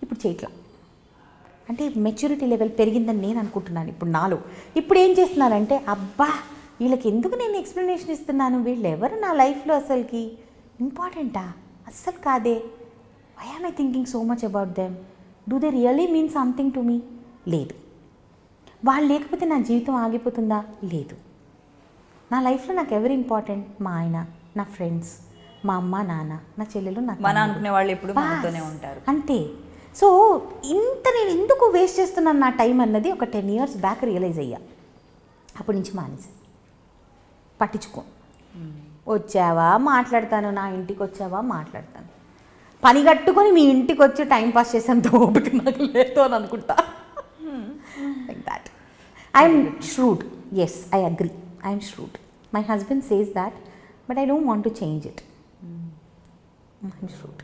ఇప్పుడు చేయట్లా. అంటే మెచ్యూరిటీ లెవెల్ పెరిగిందని నేను అనుకుంటున్నాను ఇప్పుడు నాలో. ఇప్పుడు ఏం చేస్తున్నానంటే, అబ్బా వీళ్ళకి ఎందుకు నేను ఎక్స్ప్లెనేషన్ ఇస్తున్నాను, వీళ్ళు ఎవరు నా లైఫ్లో అసలుకి ఇంపార్టెంటా? అస్సలు కాదే. Why am I thinking so much about them? Do they really mean something to me? లేదు. వాళ్ళు లేకపోతే నా జీవితం ఆగిపోతుందా? లేదు. నా లైఫ్లో నాకు ఎవరు ఇంపార్టెంట్? మా ఆయన, నా ఫ్రెండ్స్, మా అమ్మ నాన్న, నా చెల్లెలు, నా అనుకునే వాళ్ళు ఎప్పుడు మనతోనే ఉంటారు. అంతే. సో నేను ఎందుకు వేస్ట్ చేస్తున్నాను నా టైం అన్నది ఒక 10 years బ్యాక్ రియలైజ్ అయ్యా. అప్పటి నుంచి మానేసాను, పట్టించుకో. వచ్చావా మాట్లాడతాను, నా ఇంటికి వచ్చావా మాట్లాడతాను. పని కట్టుకొని మీ ఇంటికి వచ్చి టైం పాస్ చేసేంత ఓపిక నాకు లేదు అని అనుకుంటా. Like that. I'm shrewd. Yes, I agree. I am shrewd. My husband says that, but I don't want to change it. I'm shrewd.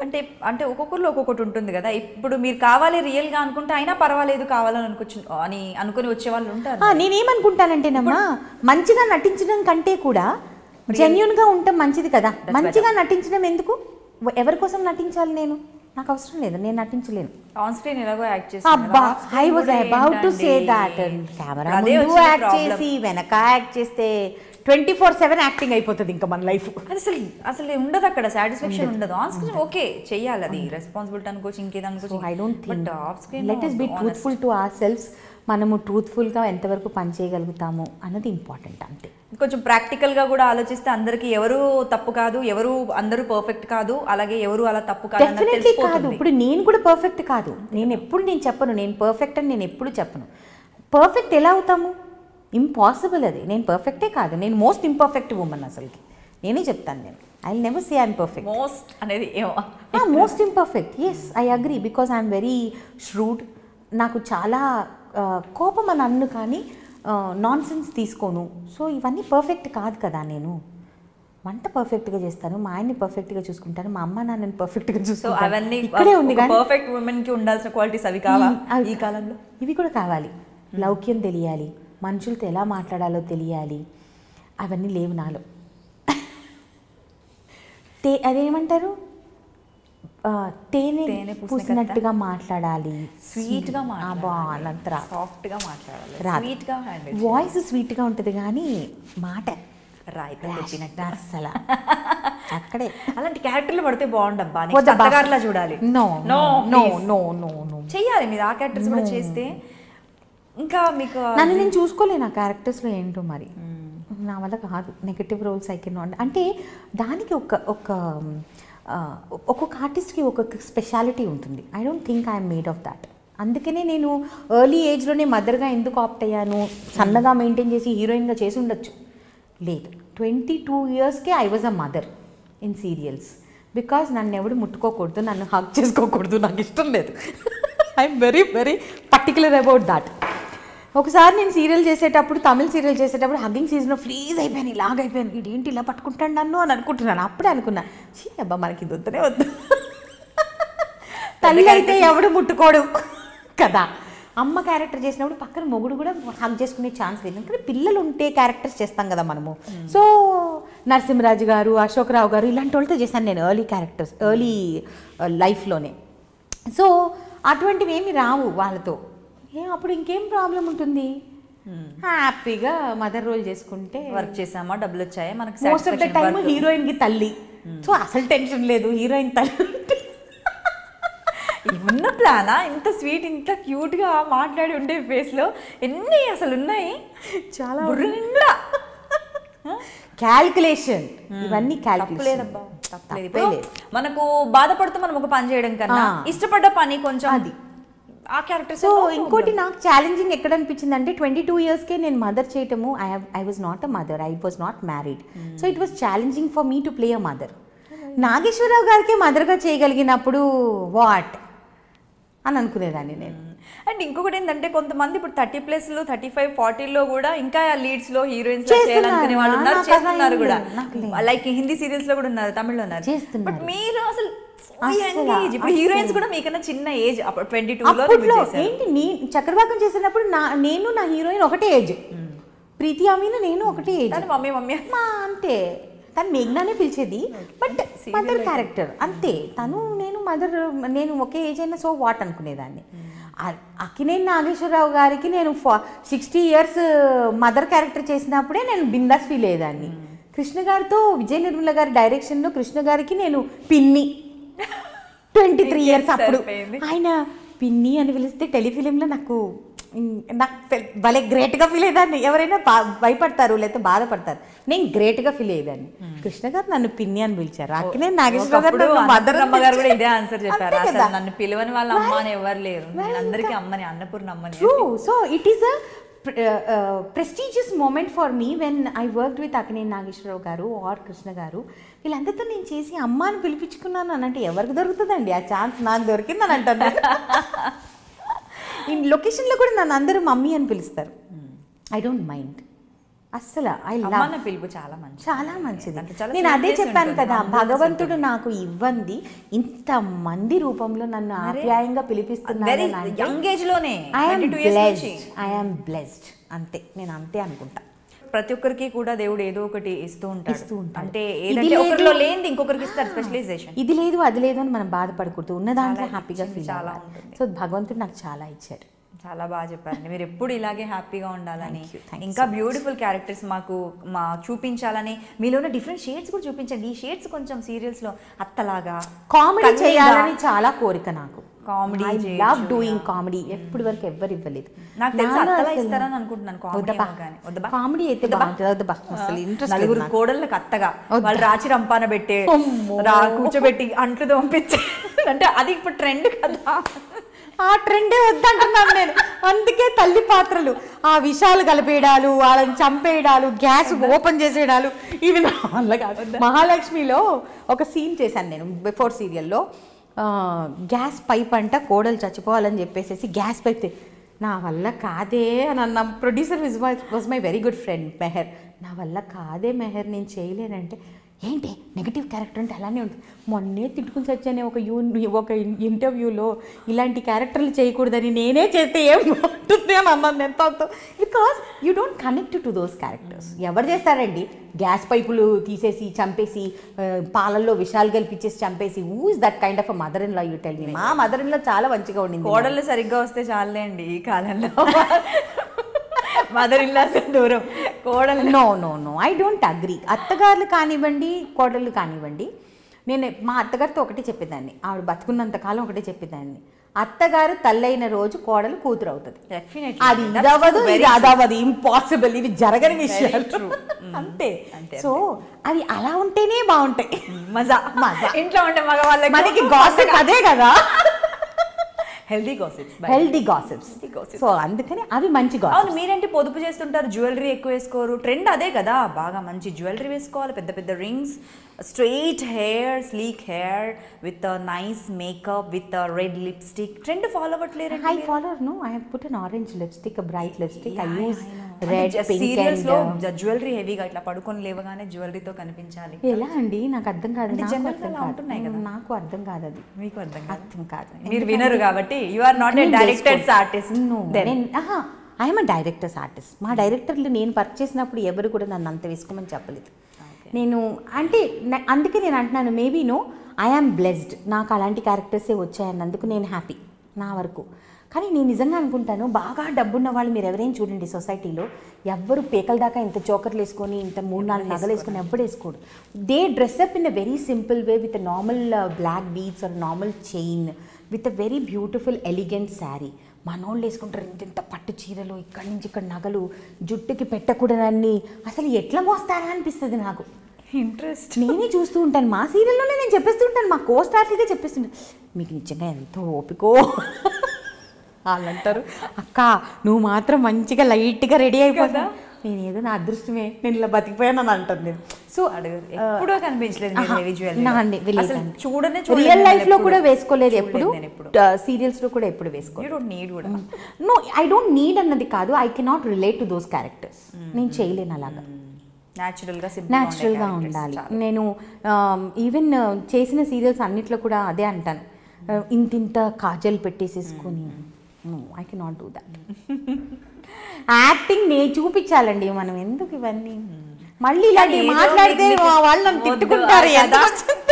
అంటే అంటే ఒక్కొక్కరిలో ఒక్కొక్కటి ఉంటుంది కదా. ఇప్పుడు మీరు కావాలి రియల్గా అనుకుంటే అయినా పర్వాలేదు కావాలని అనుకుని వచ్చే వాళ్ళు ఉంటారు. నేనేమనుకుంటానంటేనమ్మా, మంచిగా నటించడం కంటే కూడా జెన్యున్గా ఉండటం మంచిది కదా. మంచిగా నటించడం ఎందుకు? ఎవరి కోసం నటించాలి? నాకు అవసరం లేదు, నేను నటించలేను. ఆన్ స్క్రీన్ ఎలాగో యాక్ట్ చేసి I was about to say that. Camera ముందు యాక్ట్ చేసి వెనక యాక్ట్ చేస్తే 24/7 యాక్టింగ్ అయిపోతుంది ఇంకా మన లైఫ్. అసలు ఉండదు అక్కడ, సాటిస్ఫాక్షన్ ఉండదు. ఆన్ స్క్రీన్ ఓకే చెయ్యాలి, అది రెస్పాన్సిబిలిటీ అనుకోవచ్చు, ఇంకేదనుకోవచ్చు. I don't think of screen let us be truthful to ourselves. మనము ట్రూత్ఫుల్గా ఎంతవరకు పని చేయగలుగుతాము అన్నది ఇంపార్టెంట్. అంతే. కొంచెం ప్రాక్టికల్గా కూడా ఆలోచిస్తే అందరికీ ఎవరు తప్పు కాదు, అందరూ పర్ఫెక్ట్ కాదు, అలాగే ఎవరు అలా తప్పు కాదు. డెఫినెట్లీ కాదు. ఇప్పుడు నేను కూడా పర్ఫెక్ట్ కాదు. నేను చెప్పను నేను పర్ఫెక్ట్ అని, నేను ఎప్పుడు చెప్పను. పర్ఫెక్ట్ ఎలా అవుతాము? ఇంపాసిబుల్ అది. నేను పర్ఫెక్టే కాదు, నేను మోస్ట్ ఇంపర్ఫెక్ట్ ఉమెన్. అసలుకి నేనే చెప్తాను, నేను I will never say I'm perfect. Most అనేది most imperfect. Yes, I agree. Because I'm very shrewd. నాకు చాలా కోపం అని అన్ను, కానీ నాన్ సెన్స్ తీసుకోను. సో ఇవన్నీ పర్ఫెక్ట్ కాదు కదా. నేను వంట పర్ఫెక్ట్గా చేస్తాను, మా ఆయన్ని పర్ఫెక్ట్గా చూసుకుంటాను, మా అమ్మ నాన్నని పర్ఫెక్ట్గా చూసుకుంటాను. అవన్నీ ఇక్కడే ఉంది కానీ పర్ఫెక్ట్ ఉమెన్కి ఉండాల్సిన క్వాలిటీస్ అవి కావాలి ఈ కాలంలో. ఇవి కూడా కావాలి. లౌక్యం తెలియాలి, మనుషులతో ఎలా మాట్లాడాలో తెలియాలి. అవన్నీ లేవు నాలో. అదేమంటారు, తేనె పూసినట్టుగా మాట్లాడాలి, స్వీట్గా సాఫ్ట్గా మాట్లాడాలి. వాయిస్ స్వీట్గా ఉంటుంది కానీ మాట అసలు అక్కడే. అలాంటి క్యారెక్టర్లు పడితే బాగుండబ్బా, చూడాలి. No no no no no no చెయ్యాలి మీరు ఆ క్యారెక్టర్స్ కూడా చేస్తే. ఇంకా మీకు నన్ను నేను చూసుకోలేను ఆ క్యారెక్టర్స్లో ఏంటో మరి, నా వల్ల కాదు. Negative roles I can not. అంటే దానికి ఒక్కొక్క ఆర్టిస్ట్కి ఒక్కొక్క స్పెషాలిటీ ఉంటుంది. I don't think I'm made of that. అందుకనే నేను ఎర్లీ ఏజ్లోనే మదర్గా ఎందుకు ఆప్ట్ అయ్యాను, సన్నగా మెయింటైన్ చేసి హీరోయిన్గా చేసి ఉండొచ్చు. లేదు, 22 yearsకే I was a mother in serials. Because నన్ను ఎవడు ముట్టుకోకూడదు, నన్ను హగ్ చేసుకోకూడదు, నాకు ఇష్టం లేదు. I'm very very particular about that. ఒకసారి నేను సీరియల్ చేసేటప్పుడు, తమిళ సీరియల్ చేసేటప్పుడు హగ్గింగ్ సీజన్లో ఫ్రీజ్ అయిపోయాను, ఇలాగైపోయాను. ఇదేంటి ఇలా పట్టుకుంటాను నన్ను అని అనుకుంటున్నాను. అప్పుడే అనుకున్నా, చీ అబ్బా మనకి ఇది వద్దనే వద్దు. తల్లి అయితే ఎవడు ముట్టుకోడు కదా. అమ్మ క్యారెక్టర్ చేసినప్పుడు పక్కన మొగుడు కూడా హగ్ చేసుకునే ఛాన్స్ లేదు. ఎందుకంటే పిల్లలు ఉంటే క్యారెక్టర్స్ చేస్తాం కదా మనము. సో నరసింహరాజు గారు, అశోక్రావు గారు ఇలాంటి వాళ్ళతో చేశాను నేను ఎర్లీ లైఫ్లోనే. సో అటువంటివి ఏమి రావు వాళ్ళతో. అప్పుడు ఇంకేం ప్రాబ్లం ఉంటుంది, హ్యాపీగా మదర్ రోల్ చేసుకుంటే వర్క్ చేసామా, డబ్బులు వచ్చాయా మనకి. మోస్ట్ ఆఫ్ ద టైమ్ హీరోయిన్కి తల్లి, సో అసలు టెన్షన్ లేదు. హీరోయిన్ తల్లి ఉన్న ప్లానా, ఇంత స్వీట్ ఇంత క్యూట్గా మాట్లాడి ఉండే ఫేస్లో ఎన్ని అసలు ఉన్నాయి, చాలా క్యాల్కులేషన్. ఇవన్నీ తప్పలేదబ్బా, తప్పలేదు. మనకు బాధపడుతూ మనం ఒక పని చేయడం కన్నా ఇష్టపడ్డ పని కొంచెం అది ఆ క్యారెక్టర్. సో ఇంకోటి నాకు ఛాలెంజింగ్ ఎక్కడ అనిపించింది అంటే 22 yearsకే నేను మదర్ చేయటము. I was not a mother, I was not married. So it was challenging for me to play a mother. Nageswararao గారికి మదర్గా చేయగలిగినప్పుడు వాట్ అని అనుకునేదాన్ని నేను. అండ్ ఇంకొకటి ఏంటంటే కొంతమంది ఇప్పుడు 30+ 35, 40లో కూడా ఇంకా లీడ్స్ లో హీరోయిన్స్ చేయాలనుకునే వాళ్ళు ఉన్నారు, చేస్తున్నారు కూడా. లైక్ హిందీ సీరియల్స్ లో కూడా ఉన్నారు, తమిళ్లో ఉన్నారు. బట్ మీరు అసలు ఇప్పుడు హీరోయిన్స్ కూడా మీకన్నా చిన్న ఏజ్, 22లో ఏంటి. చక్రవాకం చేసినప్పుడు నేను నా హీరోయిన్ ఒకటే ఏజ్, ప్రీతి అమీన నేను ఒకటే ఏజ్. మమ్మీ అంతే. తను మేఘ్నానే పిలిచేది, బట్ మదర్ క్యారెక్టర్ అంతే. తను నేను ఒకే ఏజ్ అయినా సో వాట్ అనుకునేదాన్ని. అక్కినేని నాగేశ్వరరావు గారికి నేను 60 years మదర్ క్యారెక్టర్ చేసినప్పుడే నేను బిందాస్ ఫీల్ అయ్యేదాన్ని. కృష్ణ గారితో, విజయ నిర్మల గారి డైరెక్షన్లో కృష్ణ గారికి నేను పిన్ని 23 years అప్పుడు. ఆయన పిన్ని అని పిలిస్తే టెలిఫిలింలో నాకు భలే గ్రేట్గా ఫీల్ అయ్యేదాన్ని. ఎవరైనా భయపడతారు లేకపోతే బాధపడతారు, నేను గ్రేట్గా ఫీల్ అయ్యేదాన్ని. కృష్ణ గారు నన్ను పిన్ని అని పిలిచారు. అక్కనే నాగేశ్వరరావు గారు మదర్ అమ్మ గారు కూడా ఇదే ఆన్సర్ చెప్పారు. అసలు నన్ను పిలవని వాళ్ళ అమ్మ అని ఎవరు లేరు, అందరికీ అమ్మని, అన్నపూర్ణ అమ్మని. So it is a prestigious moment for me when I worked with Akkineni Nageswararao గారు ఆర్ కృష్ణ గారు. వీళ్ళందరితో నేను చేసి అమ్మాని పిలిపించుకున్నాను అని అంటే ఎవరికి దొరుకుతుందండి ఆ ఛాన్స్? నాకు దొరికిందని అంటాను. ఈ లొకేషన్లో కూడా నన్ను అందరూ మమ్మీ అని పిలుస్తారు. ఐ డోంట్ మైండ్ అస్సలు. ఐ లవ్ పిలుపు చాలా మంచి, చాలా మంచిది. నేను అదే చెప్పాను కదా, భగవంతుడు నాకు ఇవ్వండి ఇంతమంది రూపంలో నన్ను ఆప్యాయంగా పిలిపిస్తున్నాను. యంగ్ ఏజ్ లోనే ఐ యామ్ బ్లెస్డ్. అంతే, నేను అంతే అనుకుంటా. ప్రతి ఒక్కరికి కూడా దేవుడు ఏదో ఒకటి ఇస్తూ ఉంటాడు. అంటే ఏదంటే ఒకరిలో లేనిది ఇంకొకరికి ఇస్తారు స్పెషలైజేషన్. ఇది లేదు అది లేదు అని మనం బాధపడకూడదు, ఉన్న దాంట్లో హ్యాపీగా ఫీల్ చాలా అవ్వాలి. ఉంటుంది. సో భగవంతుడు నాకు చాలా ఇచ్చాడు. చాలా బాగా చెప్పారండి. మీరు ఎప్పుడు ఇలాగే హ్యాపీగా ఉండాలని, ఇంకా బ్యూటిఫుల్ క్యారెక్టర్స్ మా చూపించాలని, మీలోనే డిఫరెంట్ షేడ్స్ కూడా చూపించండి. ఈ షేడ్స్ కొంచెం సీరియల్స్ లో అత్తలాగా కామెడీ చేయాలని చాలా కోరిక నాకు. Comedy, I love doing comedy. ఎప్పటి వరకు ఎవ్వరు ఇవ్వలేదు. నాకు తెలిసి అత్తలా ఇస్తారని అనుకుంటున్నాను. కామెడీ అయితే నలుగురు కోడళ్ళకి అత్తగా వాళ్ళు రాచి రంపాన పెట్టే కూర్చోబెట్టి అంట్లు తోంపించే అంటే అది ఇప్పుడు ట్రెండ్ కదా. ఆ ట్రెండే వద్దంటున్నాను నేను. అందుకే తల్లి పాత్రలు, ఆ విషాలు కలిపేయడాలు, వాళ్ళని చంపేయడాలు, గ్యాస్ ఓపెన్ చేసేయడాలు, ఇవి నా వల్ల కాదు. మహాలక్ష్మిలో ఒక సీన్ చేశాను నేను బిఫోర్ సీరియల్లో. గ్యాస్ పైప్ అంట కోడలు చచ్చిపోవాలని చెప్పేసి గ్యాస్ పైప్ నా వల్ల కాదే అని అన్న. Producer was my very good friend Mehar. నా వల్ల కాదే మెహర్, నేను చేయలేనంటే ఏంటి నెగిటివ్ క్యారెక్టర్ అంటే అలానే ఉంటుంది. మొన్నే తిట్టుకుని వచ్చానే ఒక ఇంటర్వ్యూలో ఇలాంటి క్యారెక్టర్లు చేయకూడదని, నేనే చేస్తే ఏం బాగుంటుంది అని అన్నాను నేను తనతో. Because you don't connect to those characters. ఎవరు చేస్తారండి గ్యాస్ పైపులు తీసేసి చంపేసి, పాలల్లో విషాలు కల్పించేసి చంపేసి? Who is that kind of a mother in law? You tell me. మా మదర్ ఇన్ లా చాలా మంచిగా ఉండింది. కోడళ్ళు సరిగ్గా వస్తే చాలే అండి ఈ కాలంలో. మదర్ ఇన్ లా దూరం, కోడలు. No I don't agree. అత్తగారులు కానివ్వండి, కోడళ్ళు కానివ్వండి, నేను మా అత్తగారితో ఒకటే చెప్పేదాన్ని, ఆవిడ బతుకున్నంతకాలం ఒకటే చెప్పేదాన్ని, అత్తగారు తల్లైన రోజు కోడలు కూతురు అవుతుంది. అది ఇదవ్వదు, ఇది అదవ్వదు, ఇంపాసిబుల్, ఇవి జరగని విషయాలు. అంతే. సో అవి అలా ఉంటేనే బాగుంటాయి. మజా ఇంట్లో ఉంటే మగవాళ్ళకి మనకి గాసిప్ అదే కదా, హెల్దీ గాసిప్స్. సో అందుకని అవి మంచి గాసిప్స్. అవును, మీరేంటి పొదుపు చేస్తుంటారు, జ్యువెలరీ ఎక్కువ వేసుకోరు? ట్రెండ్ అదే కదా, బాగా మంచి జ్యువెలరీ వేసుకోవాలి, పెద్ద పెద్ద rings, straight hair, sleek hair with nice makeup with red lipstick. Trend follow అవ్వట్లేరు? I follow. No, I have put an orange lipstick, a bright lipstick. I use red, pink serials లో jewellery హెవీగా ఇట్లా పడుకొని లేవగానే జ్యువెలరీతో కనిపించాలి. ఎలా అండి? నాకు అర్థం కాదు. నాకు అర్థం కాదు అది. మీకు అర్థం కాదు. మీరు వినరు కాబట్టి. You are not a directors artist. I am a directors artist. మా డైరెక్టర్లు నేను వర్క్ చేసినప్పుడు ఎవరు కూడా నన్ను అంత వేసుకోమని చెప్పలేదు. నేను అంటే అందుకే నేను అంటున్నాను, మేబీ ఐ యామ్ బ్లెస్డ్. నాకు అలాంటి క్యారెక్టర్సే వచ్చాయన్నందుకు నేను హ్యాపీ నా వరకు. కానీ నేను నిజంగా అనుకుంటాను, బాగా డబ్బున్న వాళ్ళు మీరు ఎవరైనా చూడండి సొసైటీలో, ఎవ్వరు పేకల దాకా ఇంత చోకర్లు వేసుకొని, ఇంత 3-4 నగలు వేసుకొని ఎవ్వరు వేసుకోడు. They dress up in a very simple way with normal black beads or normal chain with a very beautiful elegant sari. మనోళ్ళు వేసుకుంటారు ఇంత పట్టు చీరలు, ఇక్కడి నుంచి ఇక్కడ నగలు, జుట్టుకి పెట్టకూడదన్నీ. అసలు ఎట్లా మోస్తారా అనిపిస్తుంది నాకు. ఇంట్రెస్ట్. నేనే చూస్తూ ఉంటాను, మా సీరియల్లోనే నేను చెప్పేస్తూ ఉంటాను, మా కో స్టార్స్గా చెప్పేస్తుంటాను, మీకు నిజంగా ఎంతో ఓపికో. వాళ్ళు అంటారు, అక్క నువ్వు మాత్రం మంచిగా లైట్గా రెడీ అయిపోతా. నేను ఏదో నా అదృష్టమే, నేను ఇలా బతికిపోయాను అని అంటాను నేను. సో ఎప్పుడూ కనిపించలేదు రియల్ లైఫ్ లో కూడా వేసుకోలేదు ఎప్పుడు, సీరియల్స్ లో కూడా ఎప్పుడు వేసుకోలేదు. నో, ఐ డోంట్ నీడ్ అన్నది కాదు, I cannot relate to those characters. నేను చేయలేను అలాగా. న్యాచురల్గా ఉండాలి. నేను ఈవెన్ చేసిన సీరియల్స్ అన్నిట్లో కూడా అదే అంటాను, ఇంతింత కాజల్ పెట్టేసేసుకొని I cannot do that. Acting నేను చూపించాలండి, మనం ఎందుకు ఇవన్నీ మళ్ళీ ఇలాంటి మాట్లాడితే వాళ్ళు నన్ను తిట్టుకుంటారు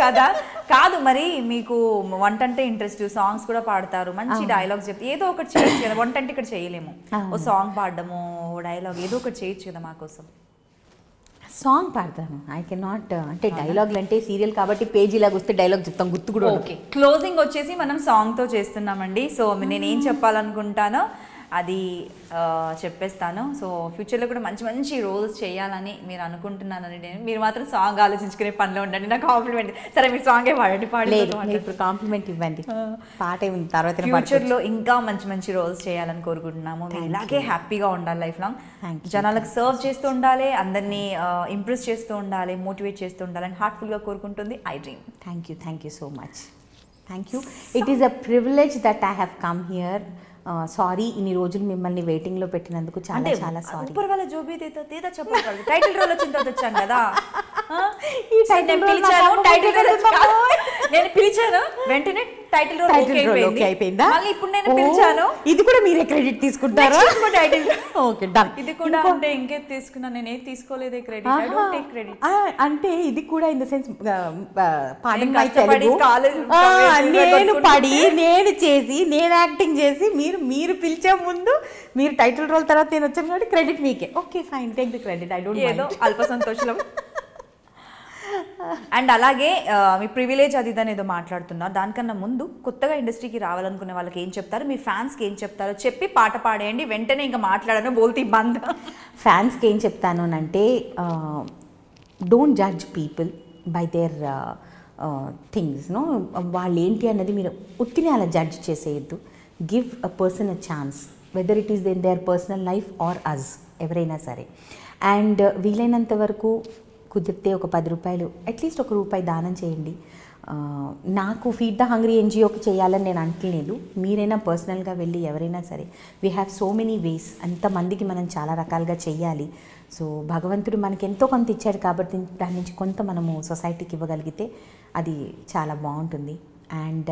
కదా. కాదు మరి, మీకు వంట అంటే ఇంట్రెస్ట్, సాంగ్స్ కూడా పాడతారు, మంచి డైలాగ్స్ చెప్తే ఏదో ఒకటి చేయొచ్చు కదా. వంట అంటే ఇక్కడ చేయలేము, ఓ సాంగ్ పాడడము, డైలాగ్ ఏదో ఒకటి చేయొచ్చు కదా మాకోసం. సాంగ్ పాడతాను, ఐ కెనాట్. అంటే డైలాగ్లు అంటే సీరియల్ కాబట్టి పేజీలాగా వస్తే డైలాగ్ చెప్తాం, గుర్తు కూడా. ఓకే, క్లోజింగ్ వచ్చేసి మనం సాంగ్తో చేస్తున్నామండి. సో నేనేం చెప్పాలనుకుంటానో, అది చెప్పేస్తాను. సో ఫ్యూచర్లో కూడా మంచి మంచి రోల్స్ చేయాలని మీరు అనుకుంటున్నానని మీరు మాత్రం సాంగ్ ఆలోచించుకునే పనిలో ఉండండి. నాకు కాంప్లిమెంట్. సరే మీరు సాంగే పాడండి. లేదు ఇప్పుడు కాంప్లిమెంట్ ఇవ్వండి, పాట ఉంది తర్వాత. ఫ్యూచర్లో ఇంకా మంచి మంచి రోల్స్ చేయాలని కోరుకుంటున్నాము. మీరు ఇలాగే హ్యాపీగా ఉండాలి లైఫ్ లాంగ్, జనాలకు సర్వ్ చేస్తూ ఉండాలి, అందరినీ ఇంప్రెస్ చేస్తూ ఉండాలి, మోటివేట్ చేస్తూ ఉండాలని హార్ట్ఫుల్గా కోరుకుంటుంది I dream. Thank you so much. Thank you. It is a privilege that I have come here. Sorry ఇన్ని రోజులు మిమ్మల్ని వెయిటింగ్లో పెట్టినందుకు చాలా చాలా సారీ. ऊपर वाला जो भी देता देता చెప్పాలి. టైటిల్ రోల్ వచ్చిన తర్వాత వచ్చాను కదా. ఈ టైటిల్ నేను పిలిచాను వెంటనే టైటిల్ రోల్ ఓకే అయిపోయిందా? మళ్ళీ ఇప్పుడు నేను పిలిచాను. ఇది కూడా మీరే క్రెడిట్ తీసుకుంటారా? Title okay done. ఇది కూడా అంటే ఇంకేం తీసుకున్నా, నేను ఏది తీసుకోలేదే credit. I don't take credit. అంటే ఇది కూడా in the sense pardon my Telugu, నేను పడి నేను చేసి నేను యాక్టింగ్ చేసి మీరు పిలిచే ముందు మీరు టైటిల్ రోల్ తర్వాత నేను వచ్చాను కాబట్టి క్రెడిట్ మీకే. Okay fine, take the credit. I don't ఏదో అల్ప సంతోషం. అండ్ అలాగే మీ ప్రివిలేజ్ అది ఇదని ఏదో మాట్లాడుతున్నారు. దానికన్నా ముందు కొత్తగా ఇండస్ట్రీకి రావాలనుకునే వాళ్ళకి ఏం చెప్తారు, మీ ఫ్యాన్స్కి ఏం చెప్తారో చెప్పి పాట పాడేయండి. వెంటనే ఇంకా మాట్లాడను బోల్తీ బంద్. ఫ్యాన్స్కి ఏం చెప్తాను అంటే don't judge people by their things. No వాళ్ళు ఏంటి అన్నది మీరు ఉత్తిని అలా జడ్జ్ చేసేయద్దు. Give a person a chance, whether it is in their personal life or us, ఎవరైనా సరే. అండ్ వీలైనంత వరకు కుదిరితే ఒక 10 రూపాయలు అట్లీస్ట్ ₹1 దానం చేయండి. నాకు ఫీడ్ ద హంగ్రీ ఎన్జిఓకి చేయాలని నేను అంటలేదు. మీరైనా పర్సనల్గా వెళ్ళి ఎవరైనా సరే, we have so many ways. అంతమందికి మనం చాలా రకాలుగా చెయ్యాలి. సో భగవంతుడు మనకి ఎంతో కొంత ఇచ్చాడు కాబట్టి దాని నుంచి కొంత మనము సొసైటీకి ఇవ్వగలిగితే అది చాలా బాగుంటుంది. అండ్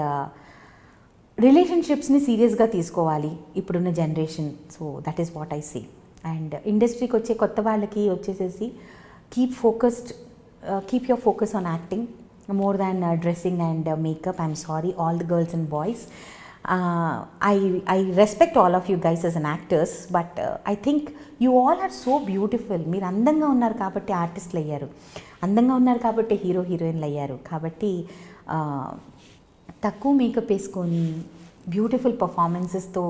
రిలేషన్షిప్స్ని సీరియస్గా తీసుకోవాలి ఇప్పుడున్న generation. So that is what I say. And ఇండస్ట్రీకి వచ్చే కొత్త వాళ్ళకి వచ్చేసేసి keep your focus on acting more than dressing and makeup. I'm sorry all the girls and boys. I respect all of you guys as an actors, but I think you all are so beautiful. మీరు అందంగా ఉన్నారు కాబట్టి ఆర్టిస్టులు అయ్యారు, అందంగా ఉన్నారు కాబట్టి hero హీరోయిన్లు అయ్యారు. కాబట్టి తక్కువ మేకప్ వేసుకొని బ్యూటిఫుల్ పర్ఫార్మెన్సెస్తో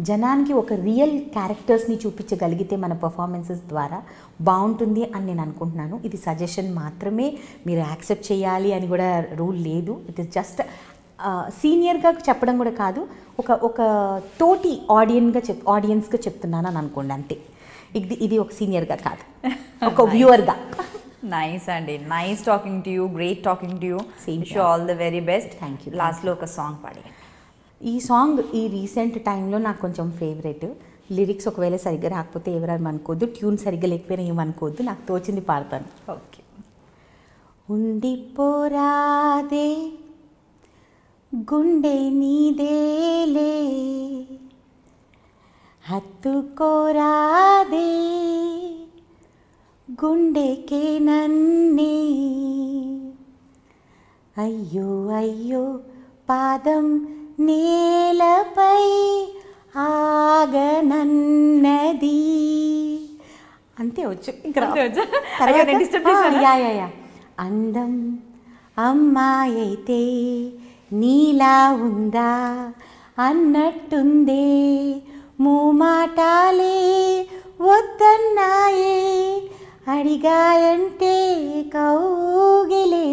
జనానికి ఒక రియల్ క్యారెక్టర్స్ని చూపించగలిగితే మన పర్ఫార్మెన్సెస్ ద్వారా బాగుంటుంది అని నేను అనుకుంటున్నాను. ఇది సజెషన్ మాత్రమే, మీరు యాక్సెప్ట్ చేయాలి అని కూడా రూల్ లేదు. ఇట్ ఈస్ జస్ట్ సీనియర్గా చెప్పడం కూడా కాదు, ఒక తోటి ఆడియన్స్గా చెప్తున్నాను అని అనుకోండి అంతే. ఇది ఒక సీనియర్గా కాదు, ఒక వ్యూవర్గా. నైస్ అండి, nice talking to you, great talking to you. Wish you all the very best. Thank you. లాస్ట్లో ఒక సాంగ్ పాడి. ఈ సాంగ్ ఈ రీసెంట్ టైంలో నాకు కొంచెం ఫేవరెట్. లిరిక్స్ ఒకవేళ సరిగ్గా రాకపోతే ఎవరైనా అనుకోవద్దు, ట్యూన్ సరిగ్గా లేకపోయినా ఏమనుకోవద్దు, నాకు తోచింది పాడతాను. ఓకే. ఉండిపోరాదే గుండె నీదేలే, హత్తుకోరాదే గుండెకే నన్నే, అయ్యో అయ్యో పాదం నేలపై ఆగనన్నది. అంతే వచ్చు. యా అందం అమ్మాయి అయితే నీలా ఉందా అన్నట్టుందే, మూమాటాలే వద్దన్నాయే, అడిగాయంటే కౌగిలే,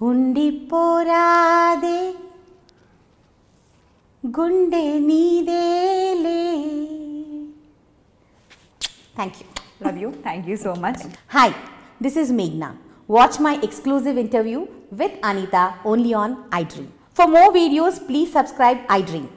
ఉండిపోరాదే గుండె నీదేలే. Thank you. Love you. Thank you so much. Hi, this is Meghna. Watch my exclusive interview with Anita only on iDream. For more videos, please subscribe iDream.